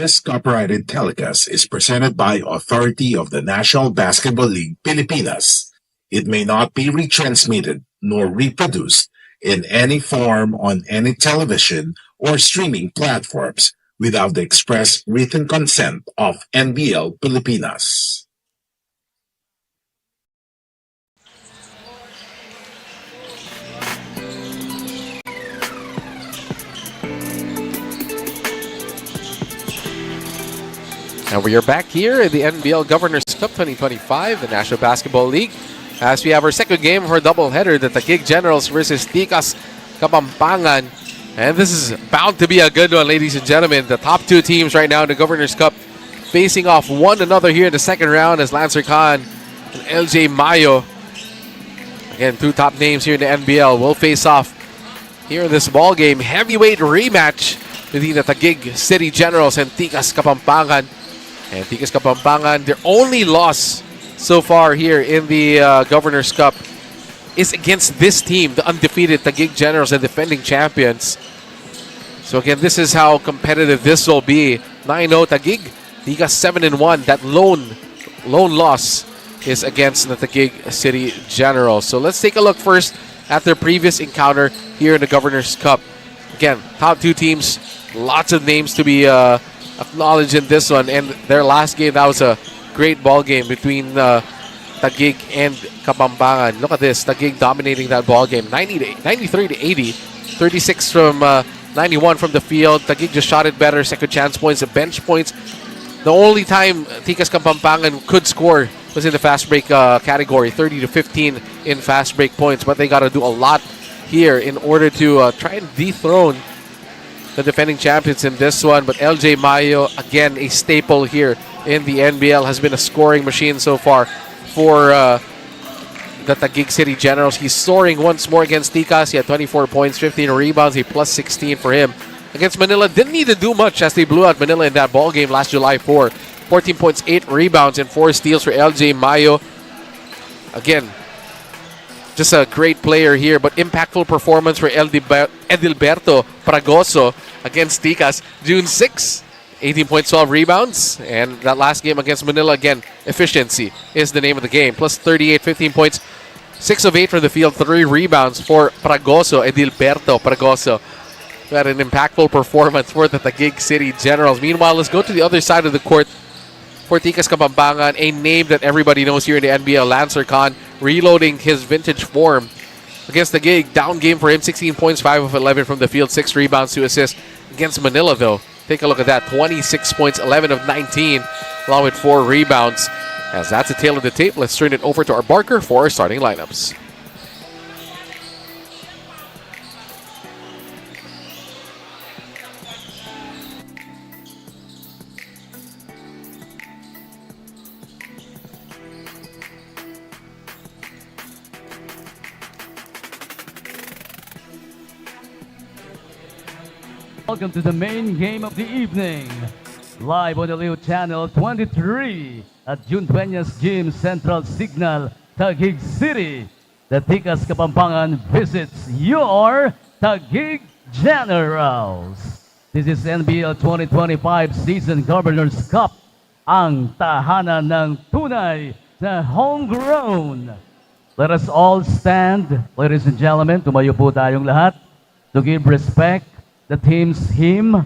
This copyrighted telecast is presented by authority of the National Basketball League Pilipinas. It may not be retransmitted nor reproduced in any form on any television or streaming platforms without the express written consent of NBL Pilipinas. And we are back here in the NBL Governors Cup 2025, the National Basketball League, as we have our second game of our doubleheader, the Taguig Generals versus Tikas Kapampangan. And this is bound to be a good one, ladies and gentlemen. The top two teams right now in the Governors Cup facing off one another here in the second round as Lancer Khan and LJ Mayo, again, two top names here in the NBL, will face off here in this ball game. Heavyweight rematch between the Taguig City Generals and Tikas Kapampangan. And Tikas Kapampangan, their only loss so far here in the Governors Cup is against this team, the undefeated Taguig Generals and defending champions. So again, this is how competitive this will be. 9-0 Taguig, Tikas 7-1. That lone loss is against the Taguig City Generals. So let's take a look first at their previous encounter here in the Governors Cup. Again, top two teams, lots of names to be acknowledged in this one, and their last game, that was a great ball game between Taguig and Kapampangan. Look at this, Taguig dominating that ball game, 93 to 80, 36 from 91 from the field. Taguig just shot it better, second chance points, the bench points. The only time Tikas Kapampangan could score was in the fast break category, 30 to 15 in fast break points, but they got to do a lot here in order to try and dethrone the defending champions in this one. But LJ Mayo, again, a staple here in the NBL, has been a scoring machine so far for the Taguig City Generals. He's soaring once more against Tikas. He had 24 points, 15 rebounds, a plus 16 for him. Against Manila, didn't need to do much as they blew out Manila in that ball game last July 4. 14 points, 8 rebounds, and 4 steals for LJ Mayo. Again, just a great player here, but impactful performance for Edilberto Fragoso against Tikas. June 6, 18 points, 12 rebounds. And that last game against Manila, again, efficiency is the name of the game. Plus 38, 15 points, 6 of 8 from the field, 3 rebounds for Fragoso, Edilberto Fragoso. Had an impactful performance for the Taguig City Generals. Meanwhile, let's go to the other side of the court for Tikas Kapampangan, a name that everybody knows here in the NBL, Lancer Khan, reloading his vintage form against the Taguig. Down game for him, 16 points, 5 of 11 from the field, 6 rebounds, 2 assists. Against Manila, though, take a look at that, 26 points, 11 of 19, along with 4 rebounds. As that's a tail of the tape, let's turn it over to our Barker for our starting lineups. Welcome to the main game of the evening. Live on the Leo Channel 23 at Duenas Gym Central Signal, Taguig City. The Tikas Kapampangan visits your Taguig Generals. This is NBL 2025 Season Governors Cup, ang tahanan ng tunay na homegrown. Let us all stand, ladies and gentlemen, tumayo po tayong lahat to give respect the team's hymn.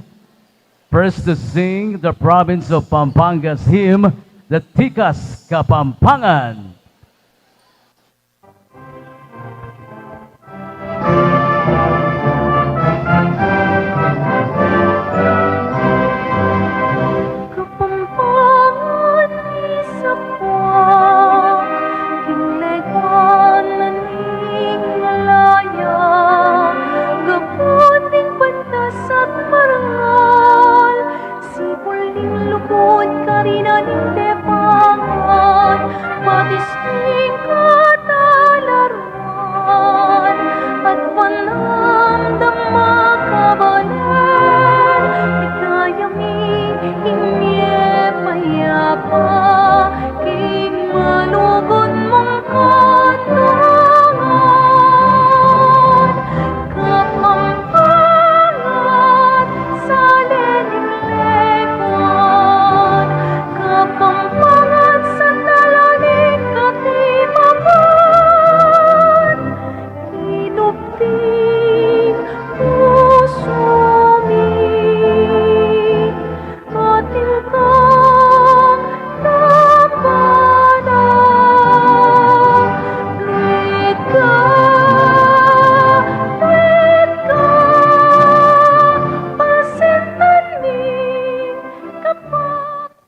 First to sing the province of Pampanga's hymn, the Tikas Kapampangan. Karina ng Tepangan, batis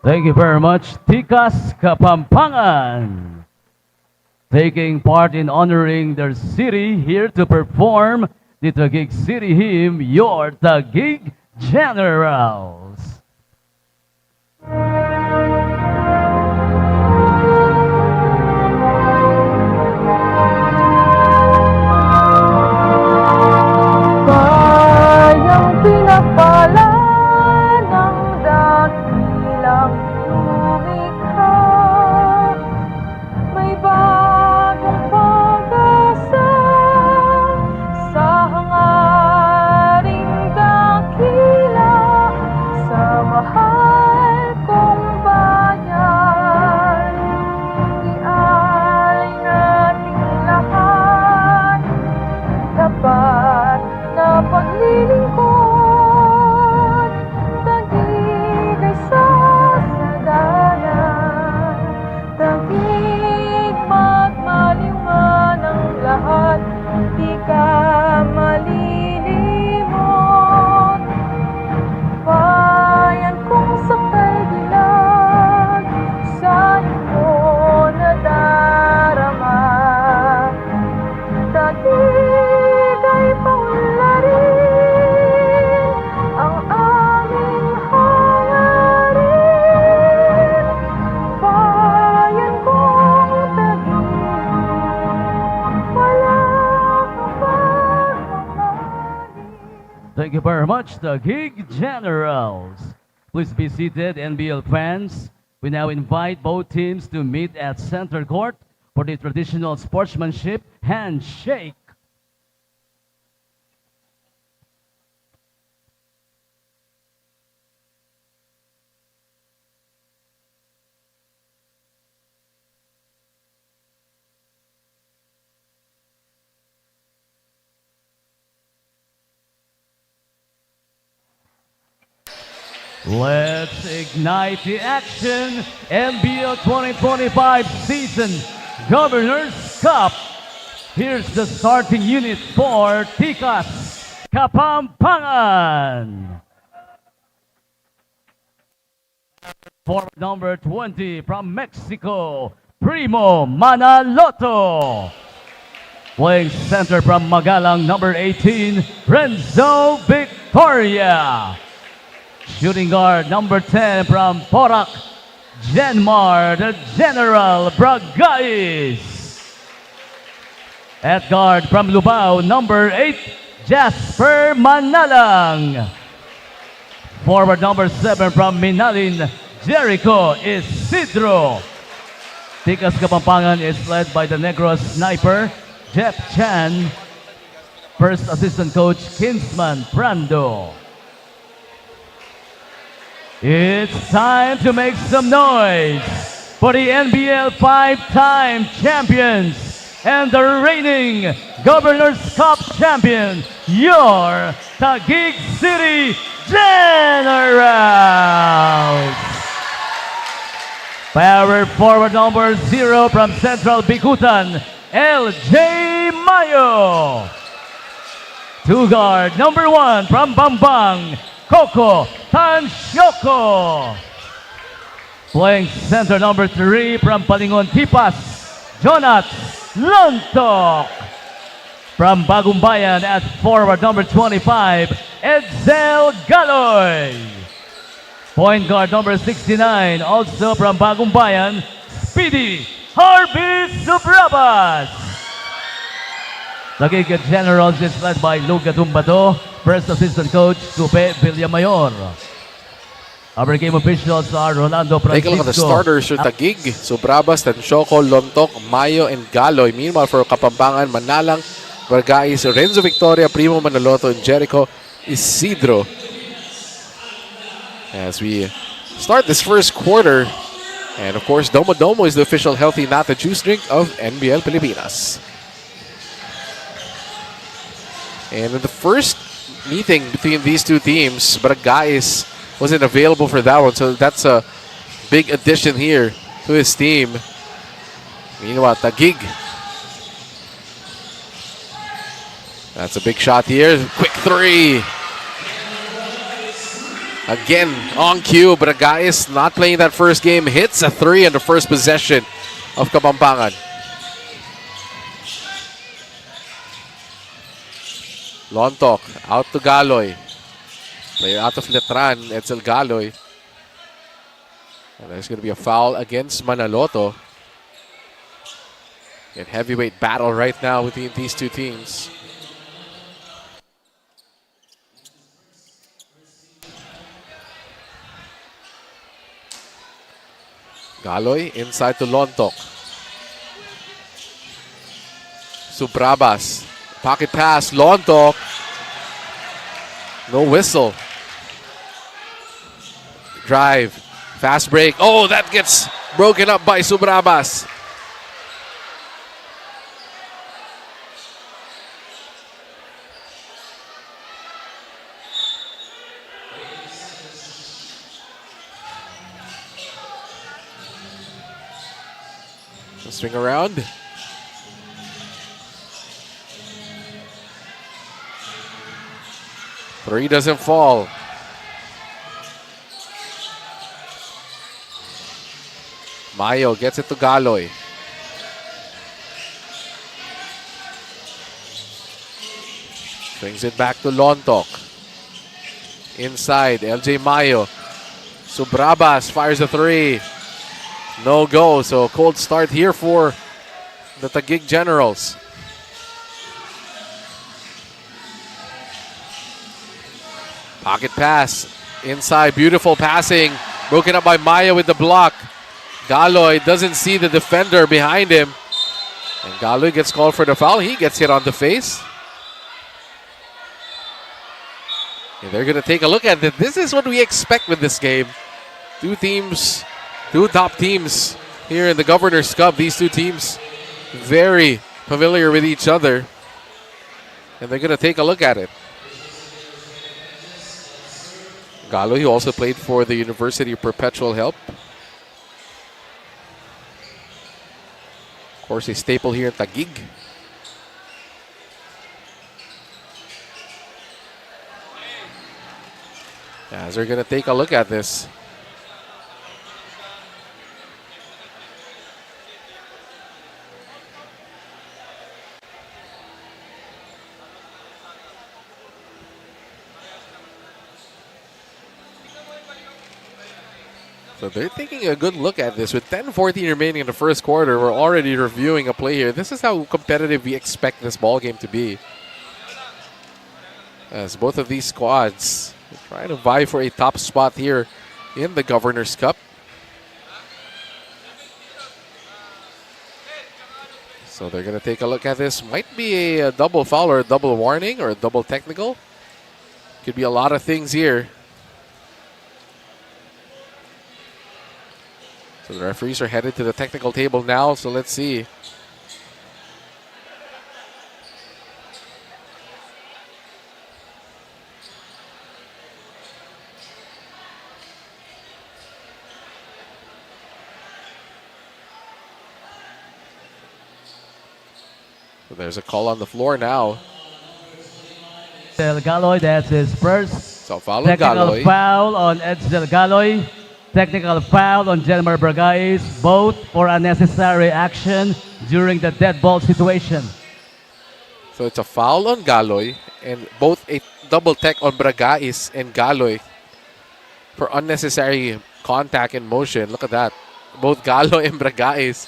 Thank you very much, Tikas Kapampangan. Taking part in honoring their city, here to perform the Taguig City Hymn, your Taguig Generals. Bayang pinapala ng dakilang lumikha, may bagong pag-asa sa hangaring dakila, sa mahal kong bayan. Ialay nating lahat, tapat na paglilingkod, Taguig ay sasagalan. Taguig, magmaliw man ang lahat, di ka malilimot. Bayan kong sakay dilag, sa'yo ko nadarama. Taguig ay paunlarin, ang aming hangarin. Bayan kong Taguig, wala kang pagmamali. Thank you very much, Taguig Generals. Please be seated, NBL fans. We now invite both teams to meet at center court for the traditional sportsmanship handshake. Let's ignite the action. NBL 2025 season Governors Cup. Here's the starting unit for Tikas Kapampangan. Forward number 20 from Mexico, Primo Manaloto. Playing center from Magalang, number 18, Renzo Victoria. Shooting guard number 10 from Porac, Genmar, the General Bragais. At guard from Lubao, number 8, Jasper Manalang. Forward number 7 from Minalin, Jericho Isidro. Tikas Kapampangan is led by the Negros sniper, Jeff Chan. First assistant coach, Kinsman Brando. It's time to make some noise for the NBL 5-time champions and the reigning Governors Cup champion, your Taguig City Generals. Power forward number 0 from Central Bikutan, LJ Mayo. Two guard number 1 from Bambang, Coco Tansyoko. Playing center number 3 from Palingon Tipas, Jonat Lontok. From Bagumbayan at forward number 25, Edsel Galoy. Point guard number 69, also from Bagumbayan, Speedy Harvey Subrabas. Taguig Generals is led by Luga Dumbato. First assistant coach, Coupe Villamayor. Our game officials are Rolando Francisco. Take a look at the starters for Taguig. Subrabas, Tansyoko, Lontok, Mayo, and Galoy. Meanwhile, for Kapampangan, Manalang, Vargais, Renzo Victoria, Primo Manaloto, and Jericho Isidro. As we start this first quarter, and of course, Domo Domo is the official healthy Nata juice drink of NBL Pilipinas. And in the first meeting between these two teams, Barangay wasn't available for that one, so that's a big addition here to his team. Meanwhile, Taguig. That's a big shot here. Quick three. Again, on cue, but a guy is not playing that first game. Hits a 3 in the first possession of Kapampangan. Lontok, out to Galoy. Player out of Letran, Edsel Galoy. And there's going to be a foul against Manaloto. A heavyweight battle right now between these two teams. Galoy inside to Lontok. Subrabas. Pocket pass. Lontok. No whistle. Drive. Fast break. Oh, that gets broken up by Subrabas. Swing around. Three doesn't fall. Mayo gets it to Galoy. Brings it back to Lontok. Inside, LJ Mayo. Subrabas fires a 3. No go, so cold start here for the Taguig Generals. Pocket pass, inside, beautiful passing. Broken up by Maya with the block. Galoy doesn't see the defender behind him. And Galoy gets called for the foul. He gets hit on the face. And they're going to take a look at it. This is what we expect with this game. Two teams, two top teams here in the Governors Cup. These two teams very familiar with each other. And they're going to take a look at it. Galoy, who also played for the University of Perpetual Help. Of course, a staple here in Taguig. As they're going to take a look at this. So they're taking a good look at this. With 10-14 remaining in the first quarter, we're already reviewing a play here. This is how competitive we expect this ball game to be. As both of these squads are trying to vie for a top spot here in the Governors Cup. So they're going to take a look at this. Might be a double foul or a double warning or a double technical. Could be a lot of things here. So the referees are headed to the technical table now, so let's see. So there's a call on the floor now. Edsel Galoy, that's his first So foul on technical Galoy. foul on Edsel Galoy. Technical foul on Jelmer Bragais, both for unnecessary action during the dead ball situation. So it's a foul on Galoy and both a double tech on Bragais and Galoy for unnecessary contact and motion. Look at that. Both Galoy and Bragais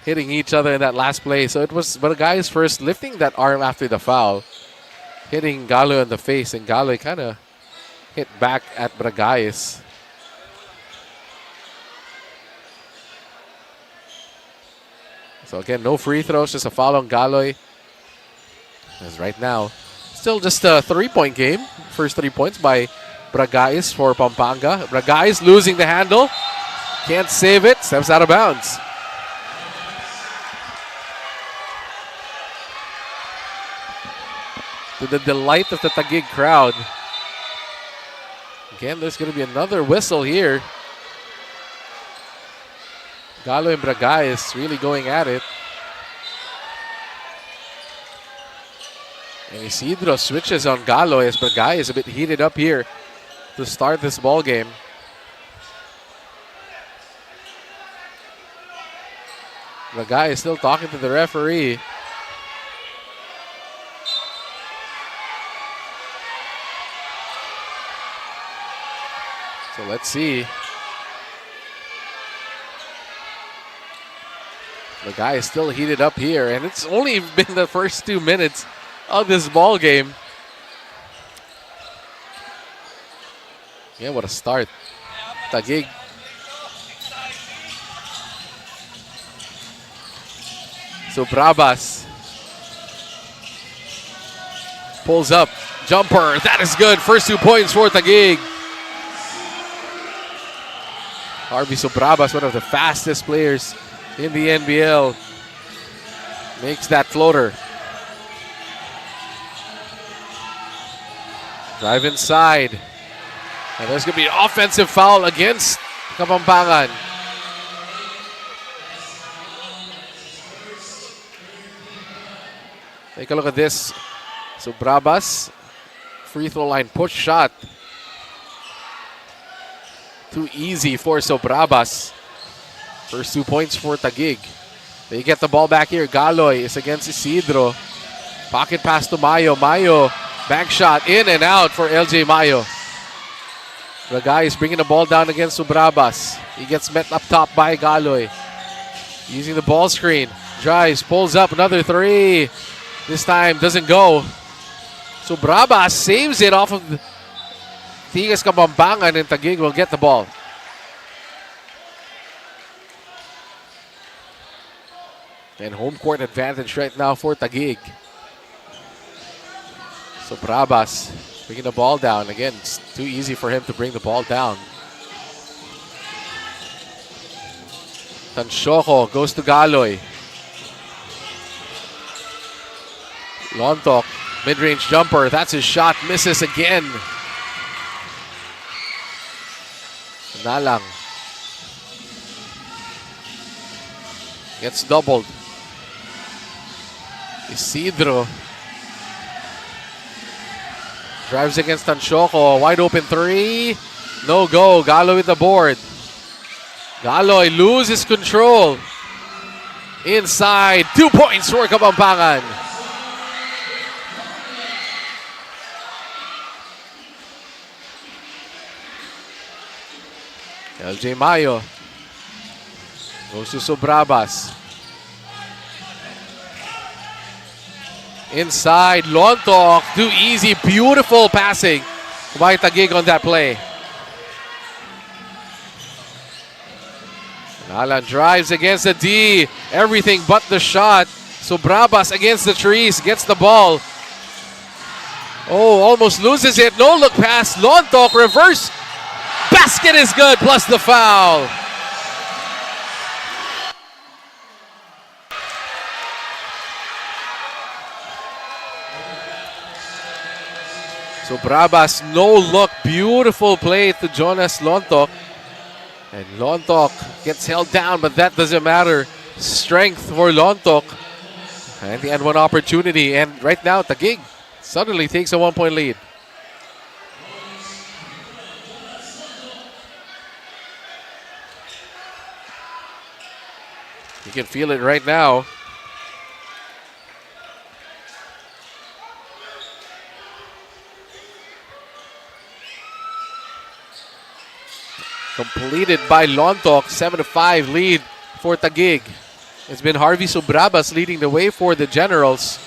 hitting each other in that last play. So it was Bragais first lifting that arm after the foul, hitting Galoy on the face, and Galoy kind of hit back at Bragais. So again, no free throws, just a foul on Galoy. As right now, still just a 3-point game. First 3 points by Bragais for Pampanga. Bragais losing the handle. Can't save it. Steps out of bounds. To the delight of the Taguig crowd. Again, there's going to be another whistle here. Galoy and Bragais really going at it. And Isidro switches on Galoy as Bragais is a bit heated up here to start this ball game. The guy is still talking to the referee. So let's see. The guy is still heated up here, and it's only been the first 2 minutes of this ball game. Yeah, what a start. Taguig. So Brabas pulls up. Jumper. That is good. First 2 points for Taguig. Harvey Sobrabas, one of the fastest players in the NBL, makes that floater. Drive inside. And there's going to be an offensive foul against Kapampangan. Take a look at this. So Brabas, free throw line push shot. Too easy for Sobrabas. First 2 points for Taguig. They get the ball back here. Galoy is against Isidro. Pocket pass to Mayo. Mayo, bank shot in and out for LJ Mayo. The guy is bringing the ball down against Sobrabas. He gets met up top by Galoy. Using the ball screen. Drives, pulls up, another 3. This time doesn't go. Sobrabas saves it off of the Tikas Kapampangan, and Taguig will get the ball. And home court advantage right now for Taguig. So Brabas bringing the ball down. Again, it's too easy for him to bring the ball down. Tansyoko goes to Galoy. Lontok, mid-range jumper. That's his shot. Misses again. Nalang gets doubled. Isidro drives against Tansyoko. Wide open 3. No go. Galoy with the board. Galoy loses control. Inside. 2 points for Kapampangan. LJ Mayo goes to Sobrabas. Inside, Lontok, too easy, beautiful passing by Taguig on that play. Alan drives against the D, everything but the shot. Sobrabas against the trees, gets the ball. Oh, almost loses it, no look pass, Lontok, reverse. Basket is good, plus the foul. So Brabas, no look, beautiful play to Jonas Lontok. And Lontok gets held down, but that doesn't matter. Strength for Lontok. And the end one opportunity. And right now, Taguig suddenly takes a 1-point lead. You can feel it right now. Completed by Lontok, 7-5 lead for Taguig. It's been Harvey Sobrabas leading the way for the Generals.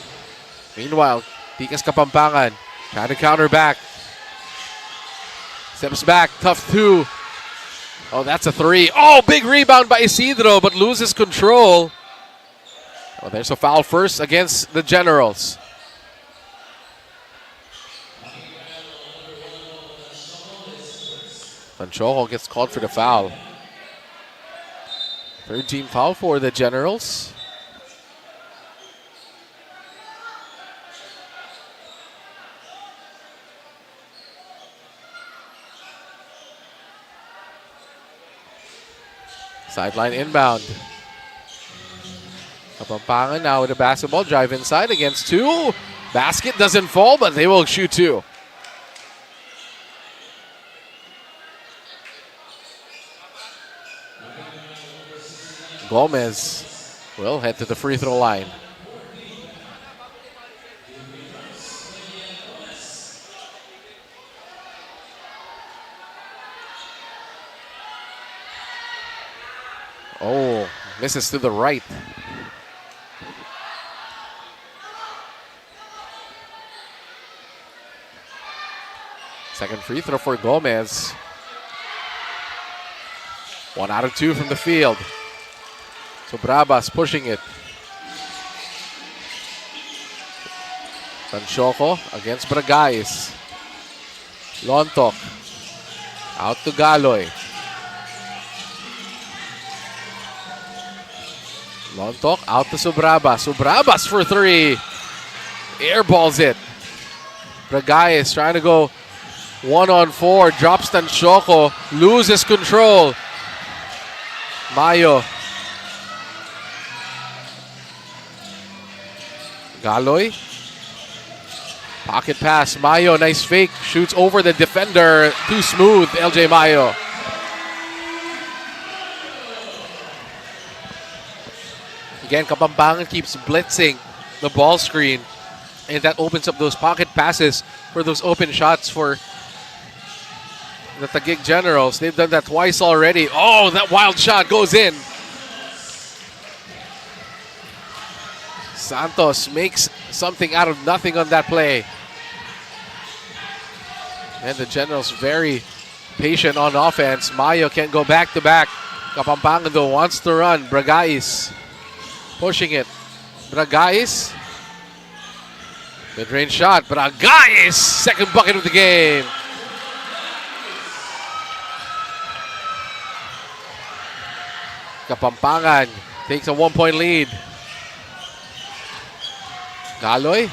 Meanwhile, Tikas Kapampangan trying to counter back. Steps back, tough 2. Oh, that's a 3. Oh, big rebound by Isidro, but loses control. Oh, there's a foul first against the Generals. Tansyoko gets called for the foul. Third team foul for the Generals. Sideline inbound. Kapampangan now with a basketball, drive inside against 2. Basket doesn't fall, but they will shoot 2. Gomez will head to the free throw line. Oh, misses to the right. Second free throw for Gomez. 1 out of 2 from the field. So Brabas pushing it. Tanchoco against Bragais. Lontok. Out to Galoy. Lontok out to Subrabas. Subrabas for 3. Airballs it. Bragais trying to go 1-on-4. Drops Tanchoco. Loses control. Mayo. Galoy. Pocket pass. Mayo, nice fake. Shoots over the defender. Too smooth, LJ Mayo. Again, Kapampangan keeps blitzing the ball screen. And that opens up those pocket passes for those open shots for the Taguig Generals. They've done that twice already. Oh, that wild shot goes in. Santos makes something out of nothing on that play. And the Generals very patient on offense. Mayo can't go back to back. Kapampangan though wants to run. Bragais pushing it. Bragais. Mid-range shot. Bragais. Second bucket of the game. Kapampangan takes a 1-point lead. Galoy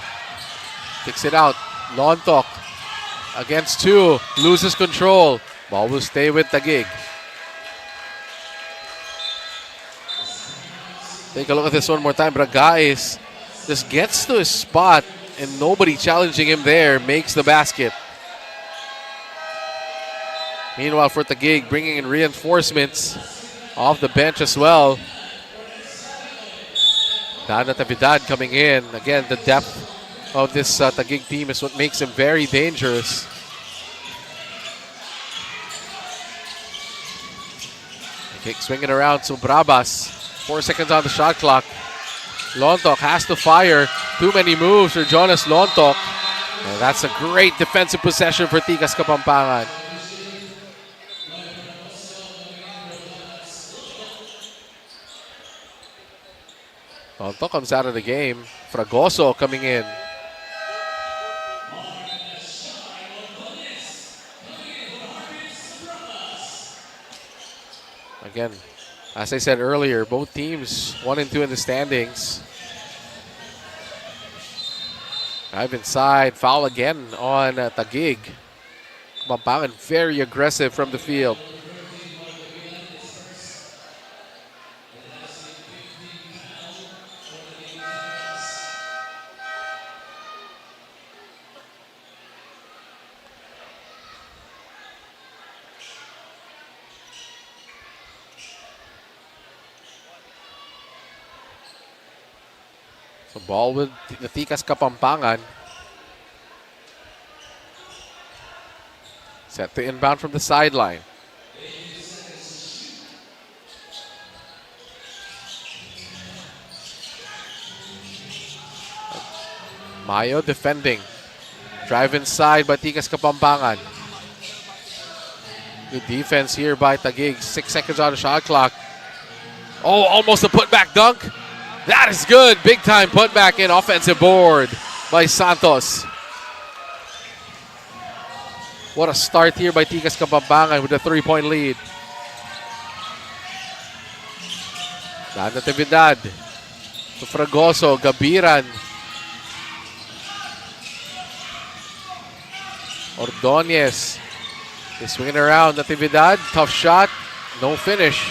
kicks it out. Lontok against 2. Loses control. Ball will stay with Taguig. Take a look at this one more time. Bragais just gets to his spot and nobody challenging him there. Makes the basket. Meanwhile for Taguig, bringing in reinforcements off the bench as well. Dan Natividad coming in. Again, the depth of this Taguig team is what makes him very dangerous. Kick swinging around to Brabas. 4 seconds on the shot clock. Lontok has to fire. Too many moves for Jonas Lontok. And that's a great defensive possession for Tikas Kapampangan. Lontok comes out of the game. Fragoso coming in. Again, as I said earlier, both teams 1 and 2 in the standings. Drive inside, foul again on Taguig. Kapampangan very aggressive from the field. So ball with the Tikas Kapampangan. Set to inbound from the sideline. Mayo defending. Drive inside by Tikas Kapampangan. Good defense here by Taguig. 6 seconds on the shot clock. Oh, almost a putback dunk. That is good. Big time putback in offensive board by Santos. What a start here by Tikas Kapampangan with a 3-point lead. Dan Natividad to Fragoso. Gabiran. Ordonez is swinging around. Natividad. Tough shot. No finish.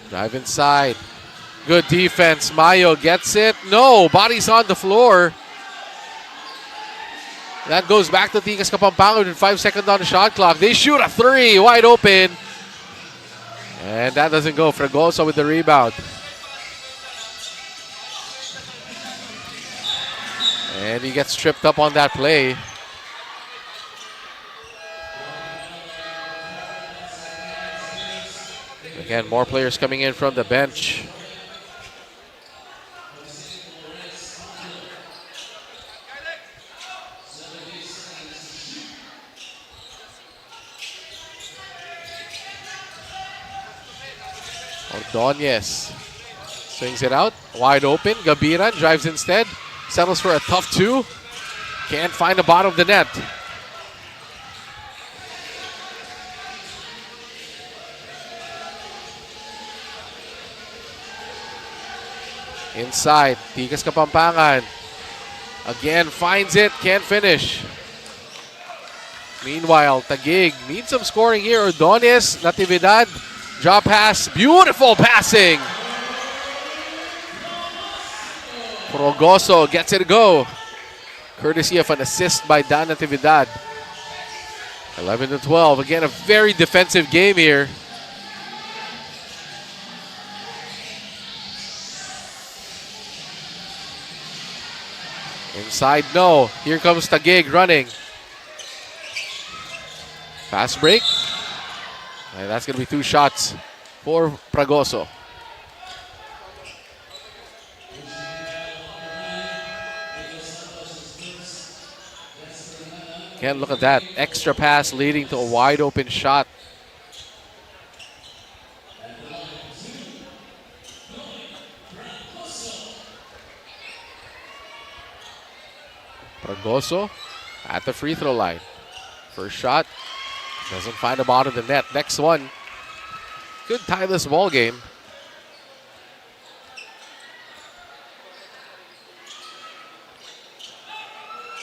Drive inside. Good defense. Mayo gets it. No, body's on the floor. That goes back to Tikas Kapampangan with 5 seconds on the shot clock. They shoot a three, wide open. And that doesn't go. Fragoso with the rebound. And he gets tripped up on that play. Again, more players coming in from the bench. Ordonez swings it out, wide open. Gabiran drives instead, settles for a tough two. Can't find the bottom of the net. Inside, Tikas Kapampangan. Again, finds it, can't finish. Meanwhile, Taguig needs some scoring here. Ordonez, Natividad, drop pass, beautiful passing. Fragoso gets it to go. Courtesy of an assist by Dan Natividad. 11-12, again a very defensive game here. Inside, no. Here comes Taguig running. Fast break. And that's going to be 2 shots for Fragoso. Again, look at that. Extra pass leading to a wide open shot. Fragoso at the free throw line. First shot. Doesn't find the bottom of the net. Next one. Good tie this ball game.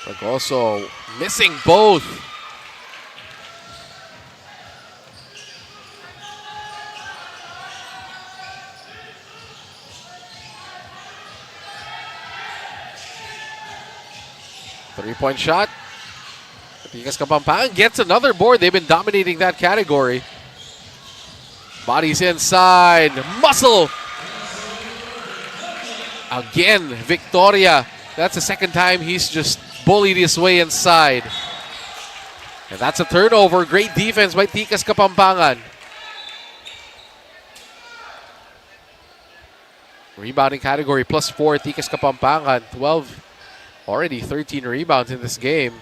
Fragoso missing both. Three-point shot. Tikas Kapampangan gets another board. They've been dominating that category. Bodies inside. Muscle. Again, Victoria. That's the second time he's just bullied his way inside. And that's a turnover. Great defense by Tikas Kapampangan. Rebounding category +4. Tikas Kapampangan. 12. Already 13 rebounds in this game.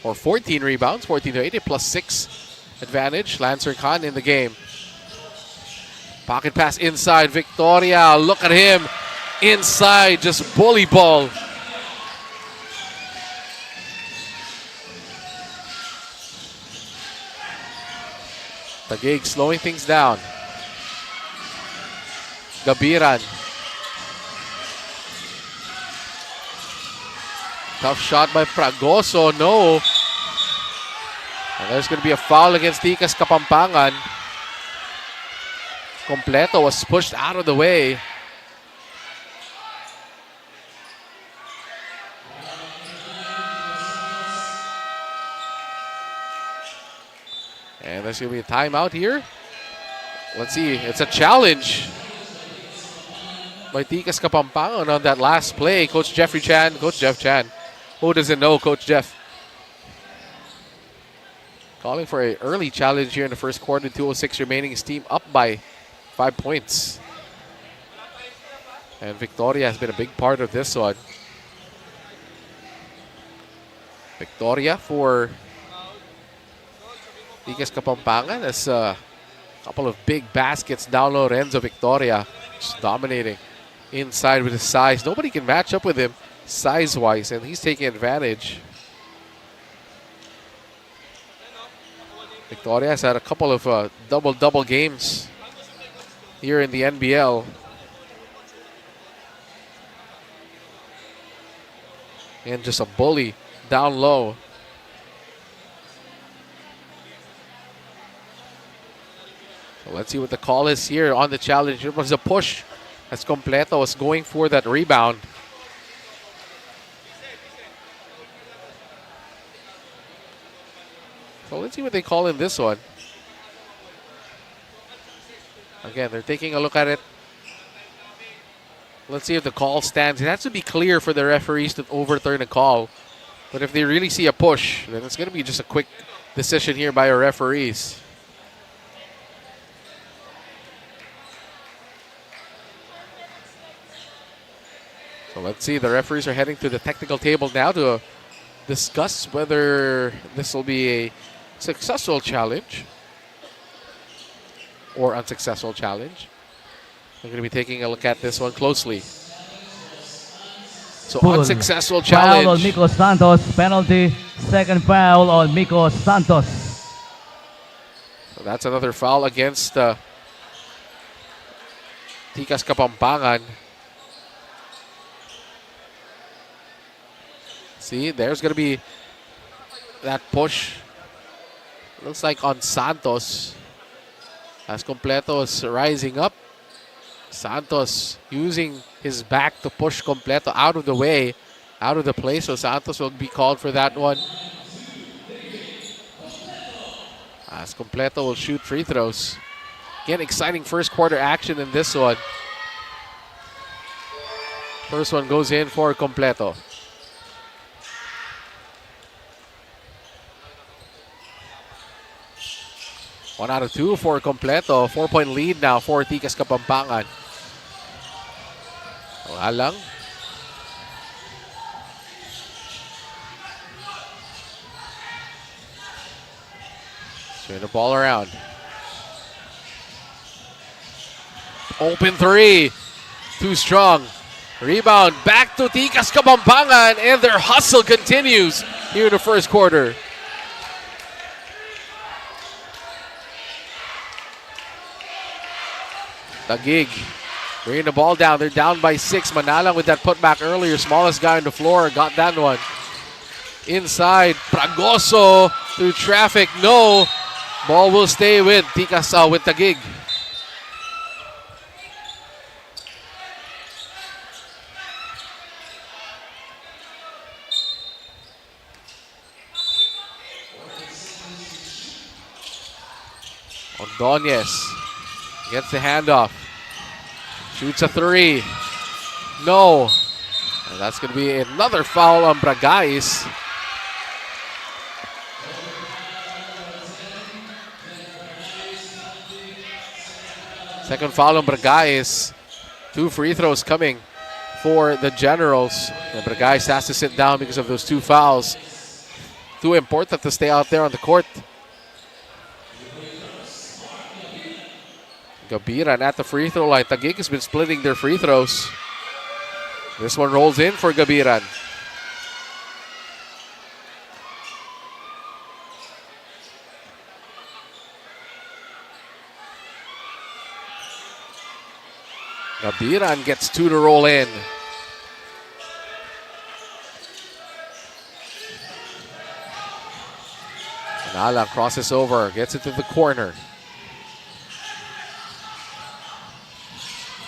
Or 14 rebounds, 14-8, +6 advantage. Lancer Khan in the game. Pocket pass inside, Victoria. Look at him inside, just bully ball. Taguig slowing things down. Gabiran. Tough shot by Fragoso, no. And there's going to be a foul against Tikas Kapampangan. Completo was pushed out of the way. And there's going to be a timeout here. Let's see, it's a challenge by Tikas Kapampangan on that last play. Coach Jeff Chan. Who doesn't know Coach Jeff? Calling for an early challenge here in the first quarter. 2:06 remaining. His team up by 5 points. And Victoria has been a big part of this one. Victoria for Tikas Kapampangan. That's a couple of big baskets down low. Renzo Victoria just dominating inside with his size. Nobody can match up with him size-wise, and he's taking advantage. Victoria has had a couple of double-double games here in the NBL. And just a bully down low. So let's see what the call is here on the challenge. It was a push as Completo was going for that rebound. Let's see what they call in this one. Again, they're taking a look at it. Let's see if the call stands. It has to be clear for the referees to overturn a call. But if they really see a push, then it's going to be just a quick decision here by our referees. So let's see. The referees are heading to the technical table now to discuss whether this will be a successful challenge or unsuccessful challenge. We're going to be taking a look at this one closely. So Full. Unsuccessful Foul on challenge. Miko Santos. Penalty. Second foul on Miko Santos. So that's another foul against Tikas Kapampangan. See, there's going to be that push. Looks like on Santos. As Completo is rising up. Santos using his back to push Completo out of the way, out of the play. So Santos will be called for that one. As Completo will shoot free throws. Again, exciting first quarter action in this one. First one goes in for Completo. One out of two for Completo. 4-point lead now for Tikas Kapampangan. Wala lang. Swing the ball around. Open three. Too strong. Rebound back to Tikas Kapampangan, and their hustle continues here in the first quarter. Taguig bringing the ball down. They're down by 6. Manalang with that putback earlier. Smallest guy on the floor. Got that one. Inside. Fragoso through traffic. No. Ball will stay with Tikas with Taguig. Ordonez gets the handoff. Shoots a three. No. And that's going to be another foul on Bragais. Second foul on Bragais. 2 free throws coming for the Generals. And Bragais has to sit down because of those 2 fouls. Too important to stay out there on the court. Gabiran at the free throw line. Taguig has been splitting their free throws. This one rolls in for Gabiran. Gabiran gets 2 to roll in. Nala crosses over, gets it to the corner.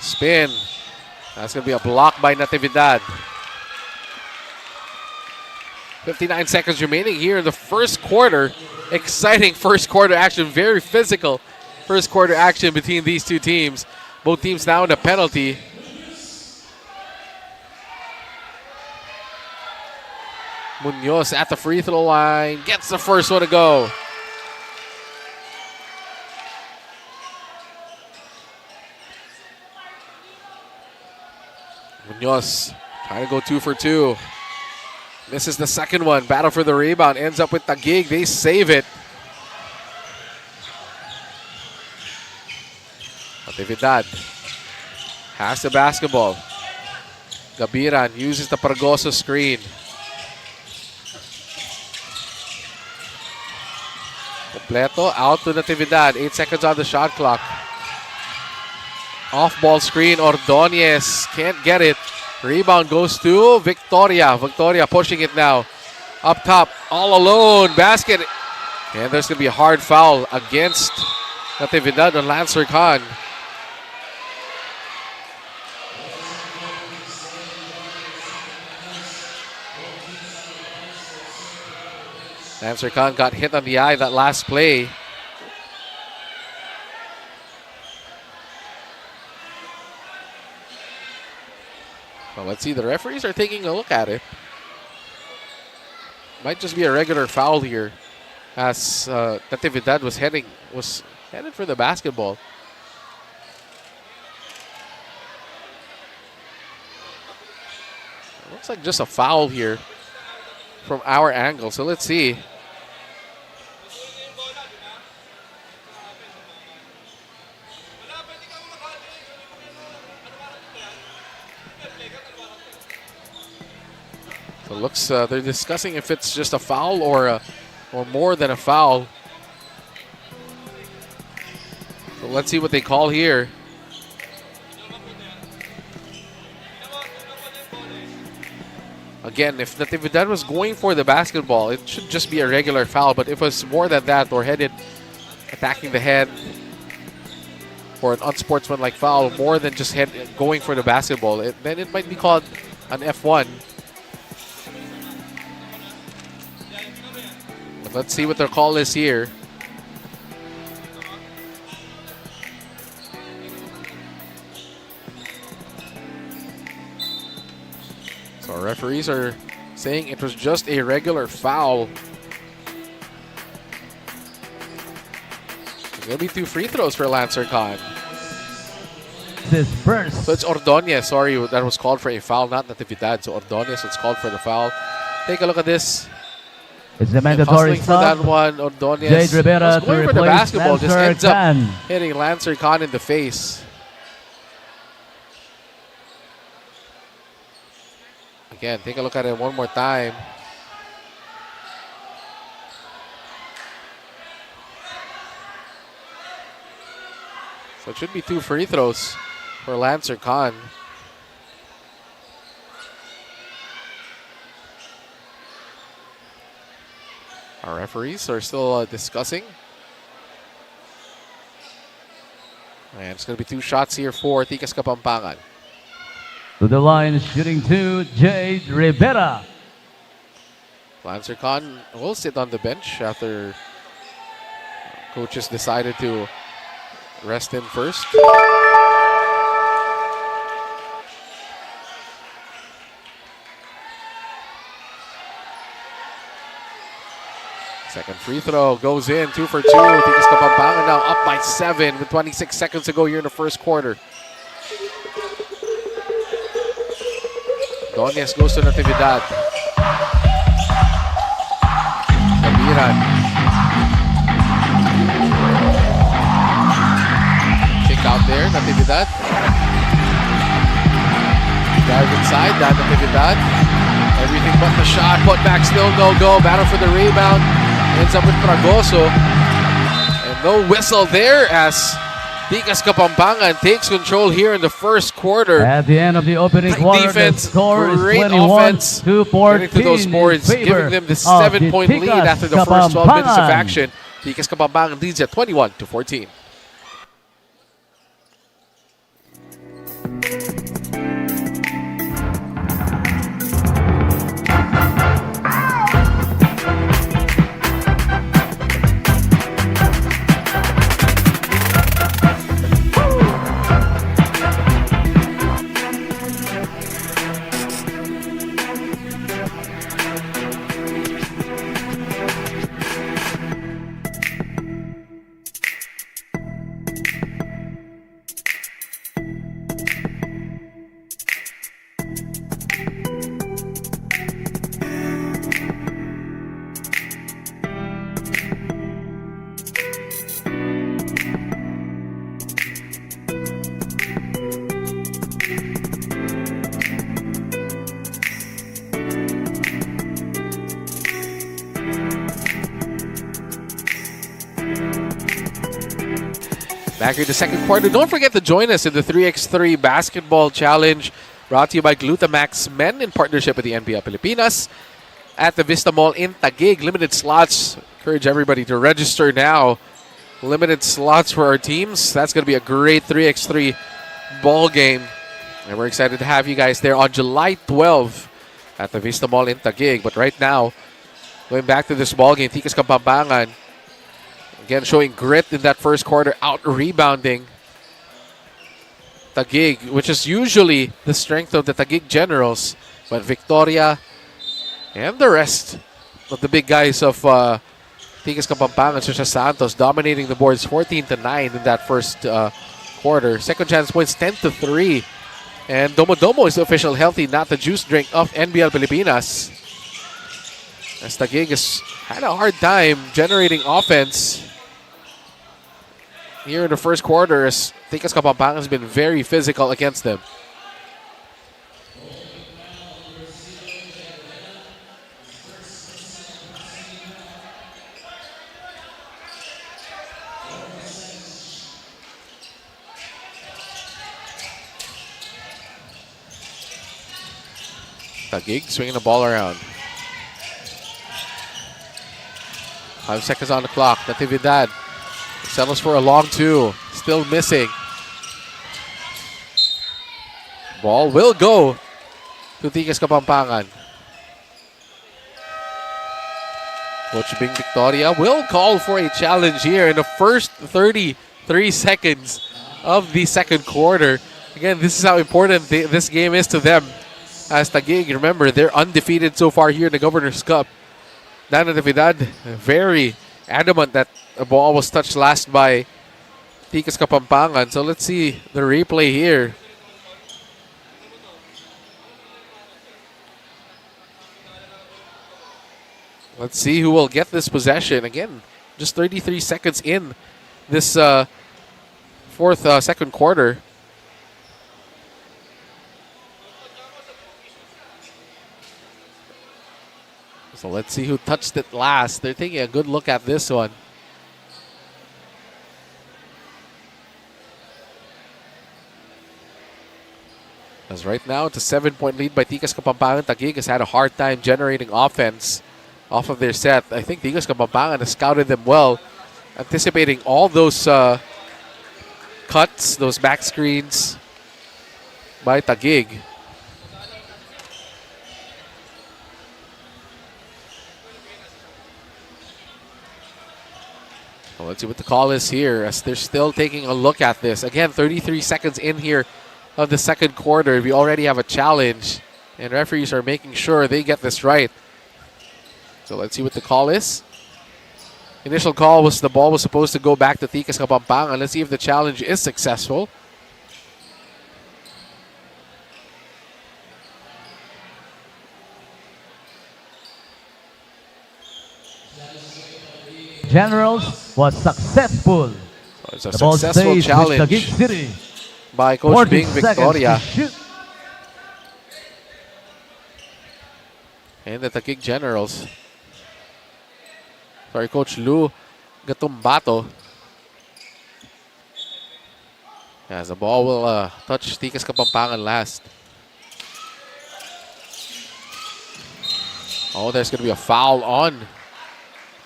Spin. That's going to be a block by Natividad. 59 seconds remaining here in the first quarter. Exciting first quarter action. Very physical first quarter action between these two teams. Both teams now in a penalty. Munoz at the free throw line. Gets the first one to go. Munoz trying to go 2 for 2. This is the second one. Battle for the rebound. Ends up with Taguig. They save it. Natividad has the basketball. Gabiran uses the Paragoso screen. Completo out to Natividad. 8 seconds on the shot clock. Off-ball screen, Ordonez can't get it. Rebound goes to Victoria. Victoria pushing it now. Up top, all alone, basket. And there's going to be a hard foul against Natividad on Lancer Khan. Lancer Khan got hit on the eye that last play. Well, let's see. The referees are taking a look at it. Might just be a regular foul here, as Natividad was headed for the basketball. It looks like just a foul here from our angle. So let's see. So it looks they're discussing if it's just a foul or more than a foul. So let's see what they call here. Again, if Natividad was going for the basketball, it should just be a regular foul. But if it was more than that, or attacking the head, or an unsportsmanlike foul, more than just going for the basketball, then it might be called an F1. But let's see what their call is here. So our referees are saying it was just a regular foul. There's going to be 2 free throws for Lancer Khan. This first. So it's Ordonez, sorry, that was called for a foul, not Natividad. So Ordonez was called for the foul. Take a look at this. It's the mandatory Hustling for that stop. one, Ordonez Jade Rivera was going to for the replace basketball, just Lancer ends up Khan. hitting Lancer Khan in the face. Again, take a look at it one more time. So it should be 2 free throws for Lancer Khan. Our referees are still discussing. And it's going to be 2 shots here for Tikas Kapampangan. To the line, shooting 2, Jade Rivera. Lancer Khan will sit on the bench after coaches decided to rest him first. Second free throw goes in, 2 for 2. Tikas Kapampangan now up by 7 with 26 seconds to go here in the first quarter. Duenas goes to Natividad. Kabiran. Kick out there, Natividad. Drive inside, that Natividad. Everything but the shot. Put back, still no go. Battle for the rebound. Ends up with Fragoso. And no whistle there as Tikas Kapampangan takes control here in the first quarter. At the end of the opening Great quarter, defense, the score is great 21 offense. to 14 Getting to those boards, in favor giving them the of 7-point lead Tikas after the first 12 minutes of Kapampangan. action. Tikas Kapampangan leads at 21 to 14. Back in the second quarter. Don't forget to join us in the 3x3 Basketball Challenge brought to you by Glutamax Men in partnership with the NBL Pilipinas at the Vista Mall in Taguig. Limited slots. Encourage everybody to register now. Limited slots for our teams. That's going to be a great 3x3 ball game. And we're excited to have you guys there on July 12 at the Vista Mall in Taguig. But right now, Going back to this ball game, Tikas Kapampangan again showing grit in that first quarter, out rebounding Taguig, which is usually the strength of the Taguig Generals. But Victoria and the rest of the big guys of Tikas Kapampangan, such as Santos, dominating the boards 14-9 in that first quarter. Second chance points 10-3. And Domo Domo is the official healthy, not the juice drink of NBL Pilipinas. As Taguig has had a hard time generating offense here in the first quarter, as Tikas Kapampangan has been very physical against them. Taguig swinging the ball around. 5 seconds on the clock. Natividad settles for a long two. Still missing. Ball will go to Tikas Kapampangan. Coach Bing Victoria will call for a challenge here in the first 33 seconds of the second quarter. Again, this is how important this game is to them. As Taguig, remember, they're undefeated so far here in the Governors Cup. Natividad very adamant that the ball was touched last by Tikas Kapampangan. So let's see the replay here. Let's see who will get this possession. Again, just 33 seconds in this second quarter. So let's see who touched it last. They're taking a good look at this one. As right now, it's a 7-point lead by Tikas Kapampangan. Taguig has had a hard time generating offense off of their set. I think Tikas Kapampangan has scouted them well, anticipating all those cuts, those back screens by Taguig. Well, let's see what the call is here, as they're still taking a look at this. Again, 33 seconds in here of the second quarter. We already have a challenge, and referees are making sure they get this right. So let's see what the call is. Initial call was the ball was supposed to go back to Tikas Kapampangan. Let's see if the challenge is successful. Generals was successful. So it's a The ball successful stays with challenge Taguig City. by Coach 40 Bing seconds Victoria. to shoot. And the Taguig Generals. Sorry, Coach Lou Gatumbato. As the ball will touch Tikas Kapampangan last. Oh, there's going to be a foul on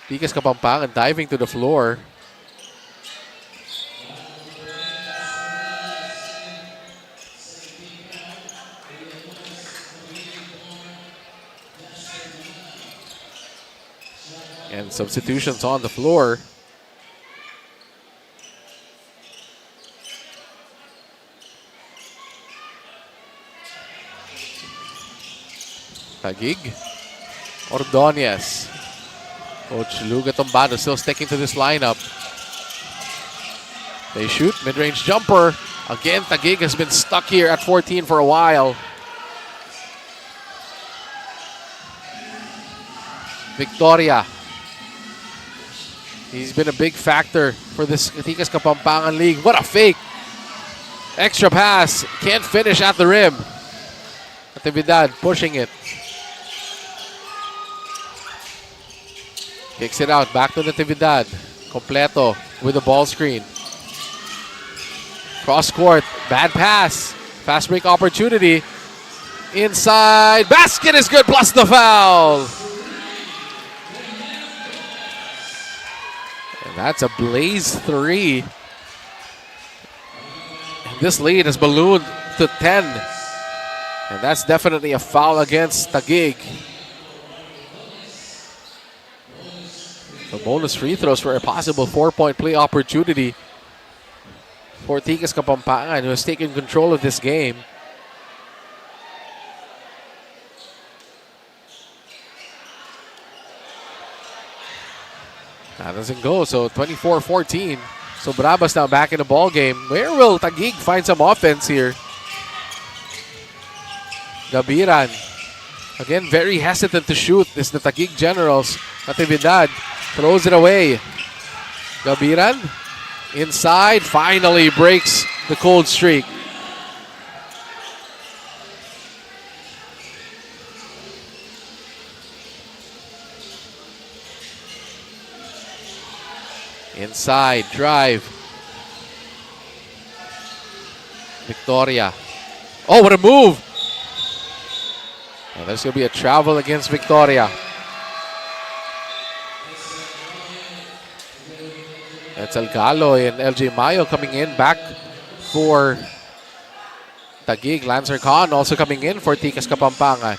Tikas Kapampangan, diving to the floor. And substitutions on the floor. Taguig, Ordonez. Coach Luga Tombado still sticking to this lineup. They shoot, mid-range jumper. Again, Taguig has been stuck here at 14 for a while. Victoria. He's been a big factor for this Tikas Kapampangan League. What a fake. Extra pass. Can't finish at the rim. Natividad pushing it. Kicks it out. Back to Natividad. Completo with the ball screen. Cross court. Bad pass. Fast break opportunity. Inside. Basket is good, plus the foul. And that's a blaze three. And this lead has ballooned to 10. And that's definitely a foul against Taguig. The bonus free throws for a possible 4-point play opportunity for Tikas Kapampangan, who has taken control of this game. That doesn't go, so 24-14. So Brabas now back in the ball game. Where will Taguig find some offense here? Gabiran. Again, very hesitant to shoot. This is the Taguig Generals. Natividad throws it away. Gabiran inside, finally breaks the cold streak. Inside, drive. Victoria. Oh, what a move! And there's going to be a travel against Victoria. That's El Galoy and LJ Mayo coming in back for Taguig. Lancer Khan also coming in for Tikas Kapampangan.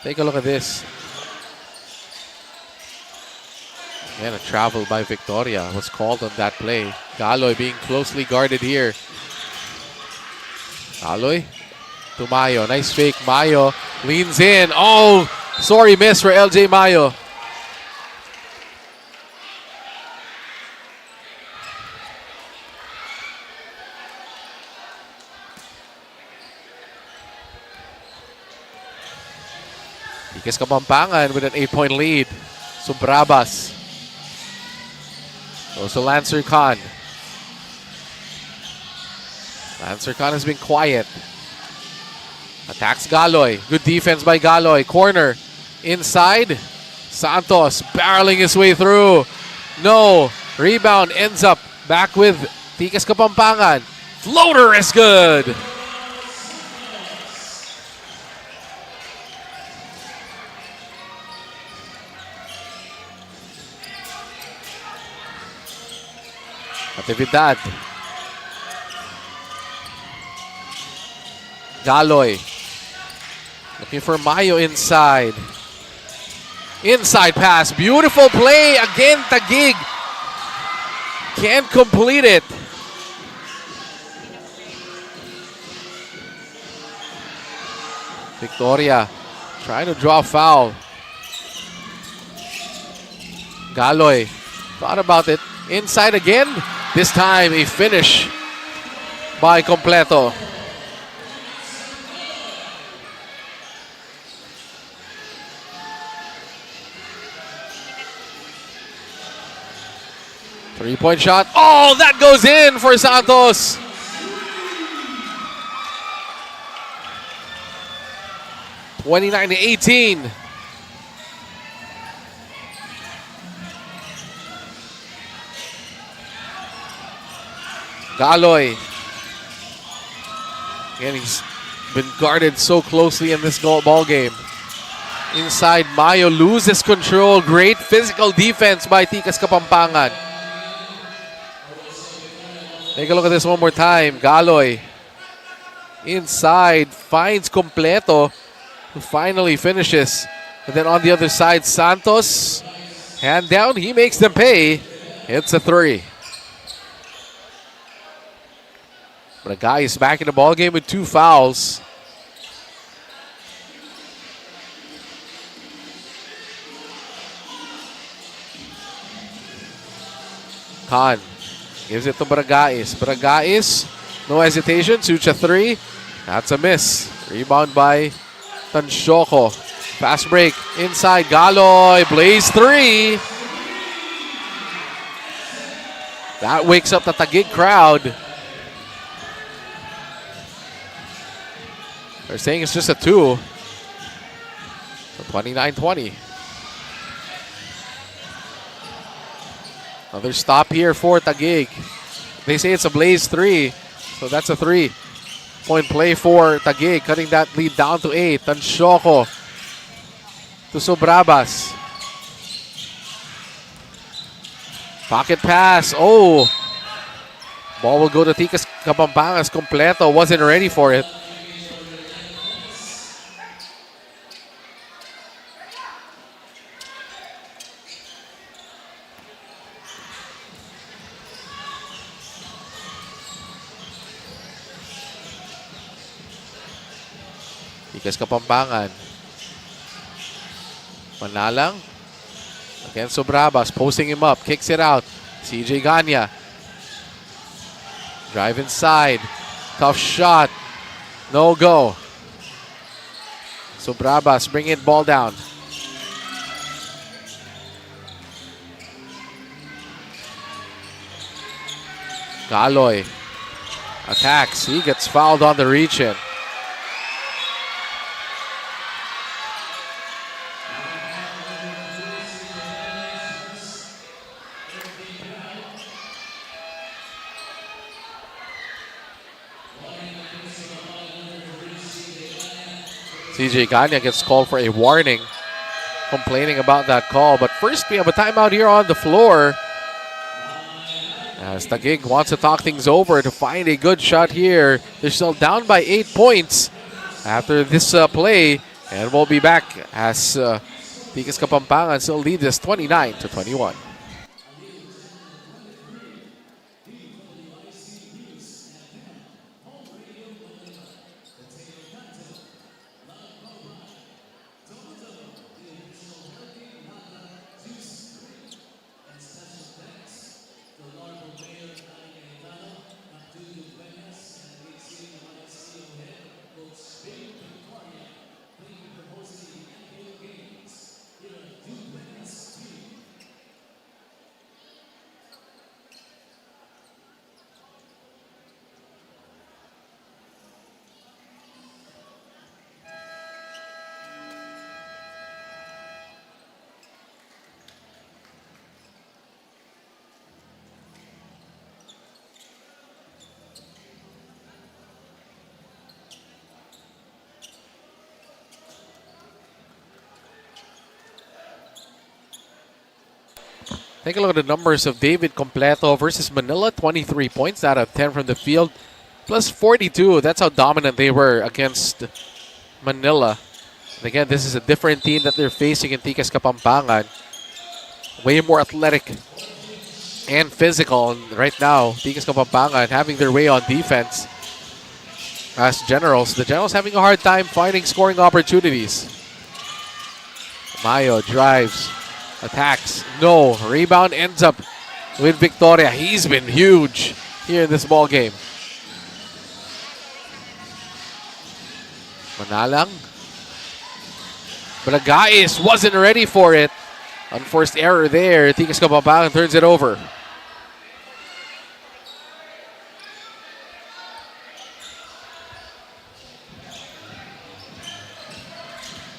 Take a look at this. And a travel by Victoria was called on that play. Galoy being closely guarded here. Galoy to Mayo. Nice fake. Mayo leans in. Oh, sorry miss for LJ Mayo. Tikas Kapampangan with an 8-point lead. So Brabas. Also Lancer Khan. Lancer Khan has been quiet. Attacks Galoy. Good defense by Galoy. Corner. Inside. Santos barreling his way through. No. Rebound ends up back with Tikas Kapampangan. Floater is good. Natividad. Galoy. Looking for Mayo inside. Inside pass. Beautiful play. Again, Taguig. Can't complete it. Victoria trying to draw a foul. Galoy thought about it. Inside again. This time a finish by Completo. Three-point shot. Oh, that goes in for Santos. (29-18). Galoy. Again, he's been guarded so closely in this ball game. Inside, Mayo loses control. Great physical defense by Tikas Kapampangan. Take a look at this one more time. Galoy. Inside, finds Completo, who finally finishes. And then on the other side, Santos. Hand down, he makes them pay. Hits a three. But a guy is back in the ball game with 2 fouls. Khan gives it to Bragais. Bragais, no hesitation, shoots a 3. That's a miss. Rebound by Tansyoko. Fast break inside. Galoy, blaze 3. That wakes up the Taguig crowd. They're saying it's just a 2. So 29-20. Another stop here for Taguig. They say it's a blaze 3. So that's a 3-point play for Taguig, cutting that lead down to 8. Tansyoko to Sobrabas. Pocket pass. Oh. Ball will go to Tikas Kapampangan. Completo wasn't ready for it. Tikas Kapampangan. Manalang. Again, Sobrabas posting him up. Kicks it out. CJ Ganya. Drive inside. Tough shot. No go. Sobrabas bring it ball down. Galoy attacks. He gets fouled on the reach-in. CJ Ganya gets called for a warning, complaining about that call. But first, we have a timeout here on the floor, as Taguig wants to talk things over to find a good shot here. They're still down by 8 points after this play, and we'll be back as Tikas Kapampangan still leads us 29-21. Take a look at the numbers of David Completo versus Manila. 23 points out of 10 from the field, plus 42. That's how dominant they were against Manila. And again, this is a different team that they're facing in Tikas Kapampangan. Way more athletic and physical. And right now, Tikas Kapampangan having their way on defense. As Generals, the Generals having a hard time finding scoring opportunities. Mayo drives. Attacks. No. Rebound ends up with Victoria. He's been huge here in this ball game. Manalang. Bragais wasn't ready for it. Unforced error there. Tikas Kapampangan turns it over.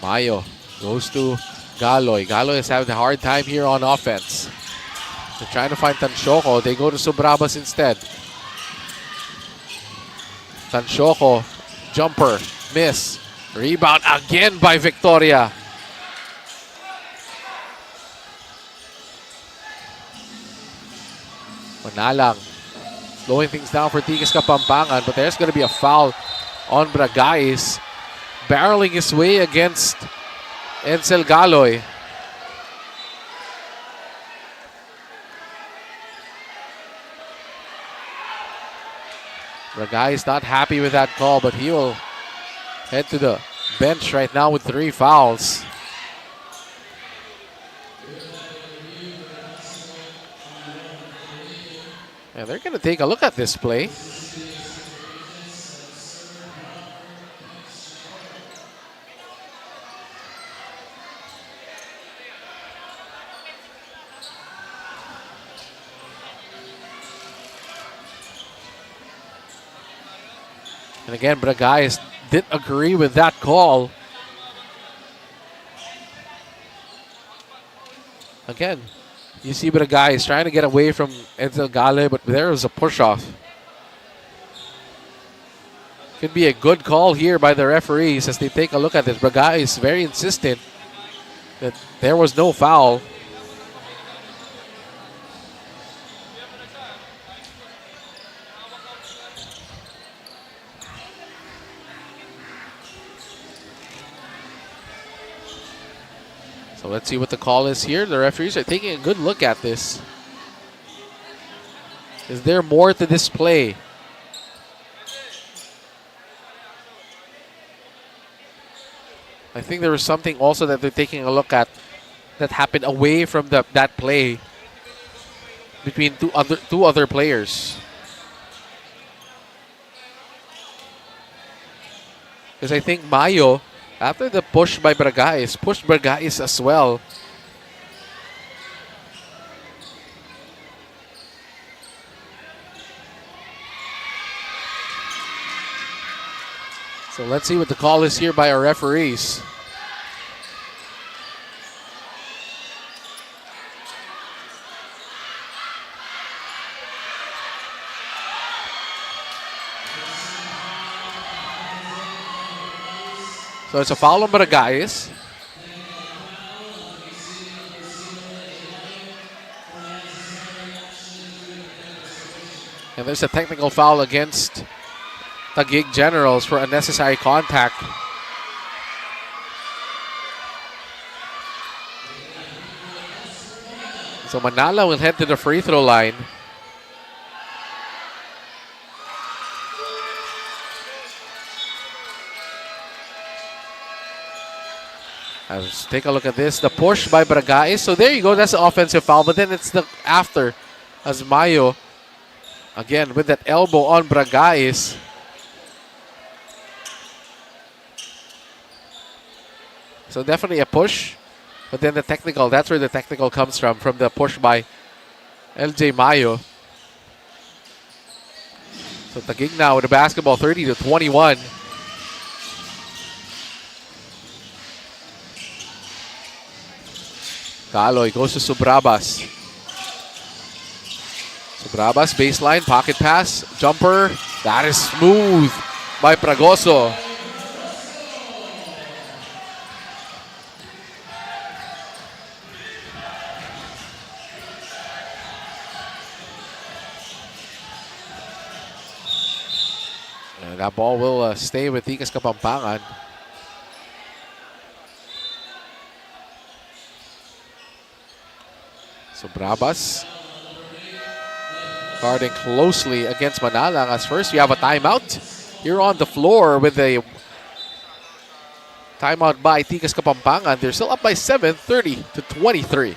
Mayo goes to Galoy. Galoy is having a hard time here on offense. They're trying to find Tansyoko. They go to Sobrabas instead. Tansyoko, jumper, miss. Rebound again by Victoria. Manalang slowing things down for Tikas Kapampangan, but there's going to be a foul on Bragais. Barreling his way against Edsel Galoy. Bragais is not happy with that call, but he will head to the bench right now with 3 fouls. And they're going to take a look at this play. And again, Bragais didn't agree with that call. Again, you see Bragais trying to get away from Edsel Galoy, but there was a push-off. Could be a good call here by the referees as they take a look at this. Bragais is very insistent that there was no foul. So let's see what the call is here. The referees are taking a good look at this. Is there more to this play? I think there was something also that they're taking a look at that happened away from that play between two other players. Because I think Mayo, after the push by Bragais, pushed Bragais as well. So let's see what the call is here by our referees. So it's a foul on Bragais. And there's a technical foul against Taguig Generals for unnecessary contact. So Manala will head to the free throw line. Let's take a look at this. The push by Bragais. So there you go. That's the offensive foul. But then it's the after as Mayo, again, with that elbow on Bragais. So definitely a push. But then the technical, that's where the technical comes from the push by LJ Mayo. So Taguig now with the basketball, 30-21. Kaloy goes to Subrabas. Subrabas, baseline, pocket pass, jumper. That is smooth by Pragoso. And that ball will stay with Tikas Kapampangan. So Brabas guarding closely against Manalang. As first, we have a timeout here on the floor with a timeout by Tikas Kapampangan. They're still up by 7, 30-23.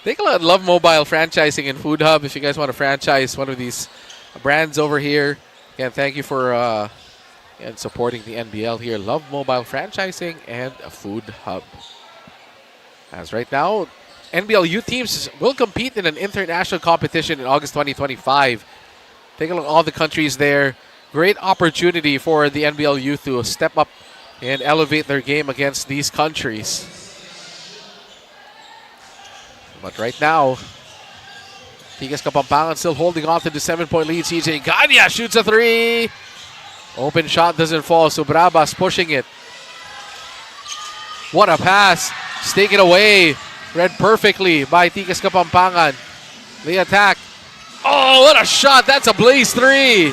Take a look at Love Mobile Franchising and Food Hub. If you guys want to franchise one of these brands over here, again, thank you for and supporting the NBL here. Love Mobile Franchising and Food Hub. As right now, NBL youth teams will compete in an international competition in August 2025. Take a look at all the countries there. Great opportunity for the NBL youth to step up and elevate their game against these countries. But right now, Tikas Kapampangan still holding on to the 7-point lead. CJ Ganya shoots a three. Open shot doesn't fall, so Brabas pushing it. What a pass. It's taken away. Read perfectly by Tikas Kapampangan. The attack. Oh, what a shot. That's a blaze three.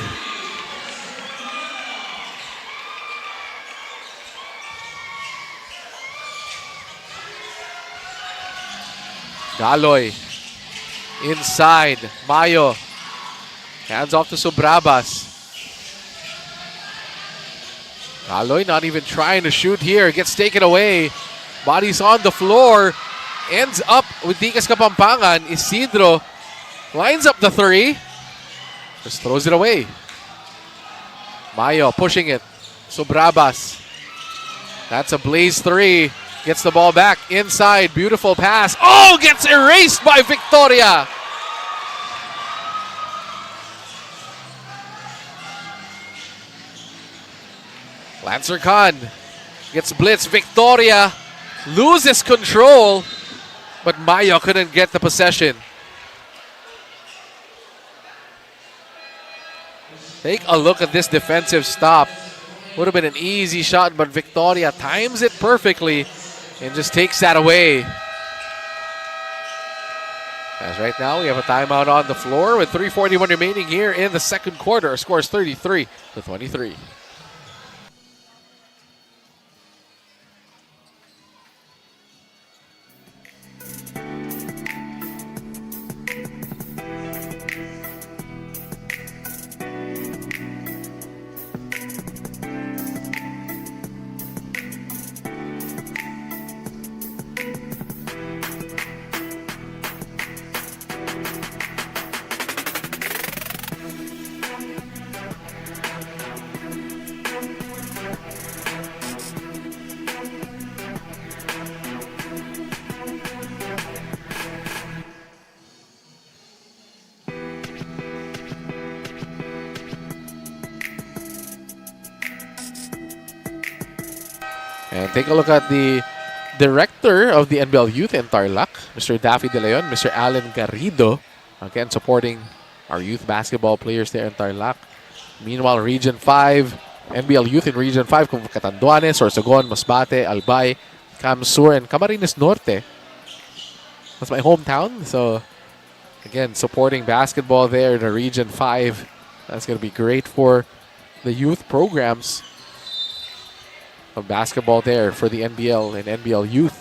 Galoy inside. Mayo hands off to Subrabas. Galoy not even trying to shoot here. Gets taken away. Body's on the floor. Ends up with Tikas Kapampangan. Isidro lines up the three. Just throws it away. Mayo pushing it. Subrabas. That's a blaze three. Gets the ball back inside. Beautiful pass. Oh, gets erased by Victoria. Lancer Khan gets blitz. Victoria loses control, but Mayo couldn't get the possession. Take a look at this defensive stop. Would have been an easy shot, but Victoria times it perfectly and just takes that away. As right now, we have a timeout on the floor with 3:41 remaining here in the second quarter. Our score is 33-23. And take a look at the director of the NBL Youth in Tarlac, Mr. Daffy De Leon, Mr. Alan Garrido, again supporting our youth basketball players there in Tarlac. Meanwhile, Region 5, NBL Youth in Region 5, kung Catanduanes, Sorsogon, Masbate, Albay, Camsur, and Camarines Norte. That's my hometown. So, again, supporting basketball there in the Region 5. That's going to be great for the youth programs of basketball there for the NBL and NBL Youth.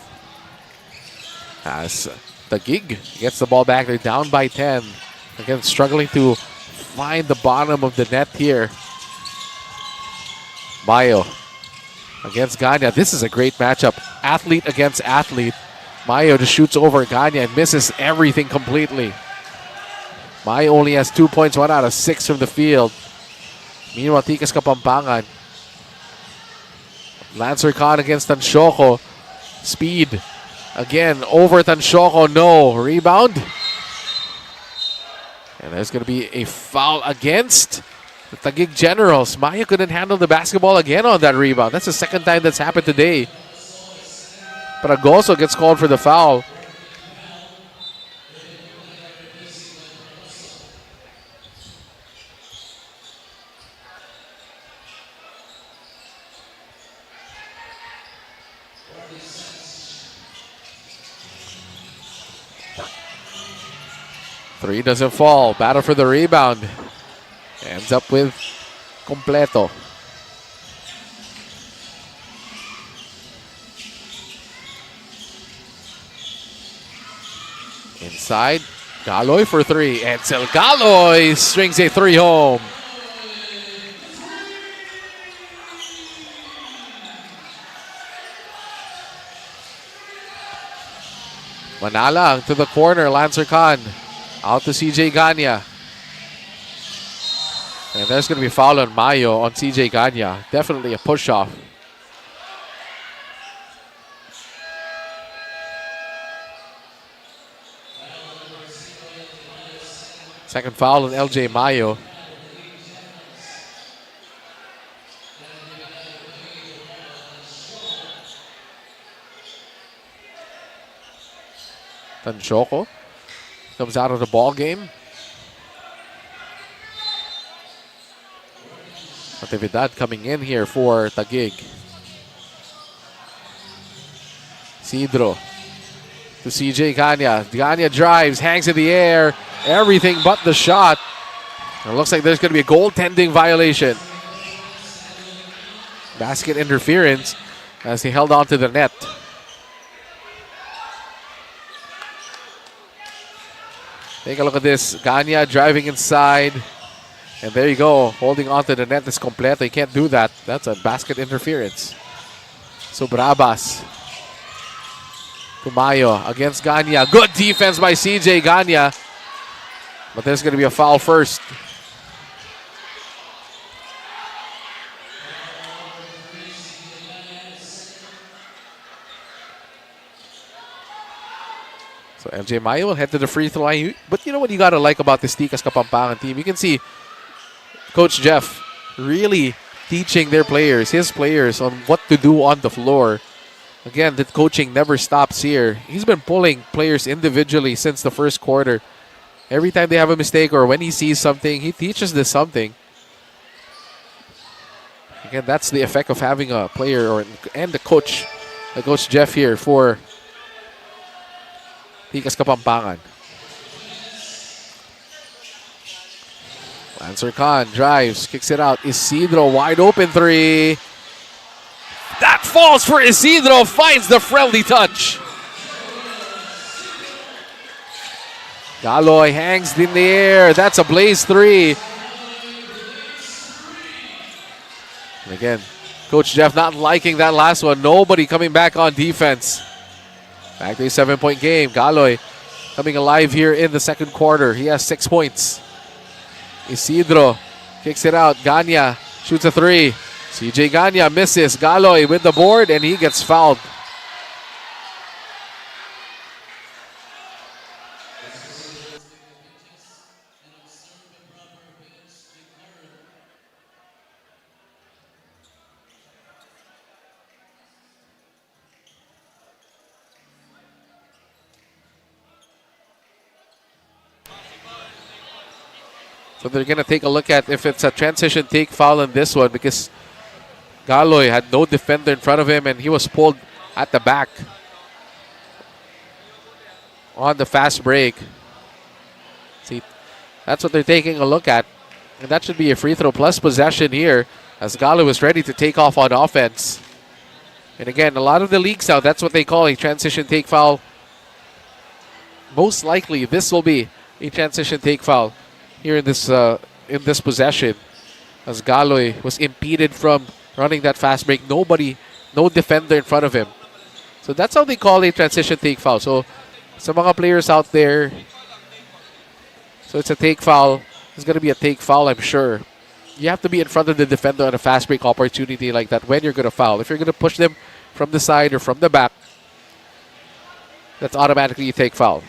As Taguig gets the ball back, they're down by 10. Again, struggling to find the bottom of the net here. Mayo against Ganya. This is a great matchup. Athlete against athlete. Mayo just shoots over Ganya and misses everything completely. Mayo only has 2 points, 1 out of 6 from the field. Meanwhile, Tikas Kapampangan. Lancer Khan against Tansyoko. Speed. Again, over Tansyoko. No. Rebound. And there's going to be a foul against the Taguig Generals. Maya couldn't handle the basketball again on that rebound. That's the second time that's happened today. Paragoso gets called for the foul. Three doesn't fall. Battle for the rebound. Ends up with Completo. Inside. Galoy for three. Edsel Galoy strings a three home. Manalang to the corner. Lancer Khan. Out to CJ Ganya. And there's going to be a foul on Mayo on CJ Ganya. Definitely a push-off. Second foul on LJ Mayo. Tansyoko comes out of the ball game. Natividad coming in here for Taguig. Sidro to CJ Ganya. Ganya drives, hangs in the air. Everything but the shot. It looks like there's going to be a goaltending violation. Basket interference as he held on to the net. Take a look at this. Ganya driving inside. And there you go. Holding on to the net is Completo. You can't do that. That's a basket interference. So Brabas. To Mayo against Ganya. Good defense by CJ Ganya. But there's going to be a foul first. So LJ Mayo will head to the free throw line. But you know what you got to like about this Tikas Kapampangan team? You can see Coach Jeff really teaching their players, his players, on what to do on the floor. Again, the coaching never stops here. He's been pulling players individually since the first quarter. Every time they have a mistake or when he sees something, he teaches them something. Again, that's the effect of having a player and the coach Jeff here for Tikas Kapampangan. Lancer Khan drives, kicks it out. Isidro, wide open three. That falls for Isidro, finds the friendly touch. Galoy hangs in the air. That's a blaze three. And again, Coach Jeff not liking that last one. Nobody coming back on defense. Back to a 7-point game. Galoy coming alive here in the second quarter. He has 6 points. Isidro kicks it out. Ganya shoots a three. CJ Ganya misses. Galoy with the board, and he gets fouled. So they're going to take a look at if it's a transition take foul in this one, because Galoy had no defender in front of him and he was pulled at the back on the fast break. See, that's what they're taking a look at. And that should be a free throw plus possession here, as Galoy was ready to take off on offense. And again, a lot of the leagues now, that's what they call a transition take foul. Most likely, this will be a transition take foul here in this possession, as Galoy was impeded from running that fast break. No defender in front of him. So that's how they call a transition take foul. So sa mga players out there, so it's a take foul. It's going to be a take foul, I'm sure. You have to be in front of the defender on a fast break opportunity like that when you're going to foul. If you're going to push them from the side or from the back, that's automatically a take foul.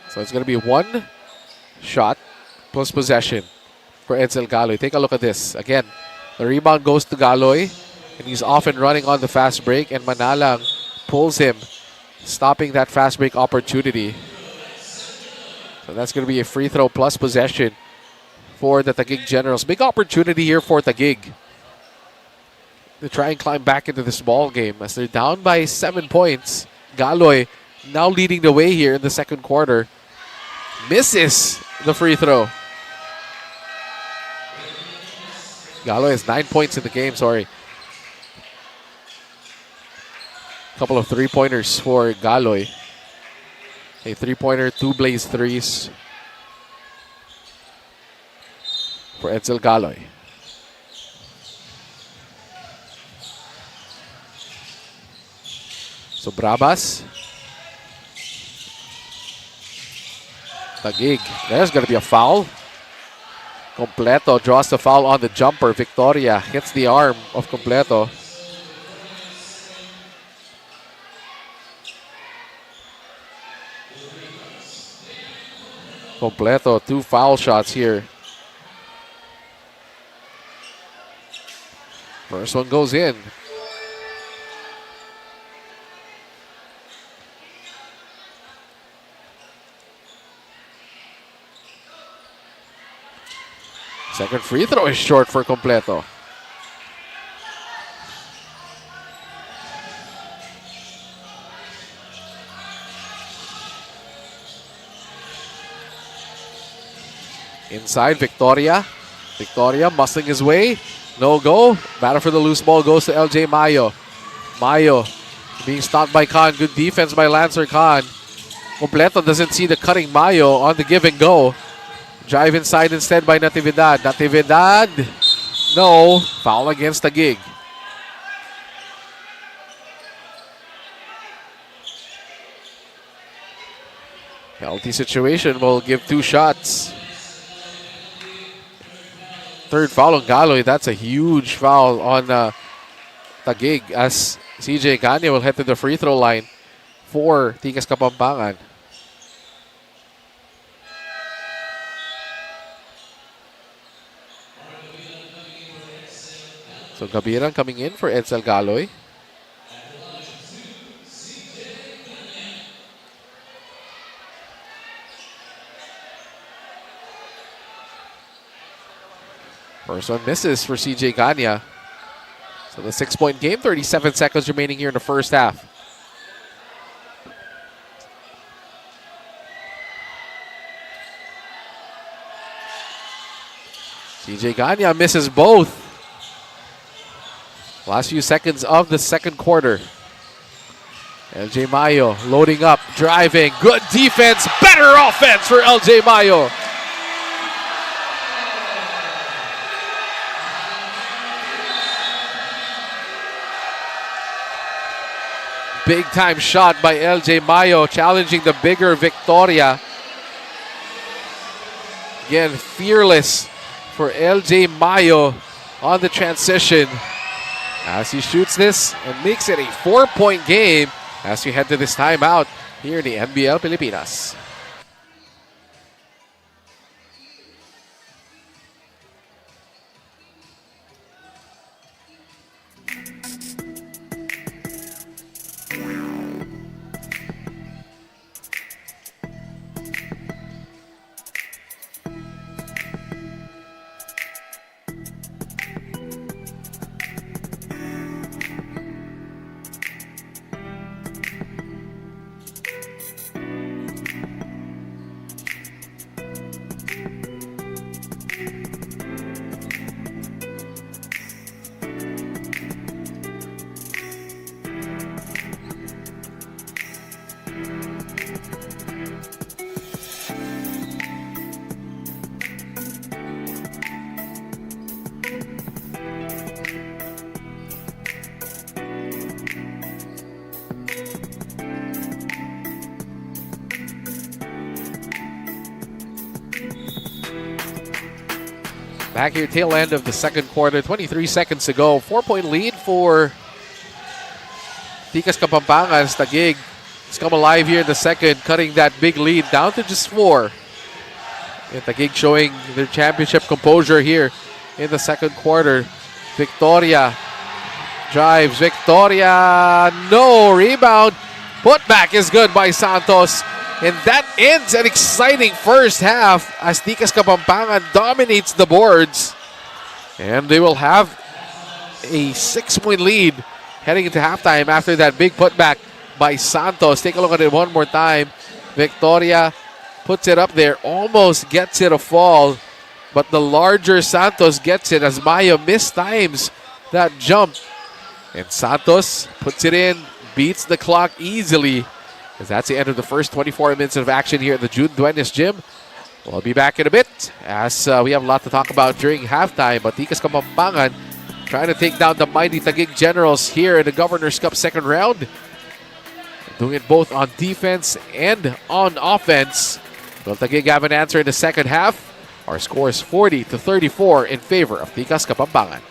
So it's going to be one shot plus possession for Edsel Galoy. Take a look at this. Again, the rebound goes to Galoy, and he's off and running on the fast break, and Manalang pulls him, stopping that fast break opportunity. So that's going to be a free throw plus possession for the Taguig Generals. Big opportunity here for Taguig to try and climb back into this ball game as they're down by 7 points. Galoy now leading the way here in the second quarter. Misses the free throw. Galoy has 9 points in the game, sorry. Couple of three-pointers for Galoy. A three-pointer, 2 blaze threes for Edsel Galoy. So Brabas. Taguig. There's going to be a foul. Completo draws the foul on the jumper. Victoria hits the arm of Completo. Completo, 2 foul shots here. First one goes in. Second free throw is short for Completo. Inside, Victoria. Victoria muscling his way. No go. Battle for the loose ball goes to LJ Mayo. Mayo being stopped by Khan. Good defense by Lancer Khan. Completo doesn't see the cutting Mayo on the give and go. Drive inside instead by Natividad. Natividad. No. Foul against Taguig. Healthy situation will give 2 shots. Third foul on Galoy. That's a huge foul on Taguig, as CJ Ganya will head to the free throw line for Tikas Kapampangan. So Gabiran coming in for Edsel Galoy. First one misses for CJ Ganya. So the 6-point game, 37 seconds remaining here in the first half. CJ Ganya misses both. Last few seconds of the second quarter. LJ Mayo loading up, driving, good defense, better offense for LJ Mayo. Big time shot by LJ Mayo, challenging the bigger Victoria. Again, fearless for LJ Mayo on the transition as he shoots this and makes it a 4-point game as we head to this timeout here in the NBL Pilipinas. Back here, tail end of the second quarter, 23 seconds to go. 4-point lead for Tikas Kapampangan as Taguig has come alive here in the second, cutting that big lead down to just 4. And Taguig showing their championship composure here in the second quarter. Victoria drives. Victoria, no rebound. Putback is good by Santos. And that ends an exciting first half as Tikas Kapampangan dominates the boards. And they will have a 6-point lead heading into halftime after that big putback by Santos. Take a look at it one more time. Victoria puts it up there, almost gets it a fall. But the larger Santos gets it as Maya mistimes that jump. And Santos puts it in, beats the clock easily. Because that's the end of the first 24 minutes of action here at the Duenas gym. We'll be back in a bit as we have a lot to talk about during halftime. But Tikas Kapampangan trying to take down the mighty Taguig Generals here in the Governors Cup second round. Doing it both on defense and on offense. Will Taguig have an answer in the second half? Our score is 40-34 in favor of Tikas Kapampangan.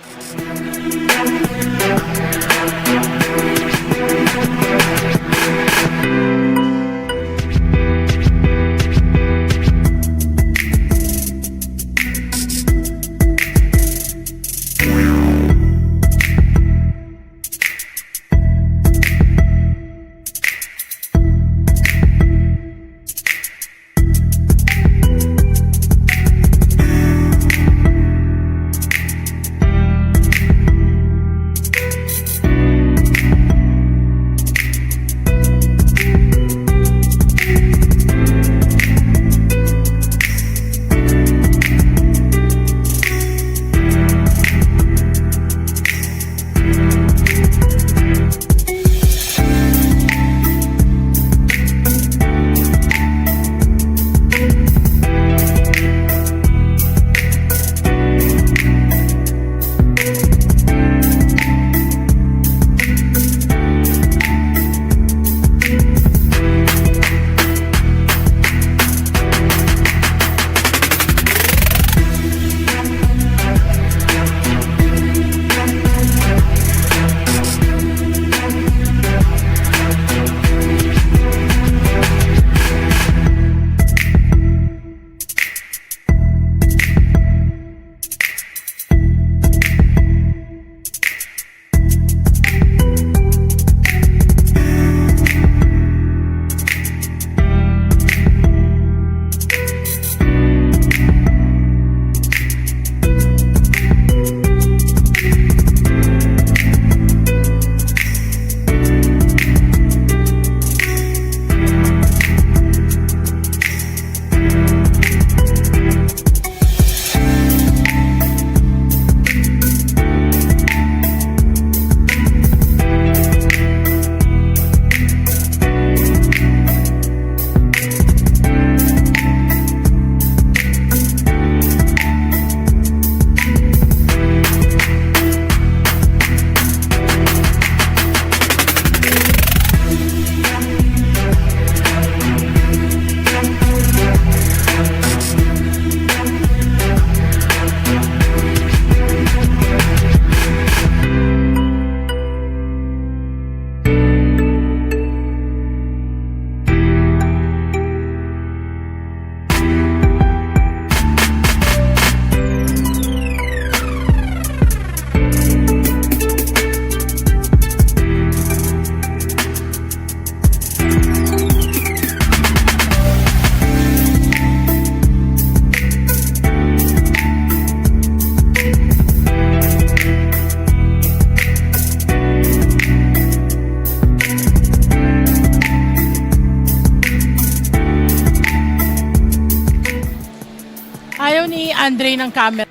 display ng camera.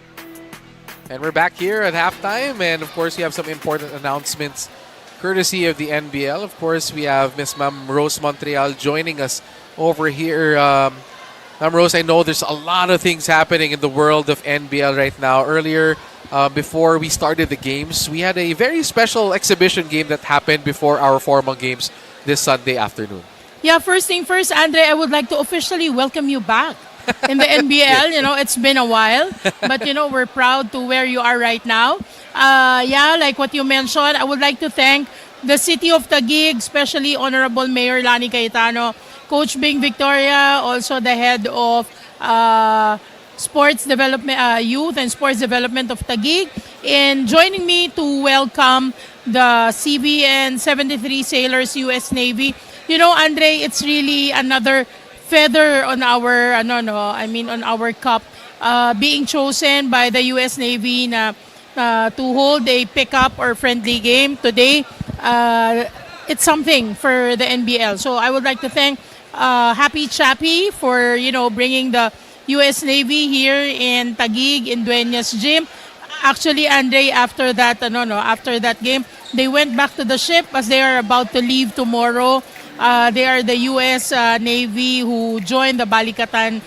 And we're back here at halftime, and of course, we have some important announcements courtesy of the NBL. Of course, we have Miss Ma'am Rose Montreal joining us over here. Ma'am Rose, I know there's a lot of things happening in the world of NBL right now. Earlier, before we started the games, we had a very special exhibition game that happened before our formal games this Sunday afternoon. Yeah, first thing first, Andre, I would like to officially welcome you back in the NBL. You know, it's been a while, but you know, we're proud to where you are right now. Yeah, like what you mentioned, I would like to thank the City of Taguig, especially Honorable Mayor Lani Cayetano, Coach Bing Victoria, also the head of sports development, youth and sports development of Taguig, in joining me to welcome the CBN 73 Sailors U.S. Navy. You know, Andre, it's really another feather on our on our cup, being chosen by the U.S. Navy na to hold a pickup or friendly game today. It's something for the NBL. So I would like to thank Happy Chappy for bringing the U.S. Navy here in Taguig in Duenas Gym. Actually, Andre, after that after that game, they went back to the ship as they are about to leave tomorrow. They are the U.S. Navy who joined the Balikatan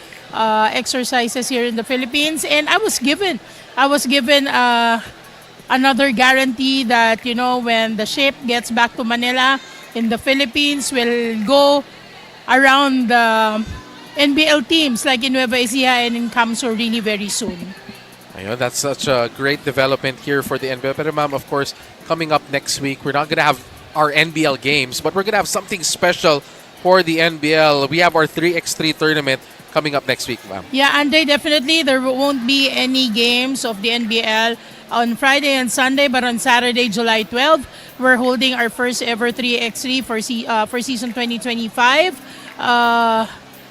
exercises here in the Philippines, and I was given another guarantee that when the ship gets back to Manila in the Philippines, will go around the NBL teams like in Nueva Ecija and in Camso really very soon. Ayun, that's such a great development here for the NBL. But ma'am, of course, coming up next week, we're not going to have our NBL games, but we're going to have something special for the NBL. We have our 3x3 tournament coming up next week, ma'am. Yeah, Andre, definitely there won't be any games of the NBL on Friday and Sunday, but on Saturday, July 12, we're holding our first ever 3x3 for season 2025.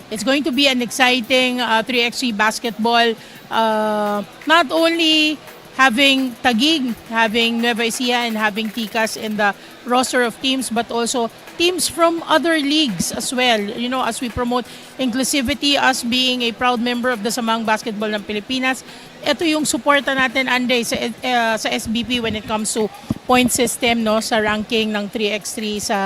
It's going to be an exciting 3x3 basketball. Not only having Taguig, having Nueva Ecija, and having Tikas in the roster of teams, but also teams from other leagues as well. As we promote inclusivity, us being a proud member of the Samang Basketball ng Pilipinas, ito yung suporta natin, Andre, sa SBP when it comes to point system, sa ranking ng 3x3 sa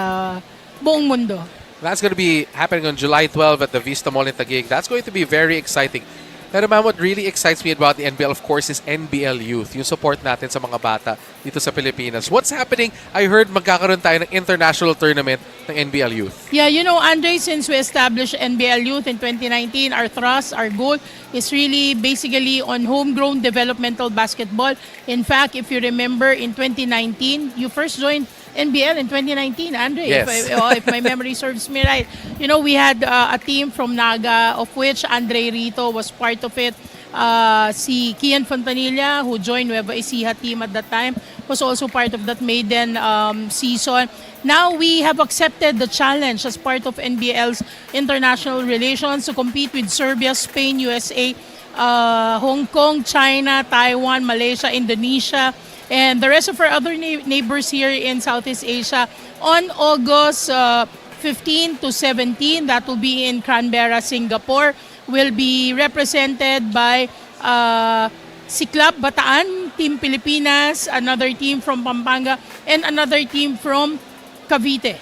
buong mundo. That's going to be happening on July 12 at the Vista Mall in Taguig. That's going to be very exciting. Pero ma'am, what really excites me about the NBL, of course, is NBL Youth. Yung support natin sa mga bata dito sa Pilipinas. What's happening? I heard magkakaroon tayo ng international tournament ng NBL Youth. Yeah, Andre, since we established NBL Youth in 2019, our thrust, our goal is really basically on homegrown developmental basketball. In fact, if you remember, in 2019, you first joined NBL in 2019, Andre, yes. if my memory serves me right. We had a team from Naga, of which Andre Rito was part of it. Si Kian Fontanilla, who joined Nueva Ecija team at that time, was also part of that maiden season. Now we have accepted the challenge as part of NBL's international relations to compete with Serbia, Spain, USA, Hong Kong, China, Taiwan, Malaysia, Indonesia, and the rest of our other neighbors here in Southeast Asia on August 15 to 17. That will be in Canberra, Singapore. Will be represented by Siklab Bataan, Team Pilipinas, another team from Pampanga, and another team from Cavite.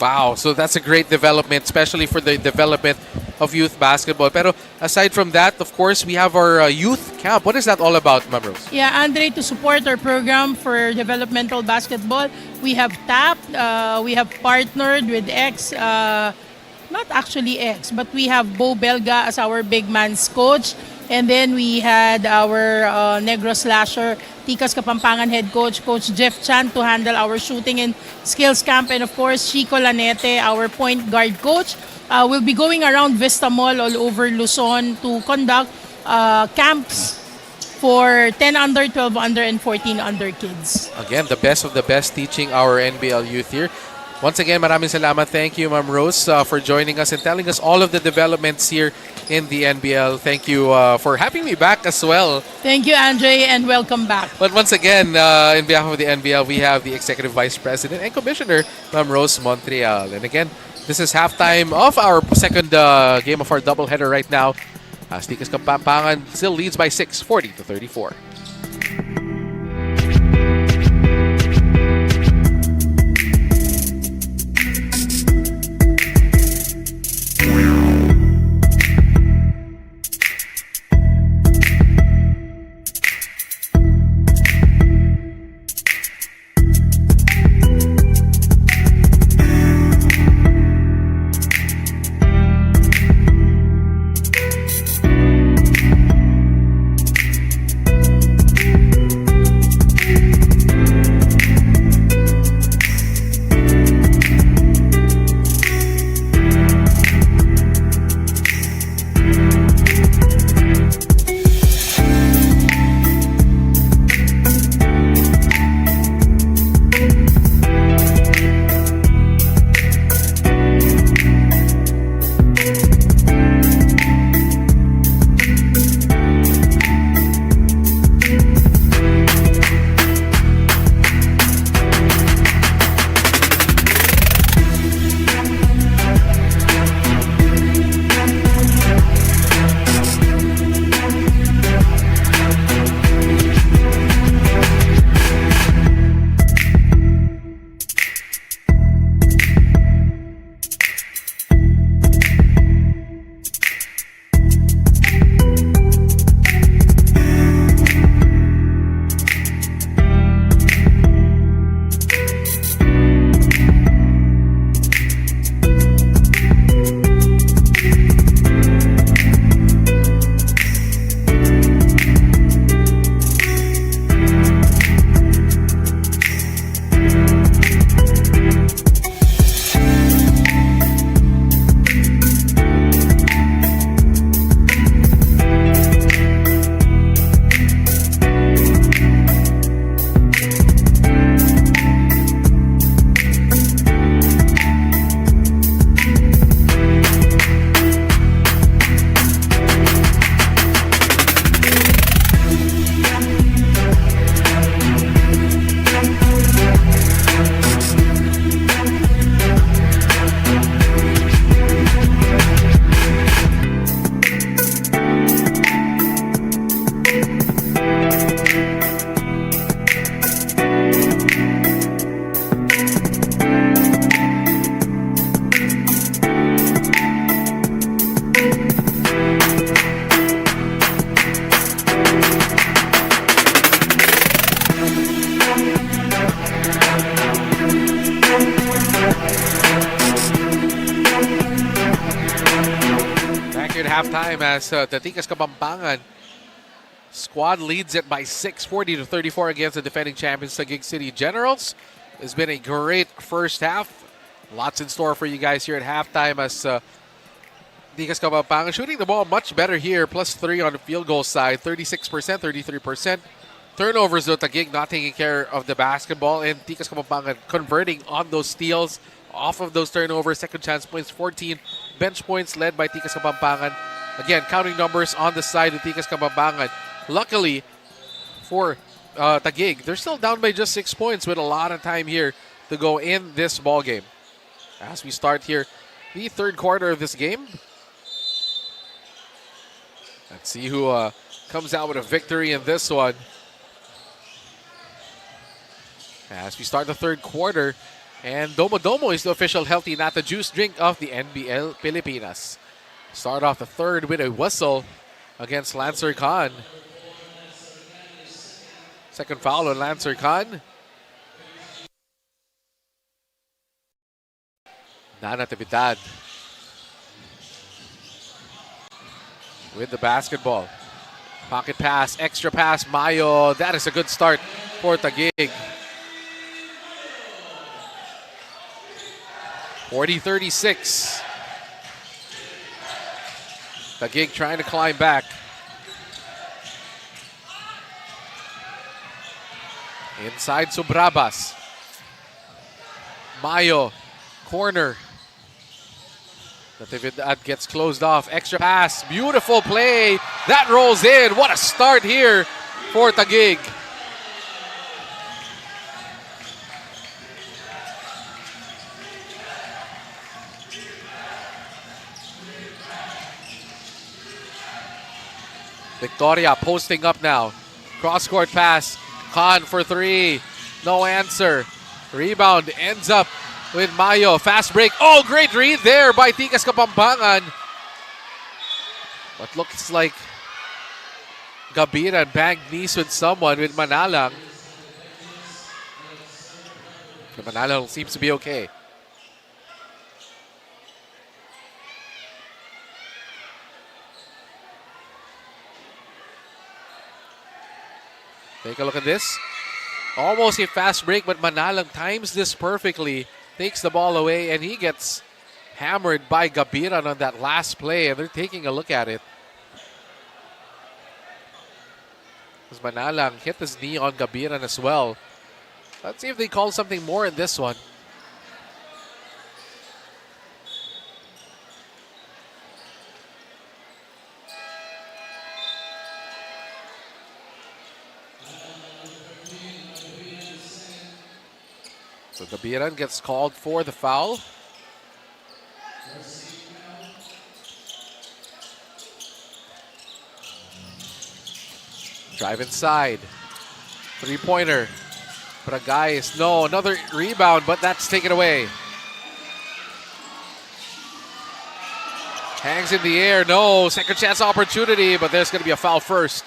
Wow, so that's a great development, especially for the development of youth basketball. Pero aside from that, of course, we have our youth camp. What is that all about, Ma'am Rose? Yeah, Andre, to support our program for developmental basketball, we have tapped, we have partnered with not actually X, but we have Bo Belga as our big man's coach. And then we had our Negro Slasher, Tikas Kapampangan head coach, Coach Jeff Chan, to handle our shooting and skills camp. And of course, Chico Lanete, our point guard coach, will be going around Vista Mall all over Luzon to conduct camps for 10 under, 12 under, and 14 under kids. Again, the best of the best teaching our NBL youth here. Once again, maraming salamat. Thank you, Ma'am Rose, for joining us and telling us all of the developments here in the NBL. Thank you for having me back as well. Thank you, Andre, and welcome back. But once again, in behalf of the NBL, we have the Executive Vice President and Commissioner, Ma'am Rose Montreal. And again, this is halftime of our second game of our doubleheader right now. As Tikas Kapampangan still leads by 6, 40-34. Halftime as the Tikas Kapampangan squad leads it by 6, 40-34 against the defending champions, Taguig City Generals. It's been a great first half. Lots in store for you guys here at halftime as Tikas Kapampangan shooting the ball much better here. +3 on the field goal side, 36%, 33%. Turnovers though, Taguig not taking care of the basketball, and Tikas Kapampangan converting on those steals off of those turnovers. Second chance points, 14 bench points led by Tikas Kapampangan. Again, counting numbers on the side of Tikas Kapampangan. Luckily for Taguig, they're still down by just 6 points with a lot of time here to go in this ball game. As we start here, the third quarter of this game. Let's see who comes out with a victory in this one. As we start the third quarter, and Domo Domo is the official healthy nata juice drink of the NBL Pilipinas. Start off the third with a whistle against Lancer Khan. Second foul on Lancer Khan. Natividad with the basketball. Pocket pass, extra pass, Mayo. That is a good start for Taguig. 40-36. Taguig trying to climb back. Inside Subrabas. Mayo, corner. Natividad gets closed off. Extra pass, beautiful play. That rolls in. What a start here for Taguig. Victoria posting up now. Cross-court pass. Khan for three. No answer. Rebound ends up with Mayo. Fast break. Oh, great read there by Tikas Kapampangan. But looks like Gabiran banged knees with someone with Manalang. Manalang seems to be okay. Take a look at this. Almost a fast break, but Manalang times this perfectly. Takes the ball away, and he gets hammered by Gabiran on that last play, and they're taking a look at it. As Manalang hit his knee on Gabiran as well. Let's see if they call something more in this one. So Gabiran gets called for the foul. Drive inside. Three-pointer. Bragais. No, another rebound, but that's taken away. Hangs in the air. No, second chance opportunity, but there's going to be a foul first.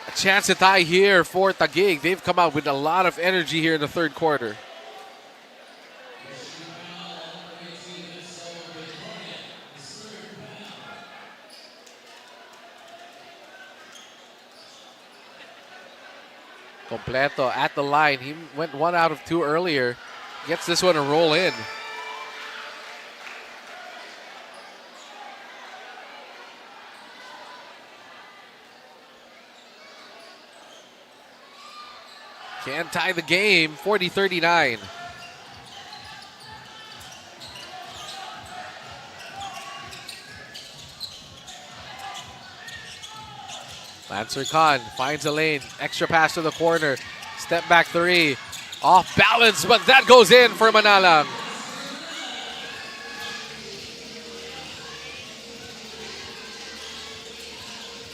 A chance to tie here for Taguig. They've come out with a lot of energy here in the third quarter. Completo at the line. He went 1 out of 2 earlier. Gets this one to roll in. Can tie the game, 40-39. Lancer Khan finds a lane. Extra pass to the corner. Step back three. Off balance, but that goes in for Manalang.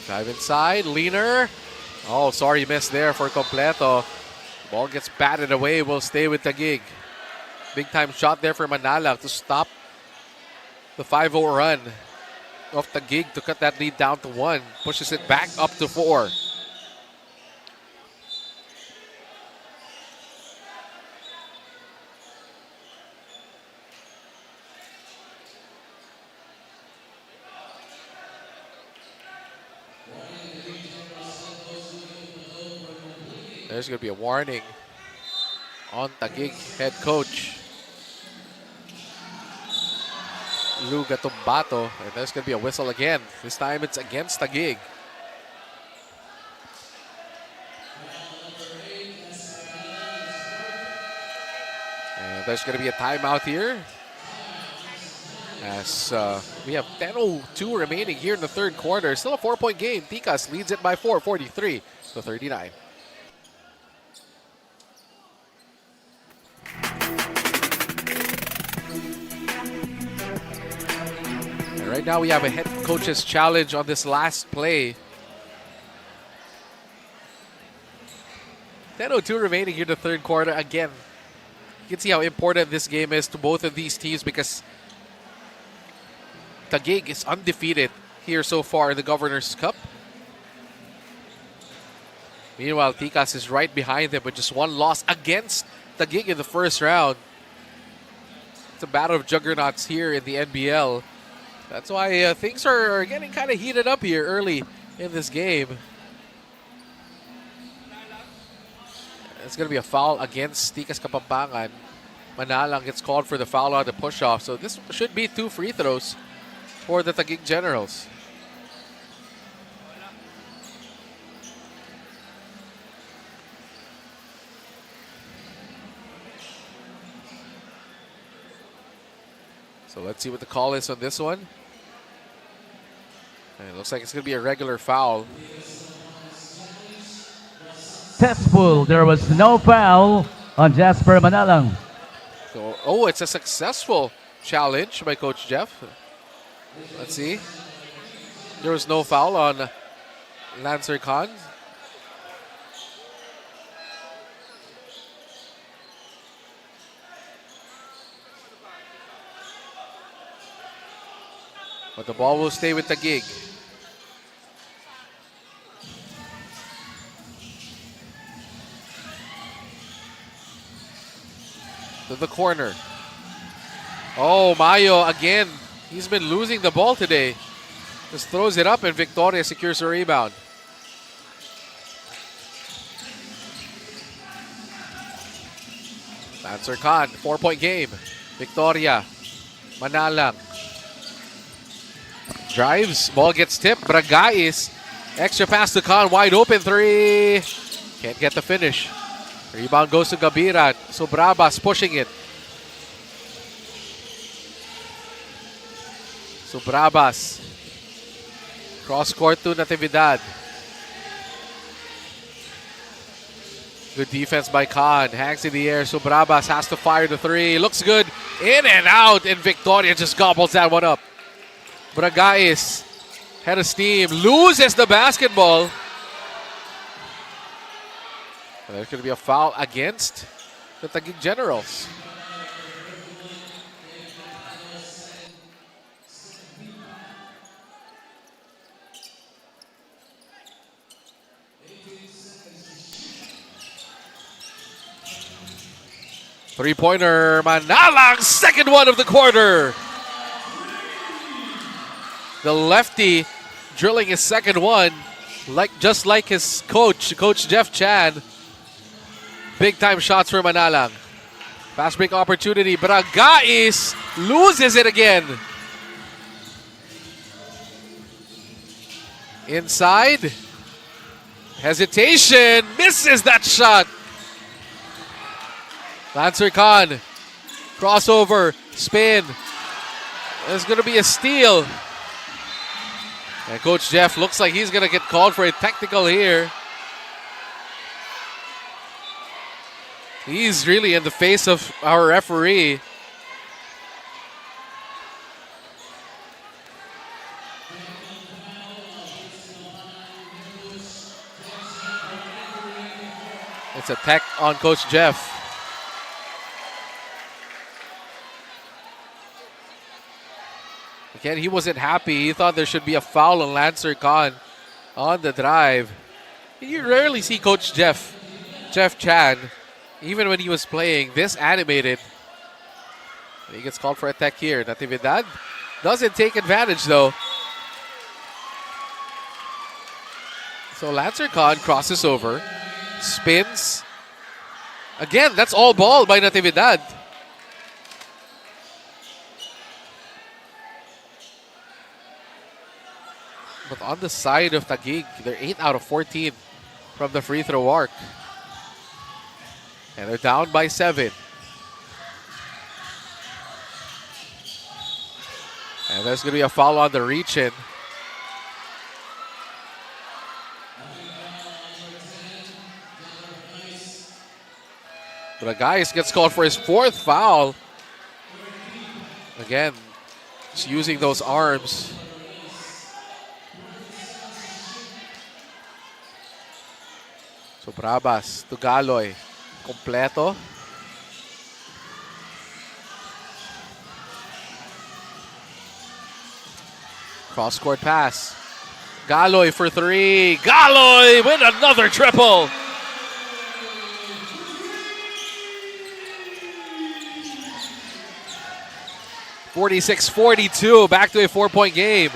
Drive inside. Leaner. Oh, sorry, missed there for Completo. Ball gets batted away. Will stay with Taguig. Big time shot there for Manalang to stop the 5-0 run of Taguig to cut that lead down to 1. Pushes it back up to 4. There's going to be a warning on Taguig head coach Lou Gatumbato, and there's going to be a whistle again. This time it's against Taguig. And there's going to be a timeout here, as we have 10:02 remaining here in the third quarter. Still a 4-point game. Tikas leads it by 4, 43-39. Right now we have a head coach's challenge on this last play. 10:02 remaining here in the third quarter. Again, you can see how important this game is to both of these teams, because Taguig is undefeated here so far in the Governors Cup. Meanwhile, Tikas is right behind them with just 1 loss against Taguig in the first round. It's a battle of juggernauts here in the NBL. That's why things are getting kind of heated up here early in this game. It's going to be a foul against Tikas Kapampangan. Manalang gets called for the foul on the push-off. So this should be 2 free throws for the Taguig Generals. So let's see what the call is on this one. And it looks like it's going to be a regular foul. Successful. There was no foul on Jasper Manalang. So, oh, it's a successful challenge by Coach Jeff. Let's see. There was no foul on Lancer Khan. But the ball will stay with Taguig. To the corner. Oh, Mayo again. He's been losing the ball today. Just throws it up and Victoria secures a rebound. Lancer Khan, 4-point game. Victoria. Manalang. Drives, ball gets tipped. Bragais. Extra pass to Khan, wide open three. Can't get the finish. Rebound goes to Gabiran. So Brabas pushing it. So Brabas. Cross court to Natividad. Good defense by Khan. Hangs in the air. So Brabas has to fire the three. Looks good. In and out. And Victoria just gobbles that one up. Bragais. Head of steam. Loses the basketball. And there's going to be a foul against the Taguig Generals. Three-pointer, Manalang, second one of the quarter. The lefty drilling his second one, just like his Coach Jeff Chan. Big-time shots for Manalang. Fast break opportunity, Bragais loses it again. Inside, hesitation, misses that shot. Lancer Khan, crossover, spin. There's going to be a steal. And Coach Jeff looks like he's going to get called for a technical here. He's really in the face of our referee. It's a tech on Coach Jeff. Again, he wasn't happy. He thought there should be a foul on Lancer Khan on the drive. You rarely see Coach Jeff Chan, even when he was playing, this animated. He gets called for a tech here. Natividad doesn't take advantage though. So Lancer Khan crosses over, spins. Again, that's all ball by Natividad. But on the side of Taguig, they're 8 out of 14 from the free throw arc. And they're down by 7. And there's going to be a foul on the reach-in. Bragais gets called for his 4th foul. Again, just using those arms. So Brabas to Galoy. Completo. Cross-court pass. Galoy for 3. Galoy with another triple. (46-42). Back to a 4-point game.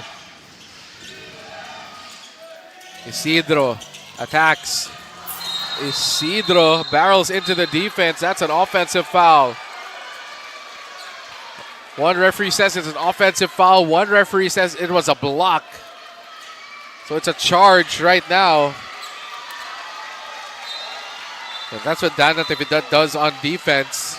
Isidro attacks. Isidro barrels into the defense. That's an offensive foul. One referee says it's an offensive foul. One referee says it was a block. So it's a charge right now. And that's what Dan Natividad does on defense.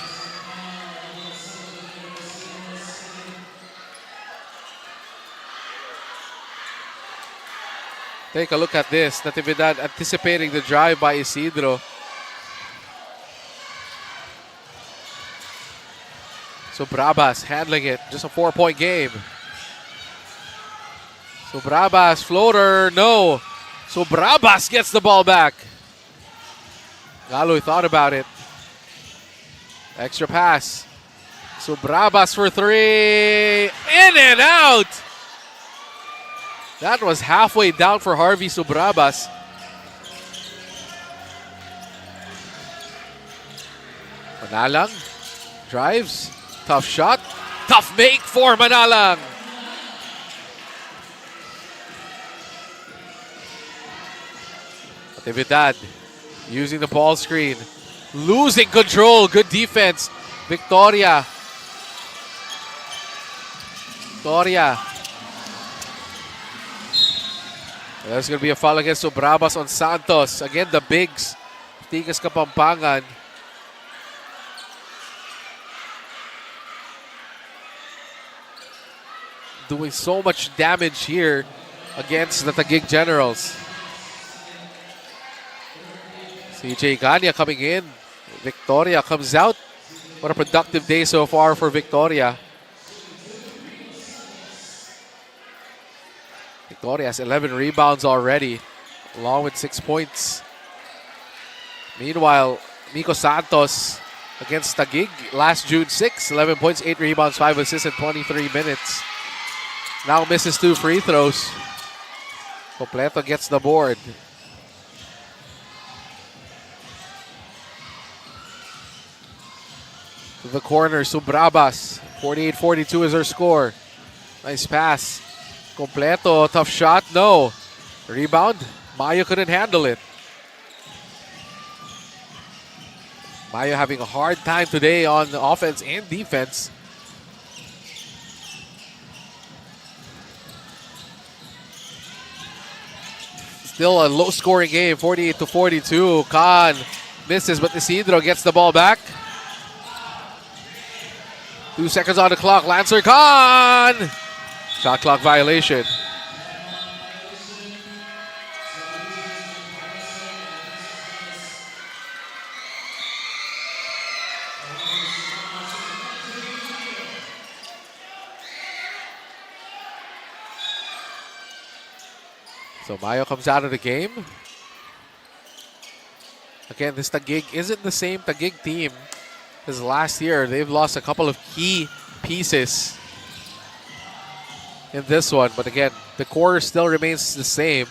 Take a look at this. Natividad anticipating the drive by Isidro. So Brabas handling it. Just a 4-point game. So Brabas, floater, no. So Brabas gets the ball back. Galoy thought about it. Extra pass. So Brabas for three. In and out. That was halfway down for Harvey Subrabas. Manalang drives. Tough shot. Tough make for Manalang. Natividad using the ball screen. Losing control. Good defense. Victoria. There's going to be a foul against Subrabas on Santos. Again, the bigs. Tikas Kapampangan. Doing so much damage here against the Taguig Generals. CJ Ganya coming in. Victoria comes out. What a productive day so far for Victoria. Victoria has 11 rebounds already, along with 6 points. Meanwhile, Miko Santos against Taguig last June 6, 11 points, 8 rebounds, 5 assists in 23 minutes. Now misses 2 free throws. Completo gets the board. To the corner, Subrabas. 48-42 is her score. Nice pass. Completo, tough shot, no. Rebound, Mayo couldn't handle it. Mayo having a hard time today on offense and defense. Still a low-scoring game, 48-42. Khan misses, but Isidro gets the ball back. 2 seconds on the clock, Lancer Khan! Shot clock violation. So Mayo comes out of the game. Again, this Taguig isn't the same Taguig team as last year. They've lost a couple of key pieces in this one. But again, the core still remains the same.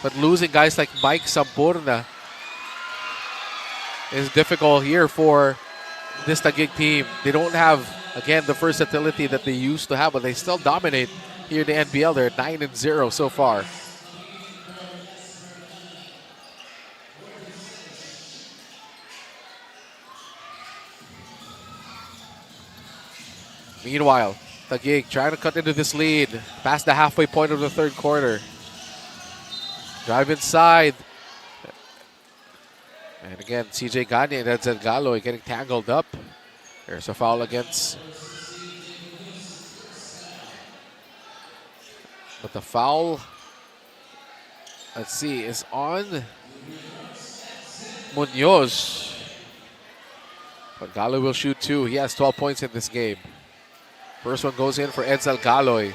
But losing guys like Mike Sampurna is difficult here for this Taguig team. They don't have, again, the versatility that they used to have, but they still dominate here in the NBL. They're 9-0 so far. Meanwhile, Taguig trying to cut into this lead past the halfway point of the third quarter. Drive inside. And again, CJ Ganya and Edsel Galoy getting tangled up. There's a foul against. But the foul, let's see, is on Munoz. But Galoy will shoot 2. He has 12 points in this game. First one goes in for Edsel Galoy.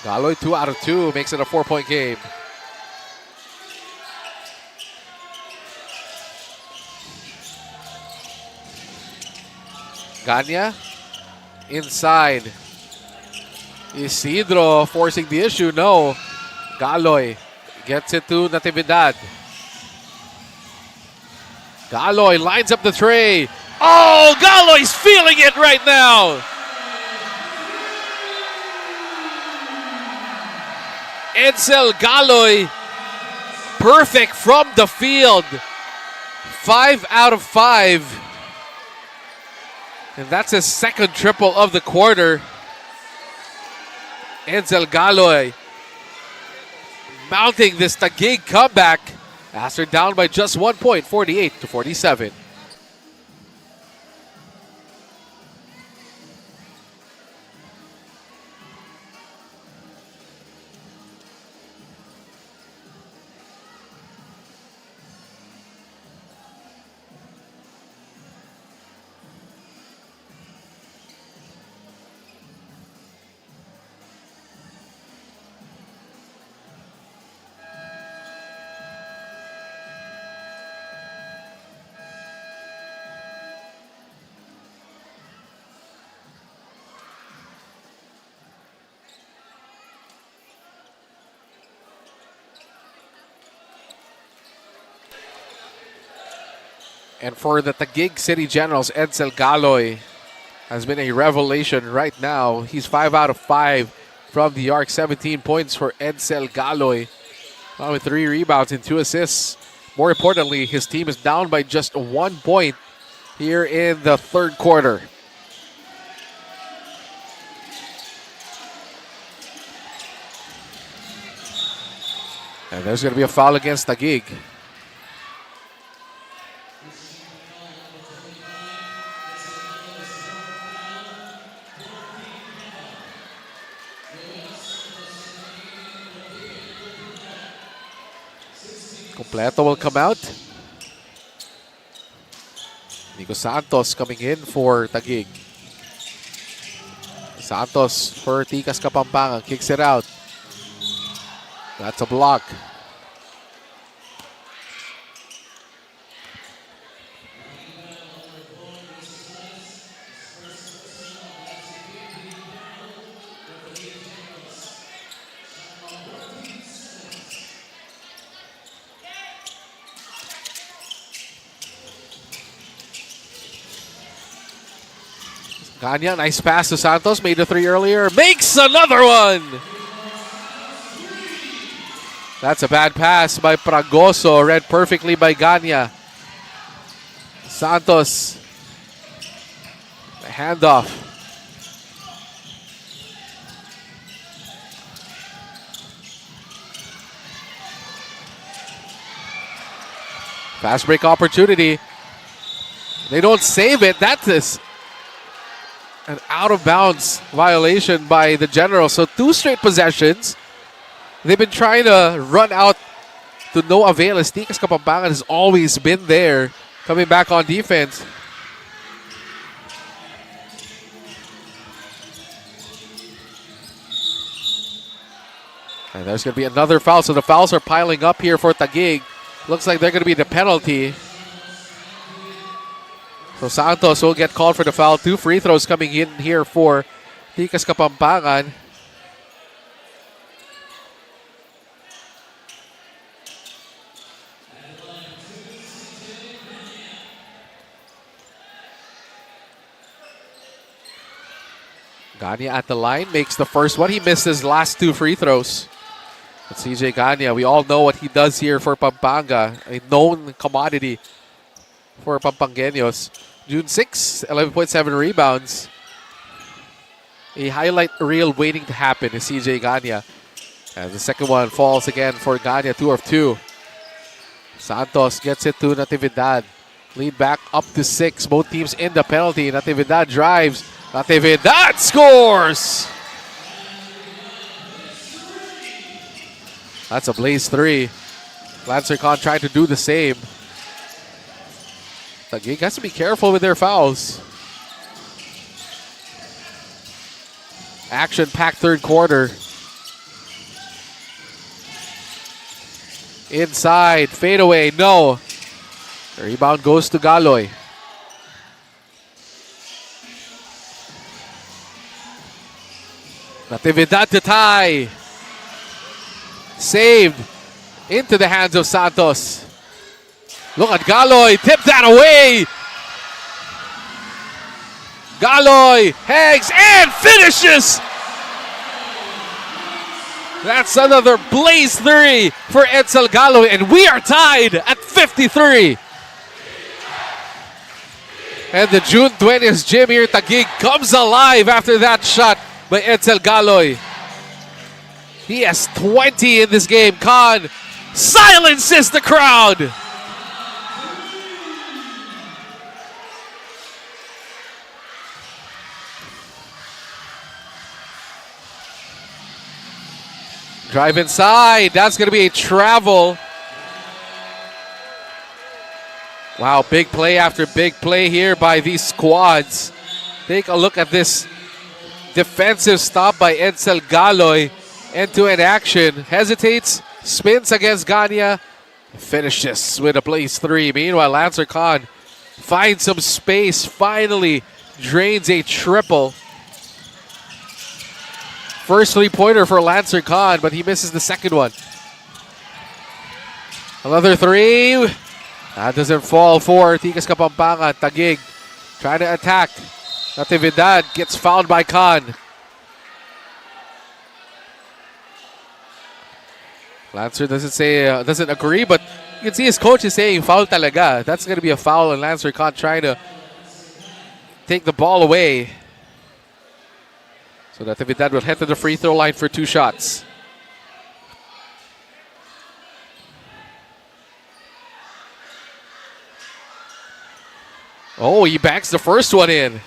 Galoy 2 out of 2 makes it a 4-point game. Ganya inside. Isidro forcing the issue. No. Galoy gets it to Natividad. Galoy lines up the tray. Oh, Galoy's feeling it right now. Edsel Galoy, perfect from the field. 5 out of 5. And that's his second triple of the quarter. Edsel Galoy mounting this Taguig comeback as they're down by just 1 point, 48-47. And for the Taguig City Generals, Edsel Galoy has been a revelation right now. He's 5 out of 5 from the arc. 17 points for Edsel Galoy, along with 3 rebounds and 2 assists. More importantly, his team is down by just 1 point here in the third quarter. And there's going to be a foul against Taguig. Completo will come out. Nico Santos coming in for Taguig. Santos for Tikas Kapampangan. Kicks it out. That's a block. Ganya, nice pass to Santos. Made a 3 earlier. Makes another one! That's a bad pass by Pragoso. Read perfectly by Ganya. Santos. The handoff. Fast break opportunity. They don't save it. That is an out-of-bounds violation by the Generals. So 2 straight possessions. They've been trying to run out to no avail as Tikas Kapampangan has always been there, coming back on defense. And there's going to be another foul. So the fouls are piling up here for Taguig. Looks like they're going to be the penalty. So Santos will get called for the foul. 2 free throws coming in here for Tikas Kapampangan. Ganya at the line makes the first one. He missed his last 2 free throws. But CJ Ganya, we all know what he does here for Pampanga. A known commodity for Pampangueños. June 6, 11.7 rebounds. A highlight reel waiting to happen is CJ Ganya. And the second one falls again for Ganya, 2 of 2. Santos gets it to Natividad. Lead back up to 6. Both teams in the penalty. Natividad drives. Natividad scores! That's a blaze 3. Lancer Khan tried to do the same. Taguig has to be careful with their fouls. Action-packed third quarter. Inside, fadeaway, no. The rebound goes to Galoy. Natividad to tie. Saved into the hands of Santos. Look at Galoy, tip that away. Galoy hangs and finishes. That's another blaze 3 for Edsel Galoy, and we are tied at 53. And the June 20th gym here, Taguig, comes alive after that shot by Edsel Galoy. He has 20 in this game. Khan silences the crowd. Drive inside. That's going to be a travel. Wow, big play after big play here by these squads. Take a look at this defensive stop by Edsel Galoy. End-to-end action. Hesitates, spins against Ganya, finishes with a blaze 3. Meanwhile, Lancer Khan finds some space, finally drains a triple. First 3-pointer for Lancer Khan, but he misses the second one. Another 3. That doesn't fall for Tikas Kapampangan. Taguig trying to attack. Natividad gets fouled by Khan. Lancer doesn't agree, but you can see his coach is saying foul talaga. That's going to be a foul, and Lancer Khan trying to take the ball away. So Natividad will head to the free throw line for 2 shots. Oh, he banks the first one in.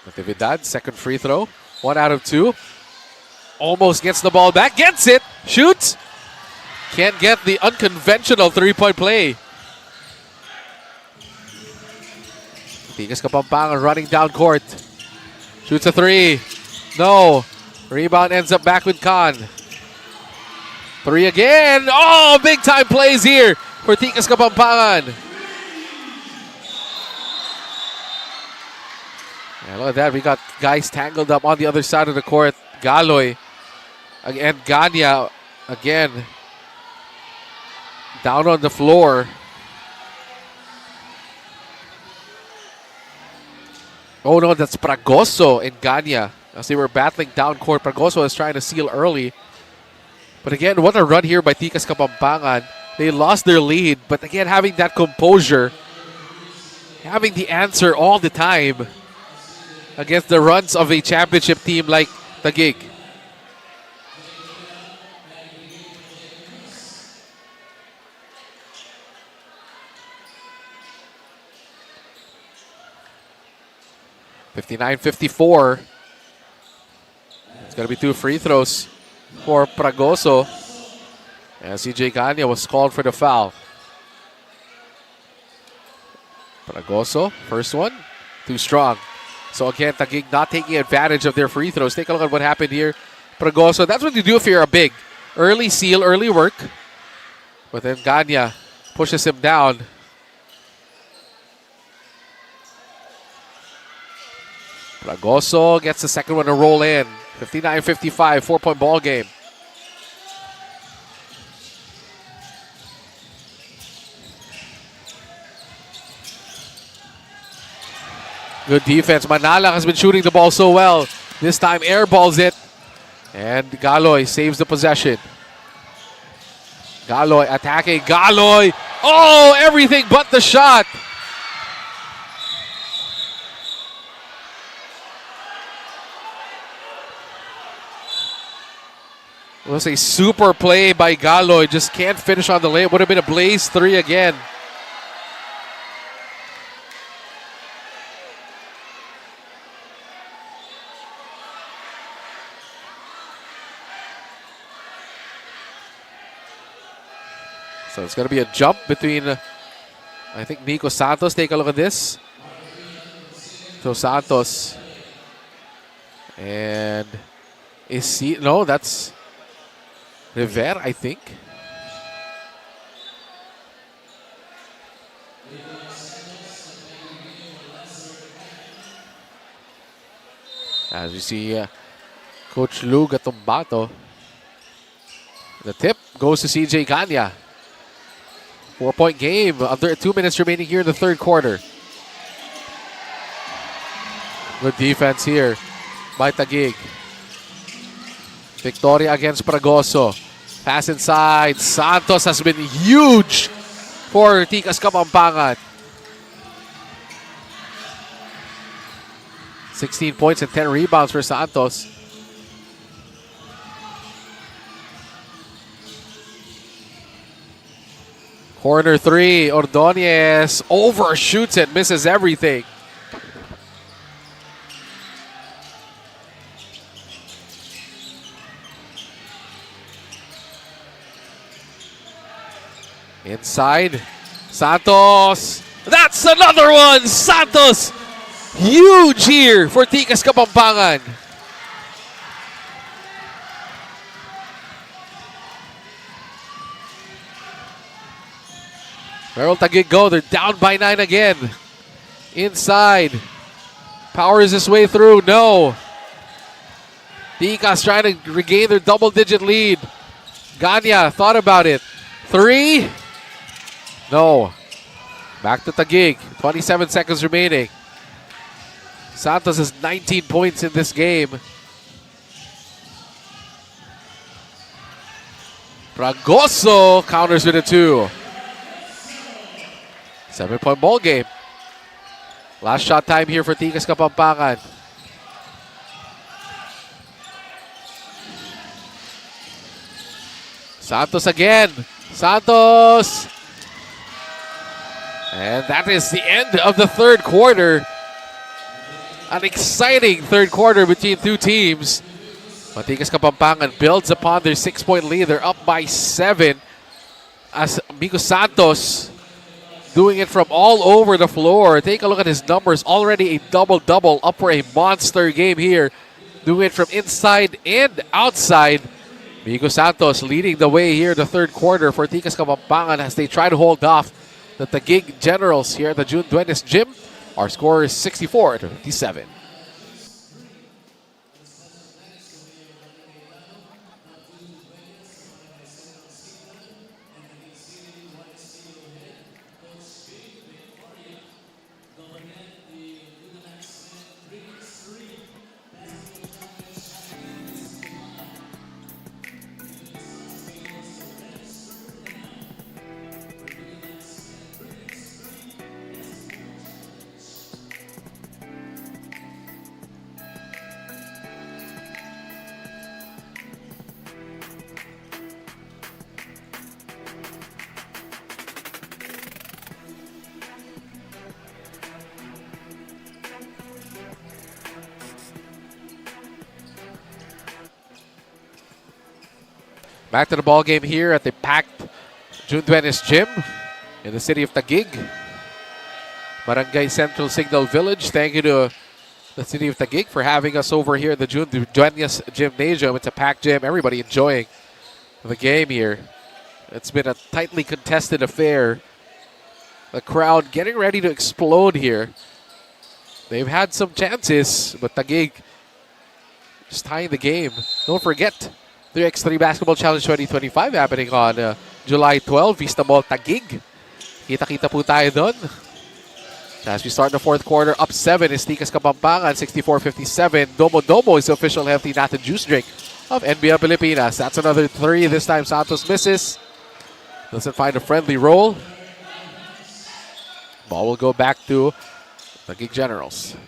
Natividad, second free throw. 1 out of 2. Almost gets the ball back. Gets it. Shoots. Can't get the unconventional 3-point play. Tikas Kapampangan running down court. Shoots a 3. No. Rebound ends up back with Khan. 3 again. Oh, big time plays here for Tikas Kapampangan. And look at that. We got guys tangled up on the other side of the court. Galoy and Ganya again down on the floor. Oh no, that's Pragoso and Ganya. As they were battling down court, Pragoso was trying to seal early. But again, what a run here by Tikas Kapampangan. They lost their lead, but again, having that composure, having the answer all the time against the runs of a championship team like Taguig. (59-54). It's going to be 2 free throws for Pragoso. And CJ Ganya was called for the foul. Pragoso, first one, too strong. So again, Taguig not taking advantage of their free throws. Take a look at what happened here. Pragoso, that's what you do if you're a big. Early seal, early work. But then Ganya pushes him down. Pragoso gets the second one to roll in. 59-55, 4-point ball game. Good defense. Manala has been shooting the ball so well. This time airballs it. And Galoy saves the possession. Galoy attacking. Galoy. Oh, everything but the shot. It was a super play by Galoy. Just can't finish on the layup. Would have been a blaze 3 again. So it's going to be a jump between, I think, Nico Santos. Take a look at this. So Santos. And is he? No, that's Rivera, I think. As you see, Coach Lou Gatumbato. The tip goes to CJ Ganya. 4-point game. Under 2 minutes remaining here in the third quarter. Good defense here by Taguig. Victoria against Pragoso. Pass inside. Santos has been huge for Tikas Kapampangan. 16 points and 10 rebounds for Santos. Corner 3, Ordonez overshoots it, misses everything. Inside, Santos. That's another one! Santos! Huge here for Tikas Kapampangan. Where will Taguig go? They're down by 9 again. Inside. Powers his way through. No. Tikas trying to regain their double-digit lead. Ganya thought about it. 3. No. Back to Taguig. 27 seconds remaining. Santos has 19 points in this game. Fragoso counters with a 2. 7-point ball game. Last shot time here for Tikas Kapampangan. Santos again. Santos. And that is the end of the third quarter. An exciting third quarter between two teams. But Tikas Kapampangan builds upon their 6-point lead. They're up by 7. As Amigo Santos doing it from all over the floor. Take a look at his numbers. Already a double-double, up for a monster game here. Doing it from inside and outside. Amigo Santos leading the way here in the third quarter for Tikas Kapampangan as they try to hold off the Taguig Generals here at the Duenas Gym. Our score is 64-57. Back to the ball game here at the packed Duenas Gym in the city of Taguig. Barangay Central Signal Village. Thank you to the city of Taguig for having us over here at the Duenas Gymnasium. It's a packed gym. Everybody enjoying the game here. It's been a tightly contested affair. The crowd getting ready to explode here. They've had some chances, but Taguig just tying the game. Don't forget, 3x3 Basketball Challenge 2025 happening on July 12, Vista Mall, Taguig. Kita-kita po tayo doon. As we start the fourth quarter, up 7 is Tikas Kapampangan, 64-57. Domo Domo is the official healthy natty juice drink of NBL Pilipinas. That's another 3. This time Santos misses. Doesn't find a friendly roll. Ball will go back to Taguig Generals.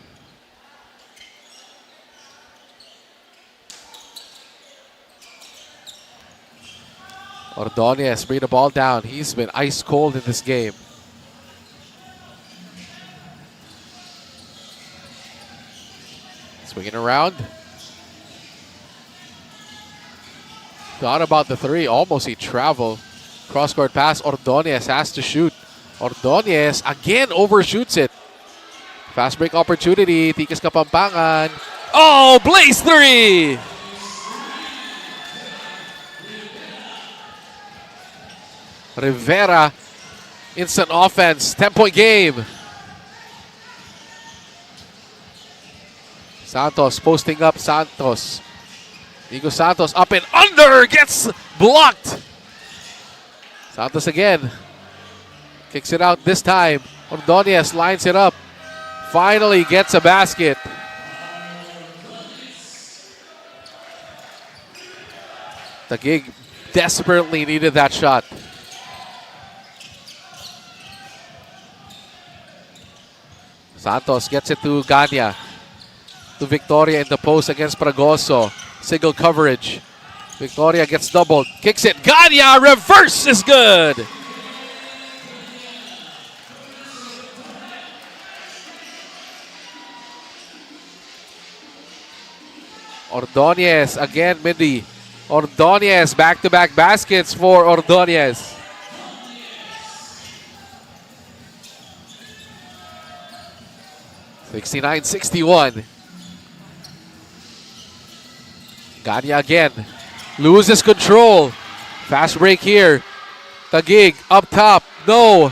Ordonez bring the ball down. He's been ice cold in this game. Swinging around. Thought about the 3. Almost a travel. Cross-court pass. Ordonez has to shoot. Ordonez again overshoots it. Fast break opportunity. Tikas Kapampangan. Oh, Blaze 3! Rivera, instant offense, 10-point game. Santos posting up, Santos. Amigo Santos up and under, gets blocked. Santos again. Kicks it out this time. Ordonez lines it up. Finally gets a basket. Taguig desperately needed that shot. Santos gets it to Ganya. To Victoria in the post against Fragoso. Single coverage. Victoria gets doubled. Kicks it. Ganya, reverse is good. Ordonez again, Mindy. Ordonez, back-to-back baskets for Ordonez. (69-61). Ganya again. Loses control. Fast break here. Taguig up top. No.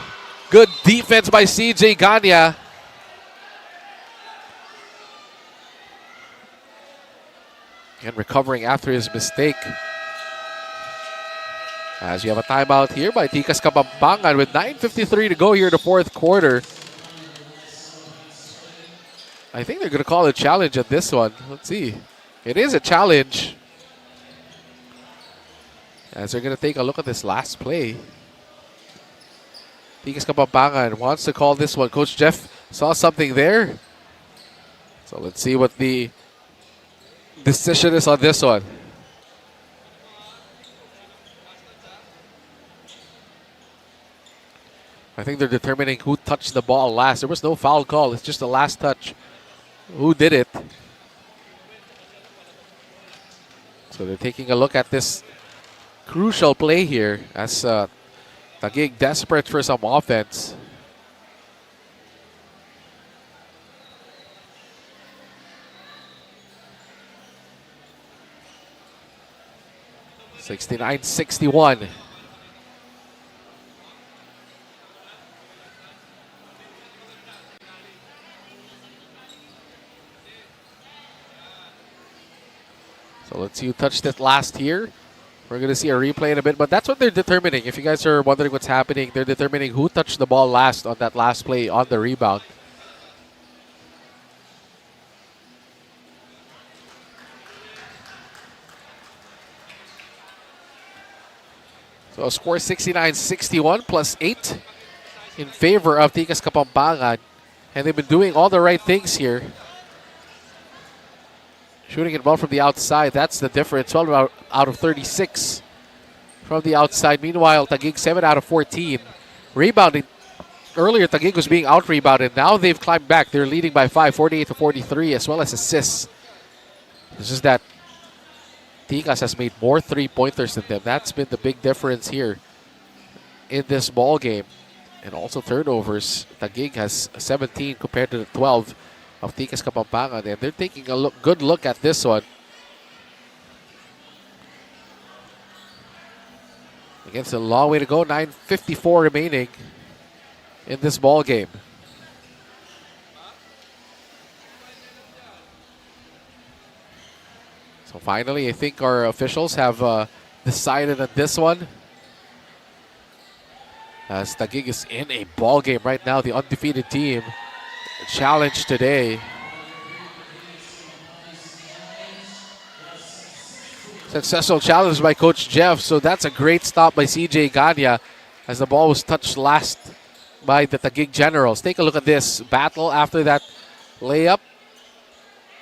Good defense by CJ Ganya. and recovering after his mistake. As you have a timeout here by Tikas Kapampangan with 9:53 to go here in the fourth quarter. I think they're going to call a challenge at this one. Let's see. It is a challenge. As they're going to take a look at this last play. Tikas Kapampangan wants to call this one. Coach Jeff saw something there. So let's see what the decision is on this one. I think they're determining who touched the ball last. There was no foul call. It's just the last touch. Who did it? So they're taking a look at this crucial play here as Taguig desperate for some offense. (69-61). So let's see who touched it last here. We're going to see a replay in a bit, but that's what they're determining. If you guys are wondering what's happening, they're determining who touched the ball last on that last play on the rebound. So a score 69-61 plus 8 in favor of Tikas Kapampangan. And they've been doing all the right things here. Shooting it well from the outside, that's the difference. 12 out of 36 from the outside. Meanwhile, Taguig 7 out of 14. Rebounding. Earlier, Taguig was being out-rebounded. Now they've climbed back. They're leading by 5, 48-43, as well as assists. It's just that Tikas has made more three-pointers than them. That's been the big difference here in this ball game. And also turnovers. Taguig has 17 compared to the 12 of Tikas Kapampangan, and they're taking a good look at this one. Again, it's a long way to go. 9:54 remaining in this ball game. So finally, I think our officials have decided on this one. As Taguig is in a ball game right now, the undefeated team. Challenge today. Successful challenge by Coach Jeff. So that's a great stop by CJ Ganya as the ball was touched last by the Taguig Generals. Take a look at this battle after that layup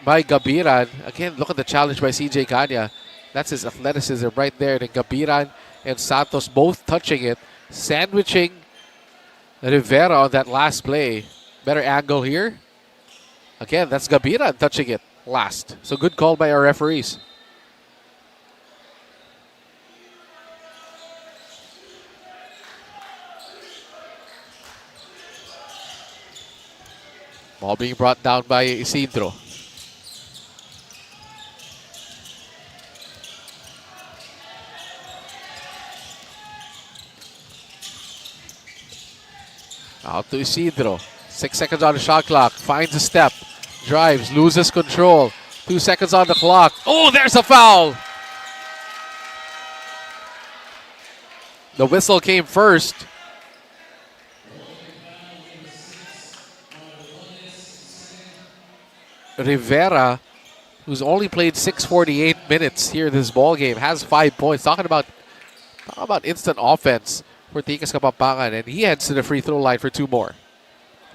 by Gabiran. Again, look at the challenge by CJ Ganya. That's his athleticism right there. And Gabiran and Santos both touching it, sandwiching Rivera on that last play. Better angle here. Again, that's Gabiran touching it last. So good call by our referees. Ball being brought down by Isidro. Out to Isidro. 6 seconds on the shot clock. Finds a step. Drives. Loses control. 2 seconds on the clock. Oh, there's a foul. The whistle came first. Rivera, who's only played 6:48 minutes here in this ball game, has 5 points. Talking about instant offense for Tikas Kapampangan, and he heads to the free throw line for 2 more.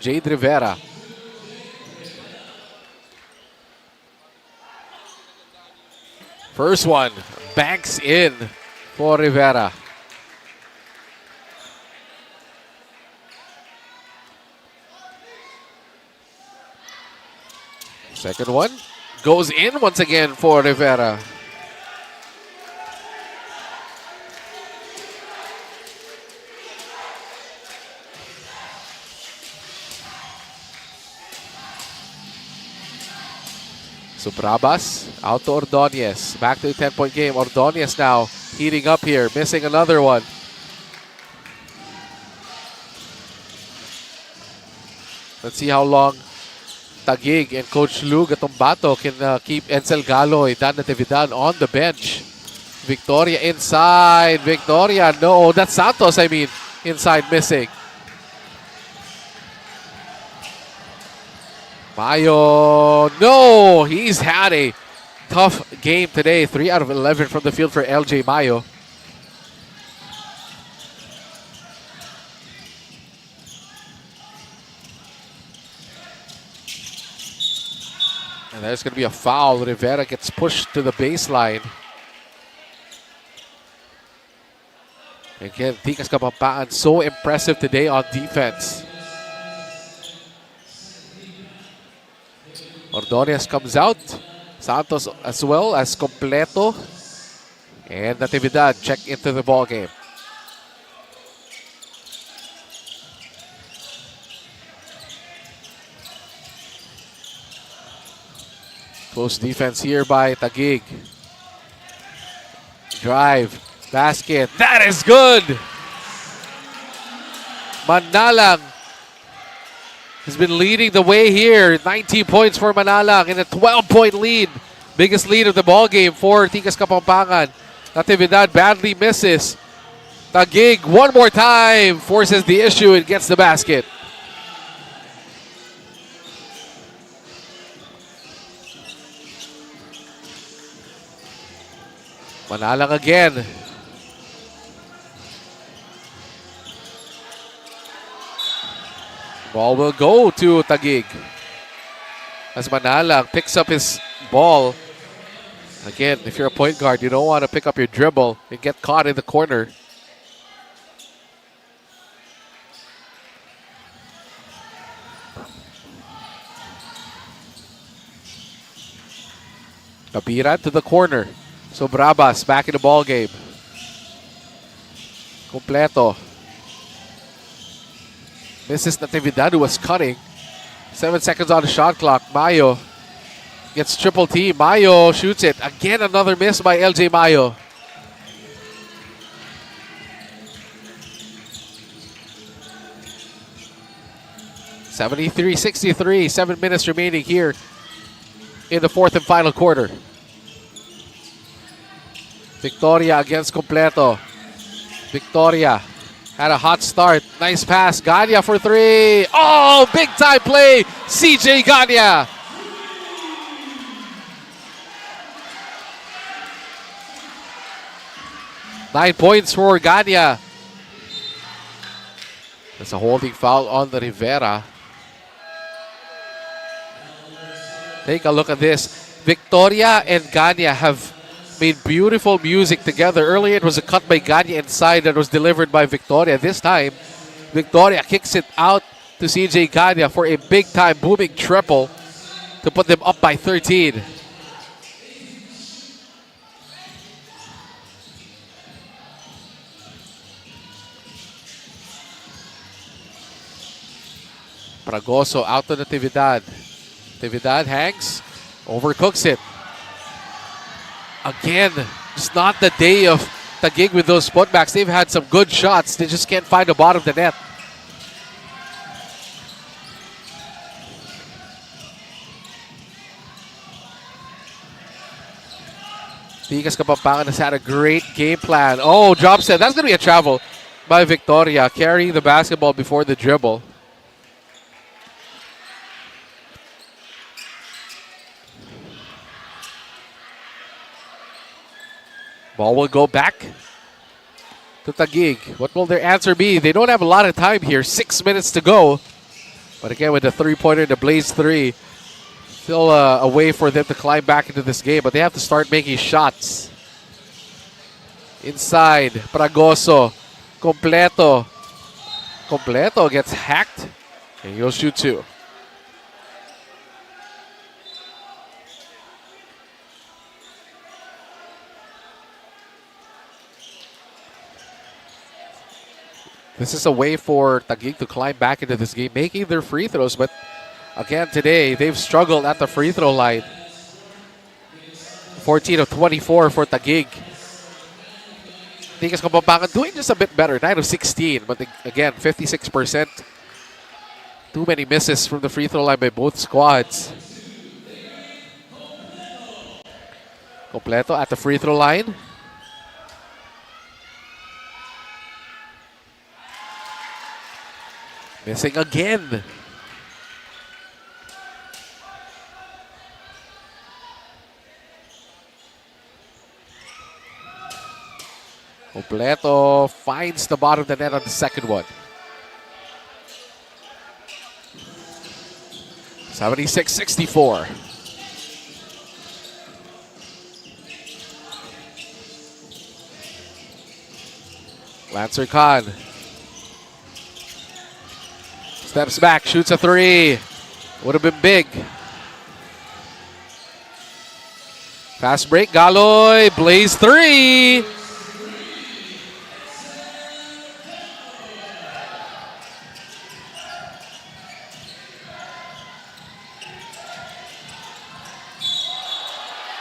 Jade Rivera. First one, banks in for Rivera. Second one goes in once again for Rivera. Subrabas out to Ordonez. Back to the 10-point game. Ordonez now heating up here, missing another one. Let's see how long Taguig and Coach Lou Gatumbato can keep Edsel Galoy, Dan Natividad on the bench. Victoria inside. Victoria, no. That's Santos, I mean. Inside, missing. Mayo, no. He's had a tough game today. 3 out of 11 from the field for LJ Mayo. And there's going to be a foul. Rivera gets pushed to the baseline. Again, Tikas Kapampangan so impressive today on defense. Ordonez comes out. Santos as well as Completo. And Natividad check into the ball game. Close defense here by Taguig. Drive. Basket. That is good! Manalang has been leading the way here. 19 points for Manalang in a 12-point lead. Biggest lead of the ball game for Tikas Kapampangan. Natividad badly misses. Taguig one more time forces the issue and gets the basket. Manalang again. Ball will go to Taguig. As Manalang picks up his ball. Again, if you're a point guard, you don't want to pick up your dribble and get caught in the corner. Kapiran to the corner. So Brabas back in the ball game. Completo. Misses Natividad, who was cutting. 7 seconds on the shot clock. Mayo gets triple T. Mayo shoots it. Again, another miss by LJ Mayo. (73-63). 7 minutes remaining here in the fourth and final quarter. Victoria against Completo. Victoria had a hot start. Nice pass. Ganya for 3. Oh, big time play. CJ Ganya. Nine points for Ganya. That's a holding foul on the Rivera. Take a look at this. Victoria and Ganya have made beautiful music together. Earlier it was a cut by Ganya inside that was delivered by Victoria. This time, Victoria kicks it out to CJ Ganya for a big time booming triple to put them up by 13. Fragoso out to Natividad. Natividad hangs, overcooks it. Again, it's not the day of Taguig with those putbacks. They've had some good shots. They just can't find the bottom of the net. Tikas Kapampangan has had a great game plan. Oh, drop set. That's going to be a travel by Victoria, carrying the basketball before the dribble. Ball will go back to Taguig. What will their answer be? They don't have a lot of time here. 6 minutes to go. But again, with the three-pointer, the Blaze 3, still a way for them to climb back into this game. But they have to start making shots. Inside, Fragoso. Completo. Completo gets hacked. And he'll shoot 2. This is a way for Taguig to climb back into this game, making their free throws. But again, today, they've struggled at the free throw line. 14 of 24 for Taguig. Tikas Kapampangan doing just a bit better, 9 of 16. But again, 56% Too many misses from the free throw line by both squads. Completo at the free throw line. Missing again. Completo finds the bottom of the net on the second one. 76-64. Lancer Khan steps back, shoots a three. Would have been big. Fast break, Galoy, blaze three.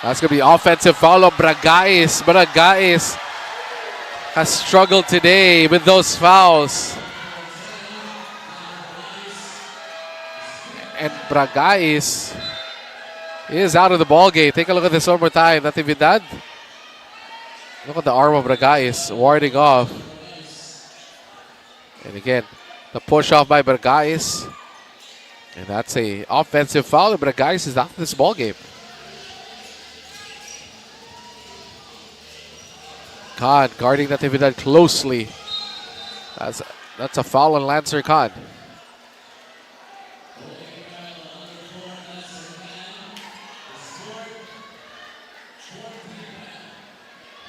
That's going to be offensive foul of Bragais. Bragais has struggled today with those fouls. And Bragais is out of the ball game. Take a look at this one more time. Natividad. Look at the arm of Bragais warding off. And again, the push off by Bragais. And that's a offensive foul. Bragais is out of this ball game. Khan guarding Natividad closely. That's a foul on Lancer Khan.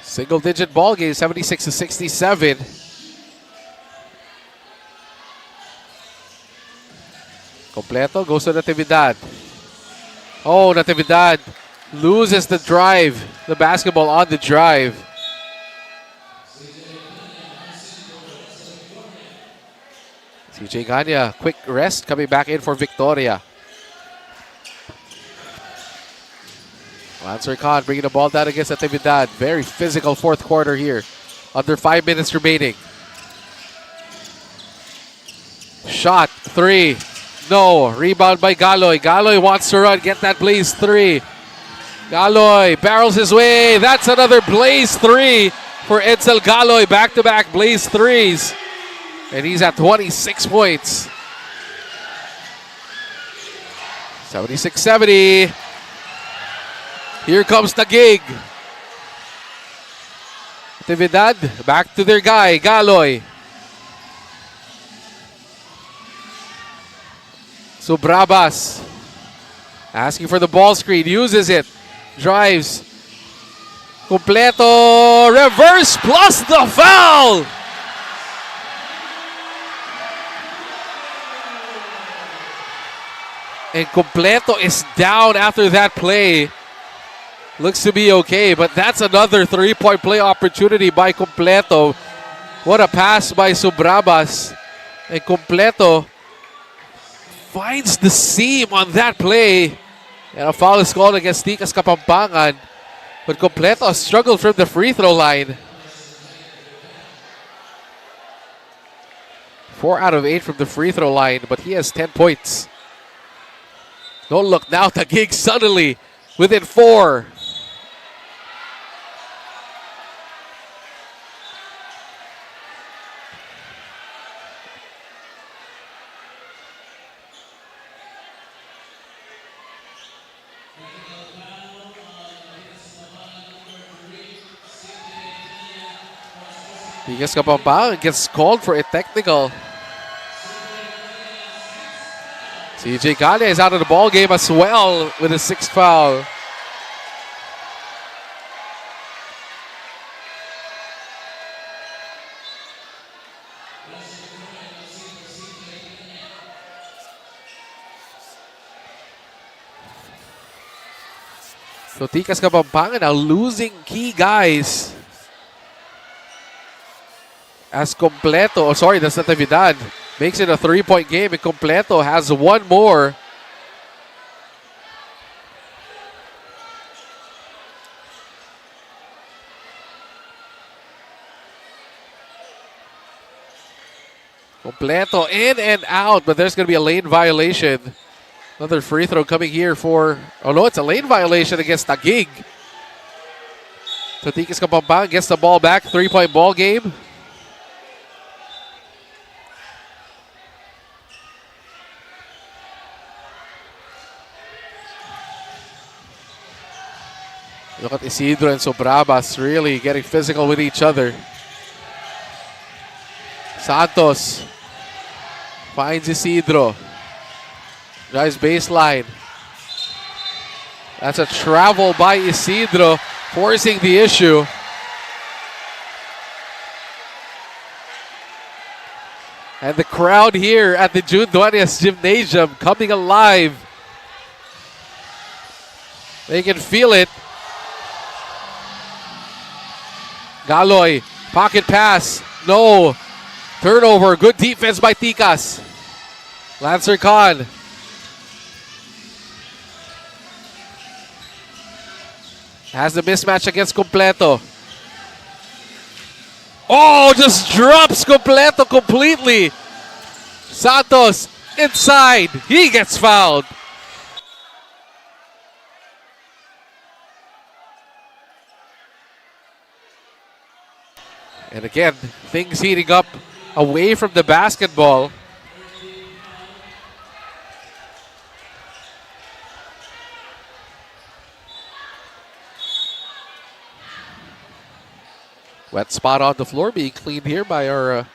Single digit ball game, 76-67. Completo goes to Natividad. Oh, Natividad loses the drive. The basketball on the drive. CJ Ganya, quick rest, coming back in for Victoria. Lancer Khan bringing the ball down against Natividad. Very physical fourth quarter here. Under 5 minutes remaining. Shot, three. No, rebound by Galoy. Galoy wants to run, get that blaze three. Galoy barrels his way. That's another blaze three for Edsel Galoy. Back-to-back blaze threes. And he's at 26 points. 76-70. Here comes Taguig. Natividad, back to their guy, Galoy. Subrabas asking for the ball screen, uses it, drives. Completo, reverse plus the foul. And Completo is down after that play. Looks to be okay, but that's another three-point play opportunity by Completo. What a pass by Subrabas. And Completo finds the seam on that play. And a foul is called against Tikas Kapampangan. But Completo struggled from the free throw line. 4 out of 8 from the free throw line, but he has 10 points. Don't look now, Taguig suddenly within 4. Tikas Kapampangan gets called for a technical. CJ Ganya is out of the ball game as well with a 6th foul. So Tikas Kapampangan now losing key guys. As Completo, that's Natividad, makes it a 3-point game, and Completo has one more. Completo in and out, but there's going to be a lane violation. Another free throw coming here for... Oh no, it's a lane violation against Taguig. So Tikas Kapampangan gets the ball back. 3-point ball game. Look at Isidro and Sobrabas really getting physical with each other. Santos finds Isidro. Drives baseline. That's a travel by Isidro, forcing the issue. And the crowd here at the Duenas Gymnasium coming alive. They can feel it. Galoy, pocket pass, no. Turnover, good defense by Tikas. Lancer Khan. Has the mismatch against Completo. Oh, just drops Completo completely. Santos inside. He gets fouled. And again, things heating up away from the basketball. Wet spot on the floor being cleaned here by our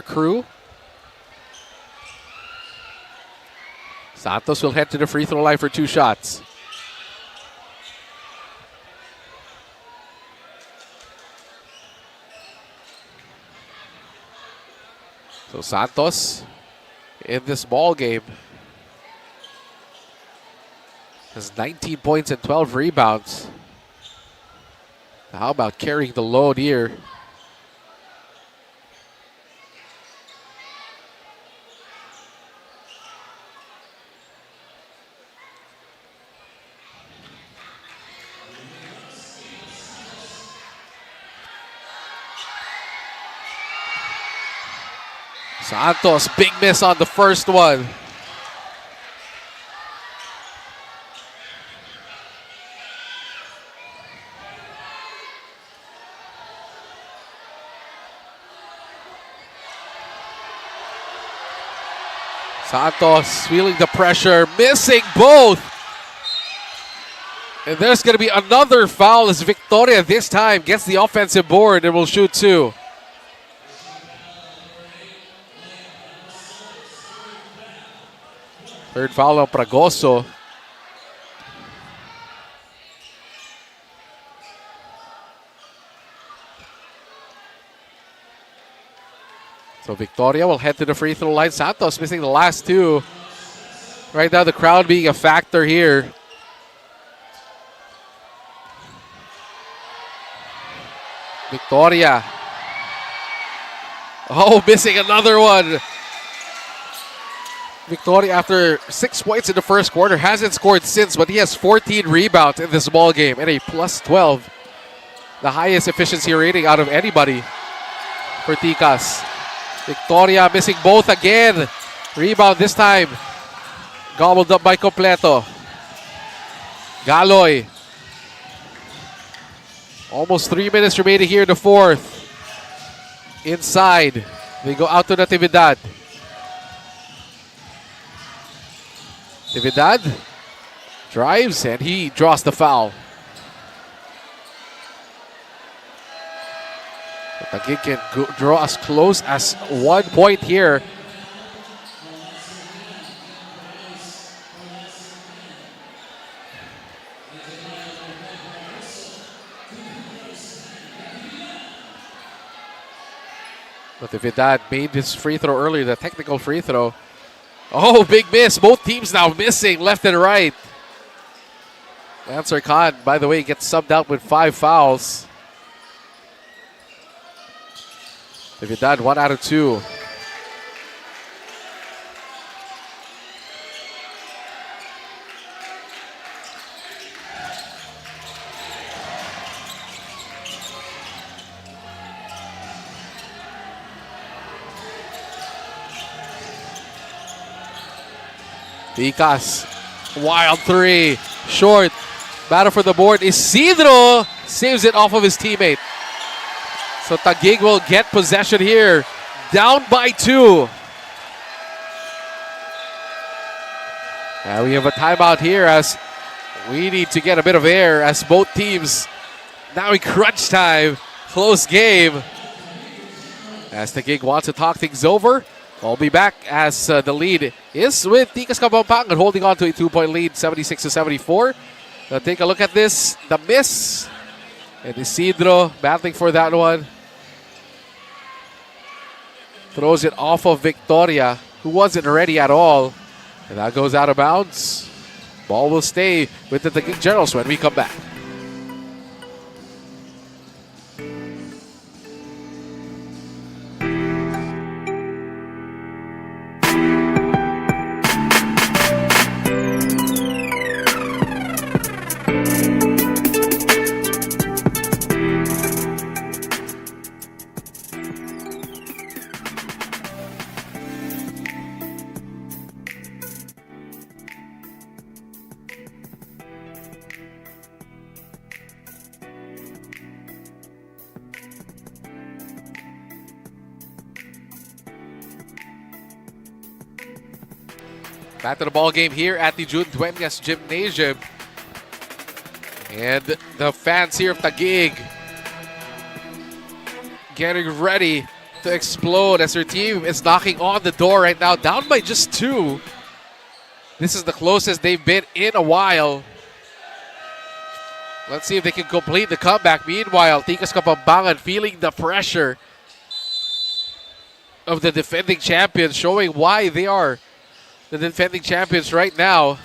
crew. Santos will head to the free throw line for 2 shots. So Santos in this ball game has 19 points and 12 rebounds. How about carrying the load here? Santos, big miss on the first one. Santos feeling the pressure, missing both. And there's going to be another foul as Victoria this time gets the offensive board and will shoot 2. Third foul on Pragoso. So Victoria will head to the free throw line. Santos missing the last 2. Right now the crowd being a factor here. Victoria. Oh, missing another one. Victoria, after 6 points in the first quarter, hasn't scored since, but he has 14 rebounds in this ball game and a plus 12. The highest efficiency rating out of anybody for Tikas. Victoria missing both again. Rebound this time. Gobbled up by Completo. Galoy. Almost 3 minutes remaining here in the fourth. Inside. They go out to Natividad. Natividad drives and he draws the foul. Taguig can draw as close as 1 point here. Natividad made his free throw earlier, the technical free throw. Oh, big miss. Both teams now missing left and right. Answer Khan, by the way, gets subbed out with 5 fouls. Natividad 1 out of 2. Tikas. Wild three. Short. Battle for the board. Isidro saves it off of his teammate. So Taguig will get possession here. Down by 2. And we have a timeout here as we need to get a bit of air as both teams now in crunch time. Close game. As Taguig wants to talk things over. We'll be back as the lead is with Tikas Kapampangan holding on to a 2-point lead, 76-74. Now take a look at this. The miss. And Isidro battling for that one. Throws it off of Victoria, who wasn't ready at all. And that goes out of bounds. Ball will stay with the Taguig Generals when we come back. Back to the ball game here at the Duenas Gymnasium. And the fans here of Taguig getting ready to explode as their team is knocking on the door right now. Down by just 2. This is the closest they've been in a while. Let's see if they can complete the comeback. Meanwhile, Tikas Kapampangan feeling the pressure of the defending champions, showing why they are the defending champions right now.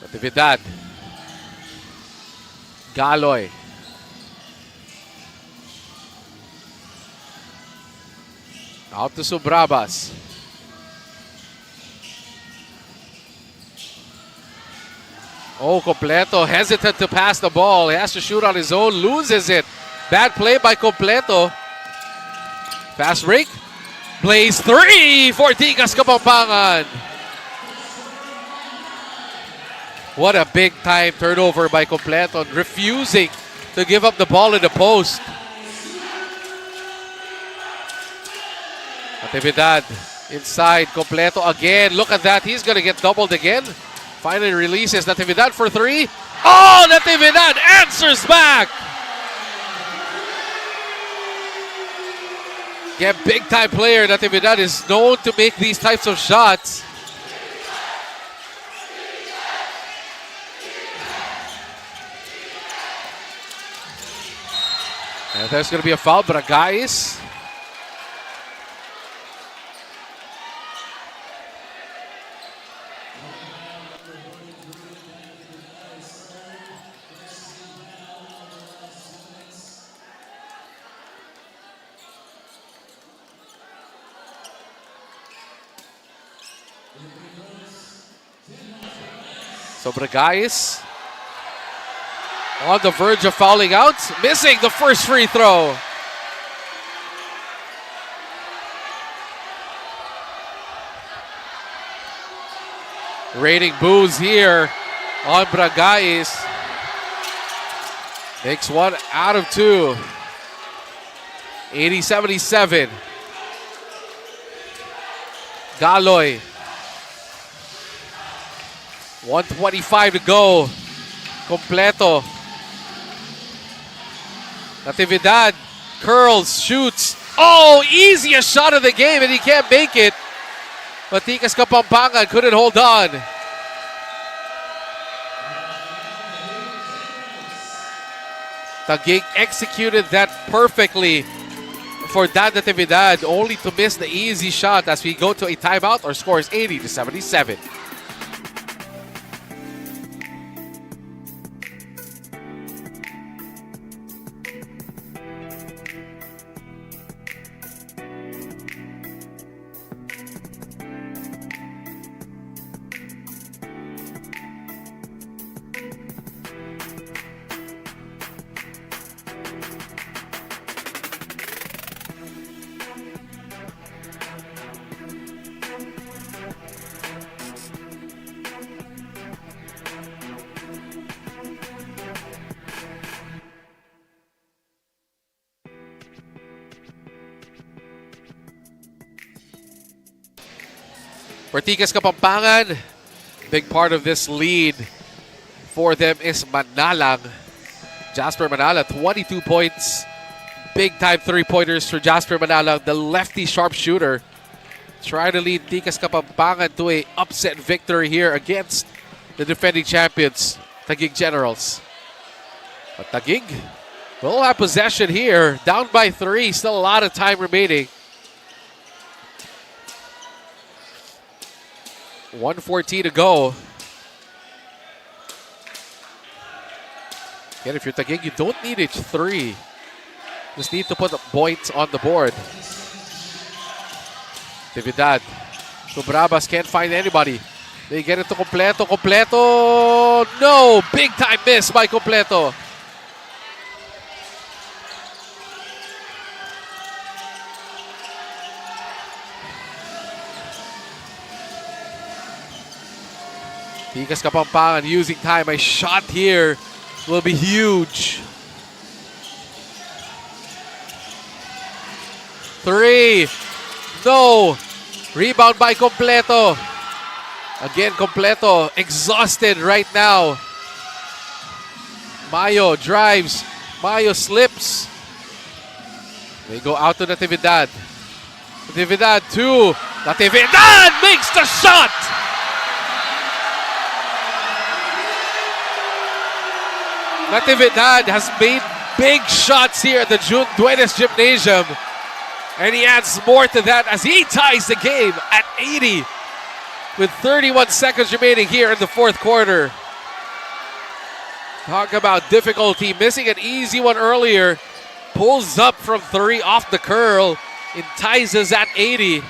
Natividad. Galoy. Out to Subrabas. Oh, Completo hesitant to pass the ball. He has to shoot on his own, loses it. Bad play by Completo. Fast break. Blaze 3 for Tikas Kapampangan. What a big time turnover by Completo, refusing to give up the ball in the post. Natividad inside, Completo again. Look at that, he's gonna get doubled again. Finally releases Natividad for 3. Oh, Natividad answers back. Yeah, big time player. Natividad is known to make these types of shots. And there's going to be a foul, Bragais. So Bragais on the verge of fouling out, missing the first free throw. Raining boos here on Bragais. Makes 1 out of 2. 80-77. Galoy. 1:25 to go. Completo. Natividad curls, shoots. Oh, easiest shot of the game, and he can't make it. But Tikas Kapampangan couldn't hold on. Taguig executed that perfectly for Dan Natividad, only to miss the easy shot as we go to a timeout. Our score is 80-77. For Tikas Kapampangan, big part of this lead for them is Manalang. Jasper Manalang, 22 points. Big time three-pointers for Jasper Manalang, the lefty sharpshooter. Trying to lead Tikas Kapampangan to a upset victory here against the defending champions, Taguig Generals. But Taguig will have possession here, down by 3, still a lot of time remaining. 1:14 to go. Again, if you're Taguig, you don't need each 3. Just need to put the points on the board. Tividad. So Brabas can't find anybody. They get it to Completo. Completo! No! Big time miss by Completo. Tikas Kapampangan using time. A shot here will be huge. 3. No. Rebound by Completo. Again, Completo exhausted right now. Mayo drives. Mayo slips. They go out to Natividad. Natividad 2. Natividad makes the shot. Natividad has made big shots here at the Duenas Gymnasium. And he adds more to that as he ties the game at 80 with 31 seconds remaining here in the fourth quarter. Talk about difficulty. Missing an easy one earlier. Pulls up from 3 off the curl. It ties us at 80.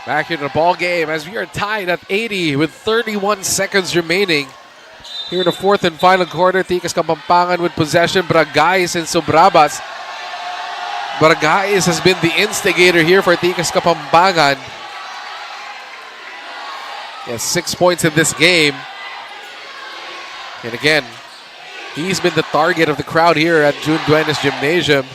Back in the ball game as we are tied at 80 with 31 seconds remaining. Here in the fourth and final quarter, Tikas Kapampangan with possession. Bragais and Sobrabas. Bragais has been the instigator here for Tikas Kapampangan. He has 6 points in this game. And again, he's been the target of the crowd here at Duenas Gymnasium.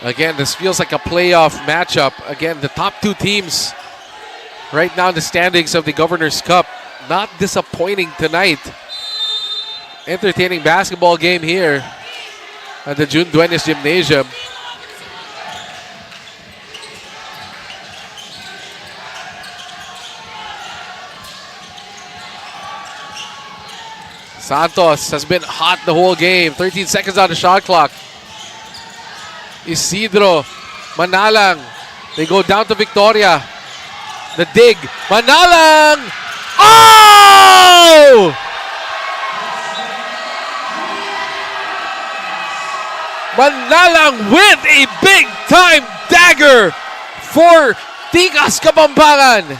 Again, this feels like a playoff matchup. Again, the top two teams right now in the standings of the Governors Cup. Not disappointing tonight. Entertaining basketball game here at the Duenas Gymnasium. Santos has been hot the whole game. 13 seconds on the shot clock. Isidro, Manalang. They go down to Victoria. The dig. Manalang! Oh! Manalang with a big-time dagger for Tikas Kapampangan.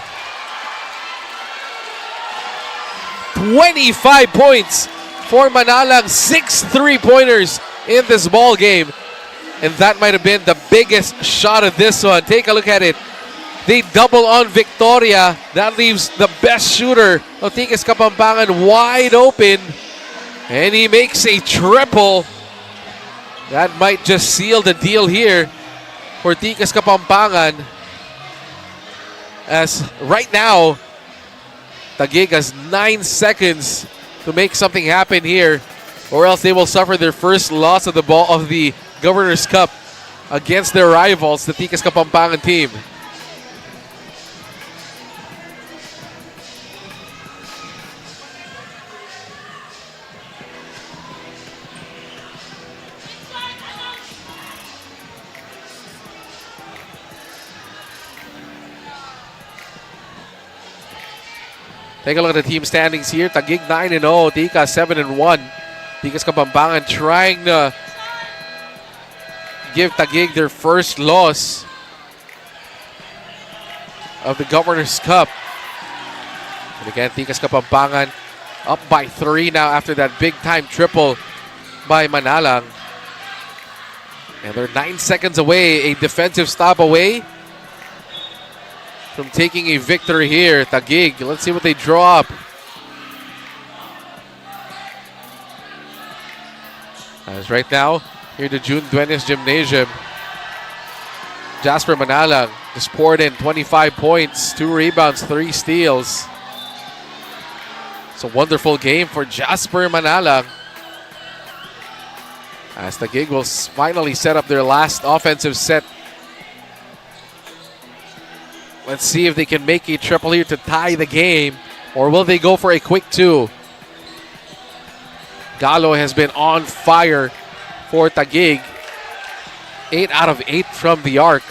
25 points for Manalang. 6 3-pointers in this ball game. And that might have been the biggest shot of this one. Take a look at it. They double on Victoria. That leaves the best shooter of Tikas Kapampangan wide open. And he makes a triple. That might just seal the deal here for Tikas Kapampangan. As right now, Taguig has 9 seconds to make something happen here, or else they will suffer their first loss of the ball of the Governors Cup against their rivals, the Tikas Kapampangan team. Take a look at the team standings here. Taguig 9-0, Tikas 7-1. Tikas Kapampangan trying to give Taguig their first loss of the Governors Cup. And again, Tikas Kapampangan up by 3 now after that big-time triple by Manalang. And they're 9 seconds away, a defensive stop away from taking a victory here. Taguig, let's see what they draw up. As right now, here at the Duenas Gymnasium, Jasper Manalang just poured in 25 points, 2 rebounds, 3 steals. It's a wonderful game for Jasper Manalang, as Taguig will finally set up their last offensive set. Let's see if they can make a triple here to tie the game, or will they go for a quick 2? Galo has been on fire for Taguig. 8 out of 8 from the arc.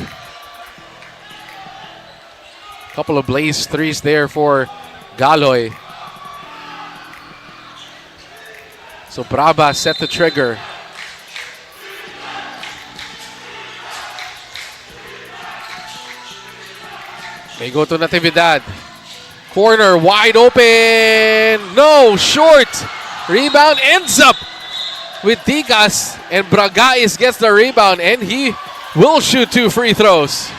Couple of blaze threes there for Galoy. So Braba set the trigger. May go to Natividad. Corner wide open. No, short. Rebound ends up with Tikas, and Bragais gets the rebound, and he will shoot 2 free throws.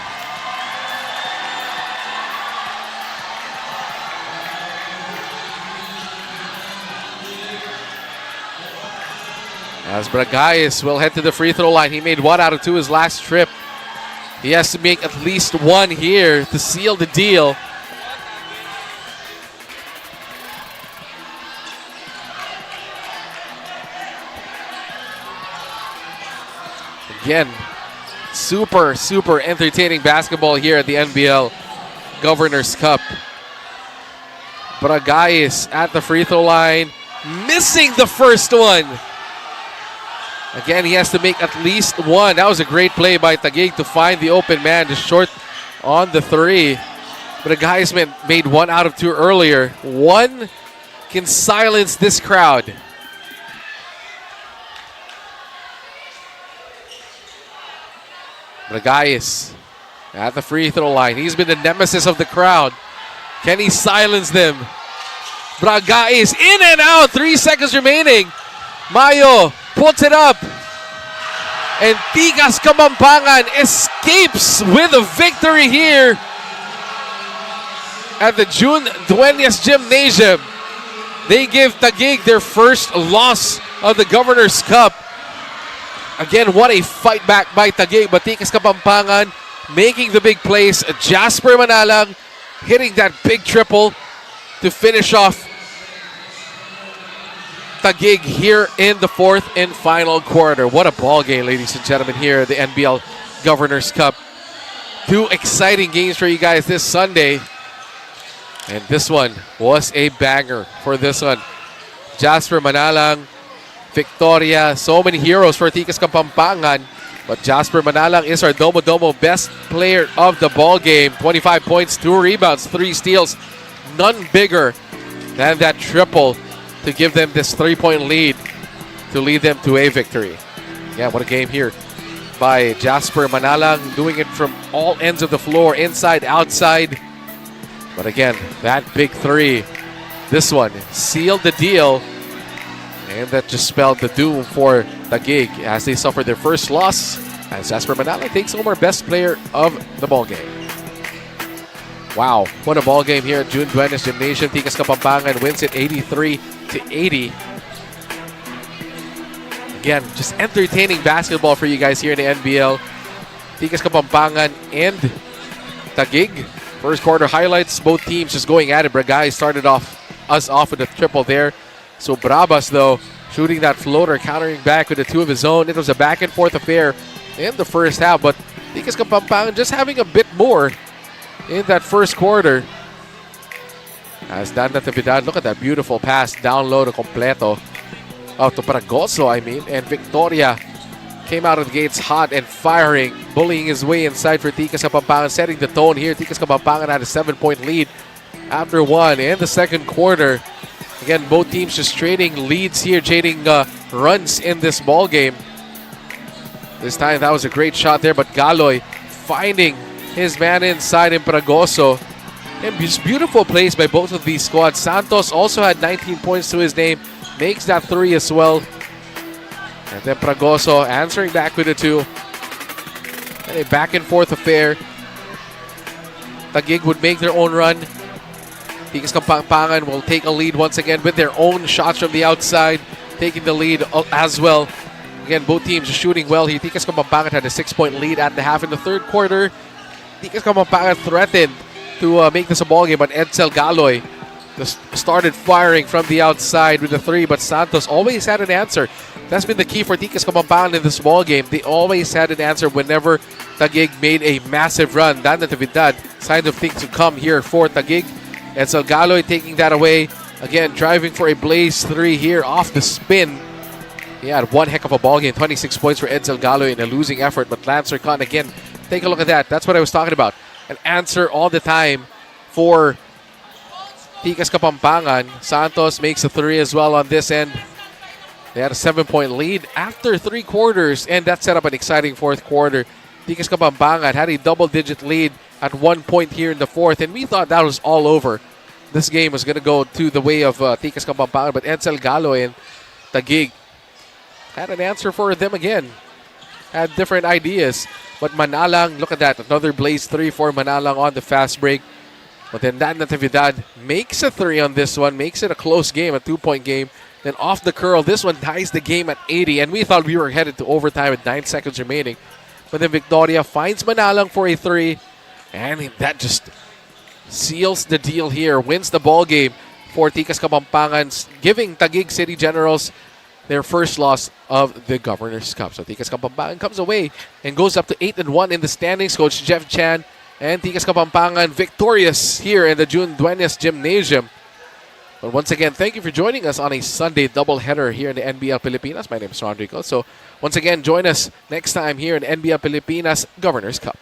As Bragais will head to the free throw line. He made 1 out of 2 his last trip. He has to make at least 1 here to seal the deal. Again, super entertaining basketball here at the NBL Governors Cup. Bragais at the free throw line, missing the first one. Again, he has to make at least 1. That was a great play by Taguig to find the open man, just short on the 3. But the guys made 1 out of 2 earlier. 1 can silence this crowd. Bragais at the free throw line. He's been the nemesis of the crowd. Can he silence them? Bragais in and out. 3 seconds remaining. Mayo puts it up. And Tikas Kapampangan escapes with a victory here at the Duenas Gymnasium. They give Taguig their first loss of the Governors Cup. Again, what a fight back by Taguig, but Tikas Kapampangan making the big plays. Jasper Manalang hitting that big triple to finish off Taguig here in the fourth and final quarter. What a ball game, ladies and gentlemen, here at the NBL Governors Cup. Two exciting games for you guys this Sunday. And this one was a banger for this one. Jasper Manalang, Victoria, so many heroes for Tikas Kapampangan. But Jasper Manalang is our Domo best player of the ball game. 25 points, 2 rebounds, 3 steals. None bigger than that triple to give them this 3-point lead to lead them to a victory. Yeah, what a game here by Jasper Manalang, doing it from all ends of the floor, inside, outside. But again, that big 3, this one sealed the deal. And that just spelled the doom for Taguig as they suffered their first loss. As Jasper Manalang takes home our best player of the ball game. Wow, what a ball game here at Duenas Gymnasium. Tikas Kapampangan wins it 83-80. Again, just entertaining basketball for you guys here in the NBL. Tikas Kapampangan and Taguig. First quarter highlights, both teams just going at it. Bragay started us off with a triple there. So Brabas, though, shooting that floater, countering back with the 2 of his own. It was a back and forth affair in the first half, but Tikas Kapampangan just having a bit more in that first quarter. As Dan Natividad, look at that beautiful pass down low to Completo. Oh, to Paragoso, I mean. And Victoria came out of the gates hot and firing, bullying his way inside for Tikas Kapampangan, setting the tone here. Tikas Kapampangan had a 7-point lead after 1 in the second quarter. Again, both teams just trading leads here, trading runs in this ball game. This time, that was a great shot there, but Galoy finding his man inside in Paragoso. And just beautiful plays by both of these squads. Santos also had 19 points to his name, makes that 3 as well. And then Paragoso answering back with a 2. And a back and forth affair. Taguig would make their own run. Tikas Kapampangan will take a lead once again with their own shots from the outside, taking the lead as well. Again, both teams are shooting well here. Tikas Kapampangan had a 6-point lead at the half in the third quarter. Tikas Kapampangan threatened to make this a ball game, but Edsel Galoy just started firing from the outside with the 3, but Santos always had an answer. That's been the key for Tikas Kapampangan in this ball game. They always had an answer whenever Taguig made a massive run. Dan Natividad, signs of things to come here for Taguig. Edsel Galoy taking that away. Again, driving for a blaze 3 here off the spin. He had one heck of a ball game. 26 points for Edsel Galoy in a losing effort. But Lancer Khan, again, take a look at that. That's what I was talking about. An answer all the time for Tikas Kapampangan. Santos makes a 3 as well on this end. They had a 7-point lead after 3 quarters. And that set up an exciting fourth quarter. Tikas Kapampangan had a double-digit lead at 1 point here in the fourth, and we thought that was all over. This game was going to go to the way of Tikas Kapampangan, but Edsel Galoy and Taguig had an answer for them again. Had different ideas, but Manalang, look at that, another blaze 3 for Manalang on the fast break. But then Dan Natividad makes a 3 on this one, makes it a close game, a 2-point game. Then off the curl, this one ties the game at 80, and we thought we were headed to overtime with 9 seconds remaining. But then Victoria finds Manalang for a 3. And that just seals the deal here. Wins the ball game for Tikas Kapampangan, giving Taguig City Generals their first loss of the Governors Cup. So Tikas Kapampangan comes away and goes up to 8-1 in the standings. Coach Jeff Chan and Tikas Kapampangan victorious here in the Duenas Gymnasium. But once again, thank you for joining us on a Sunday doubleheader here in the NBL Pilipinas. My name is Rodrigo. So once again, join us next time here in NBL Pilipinas Governors Cup.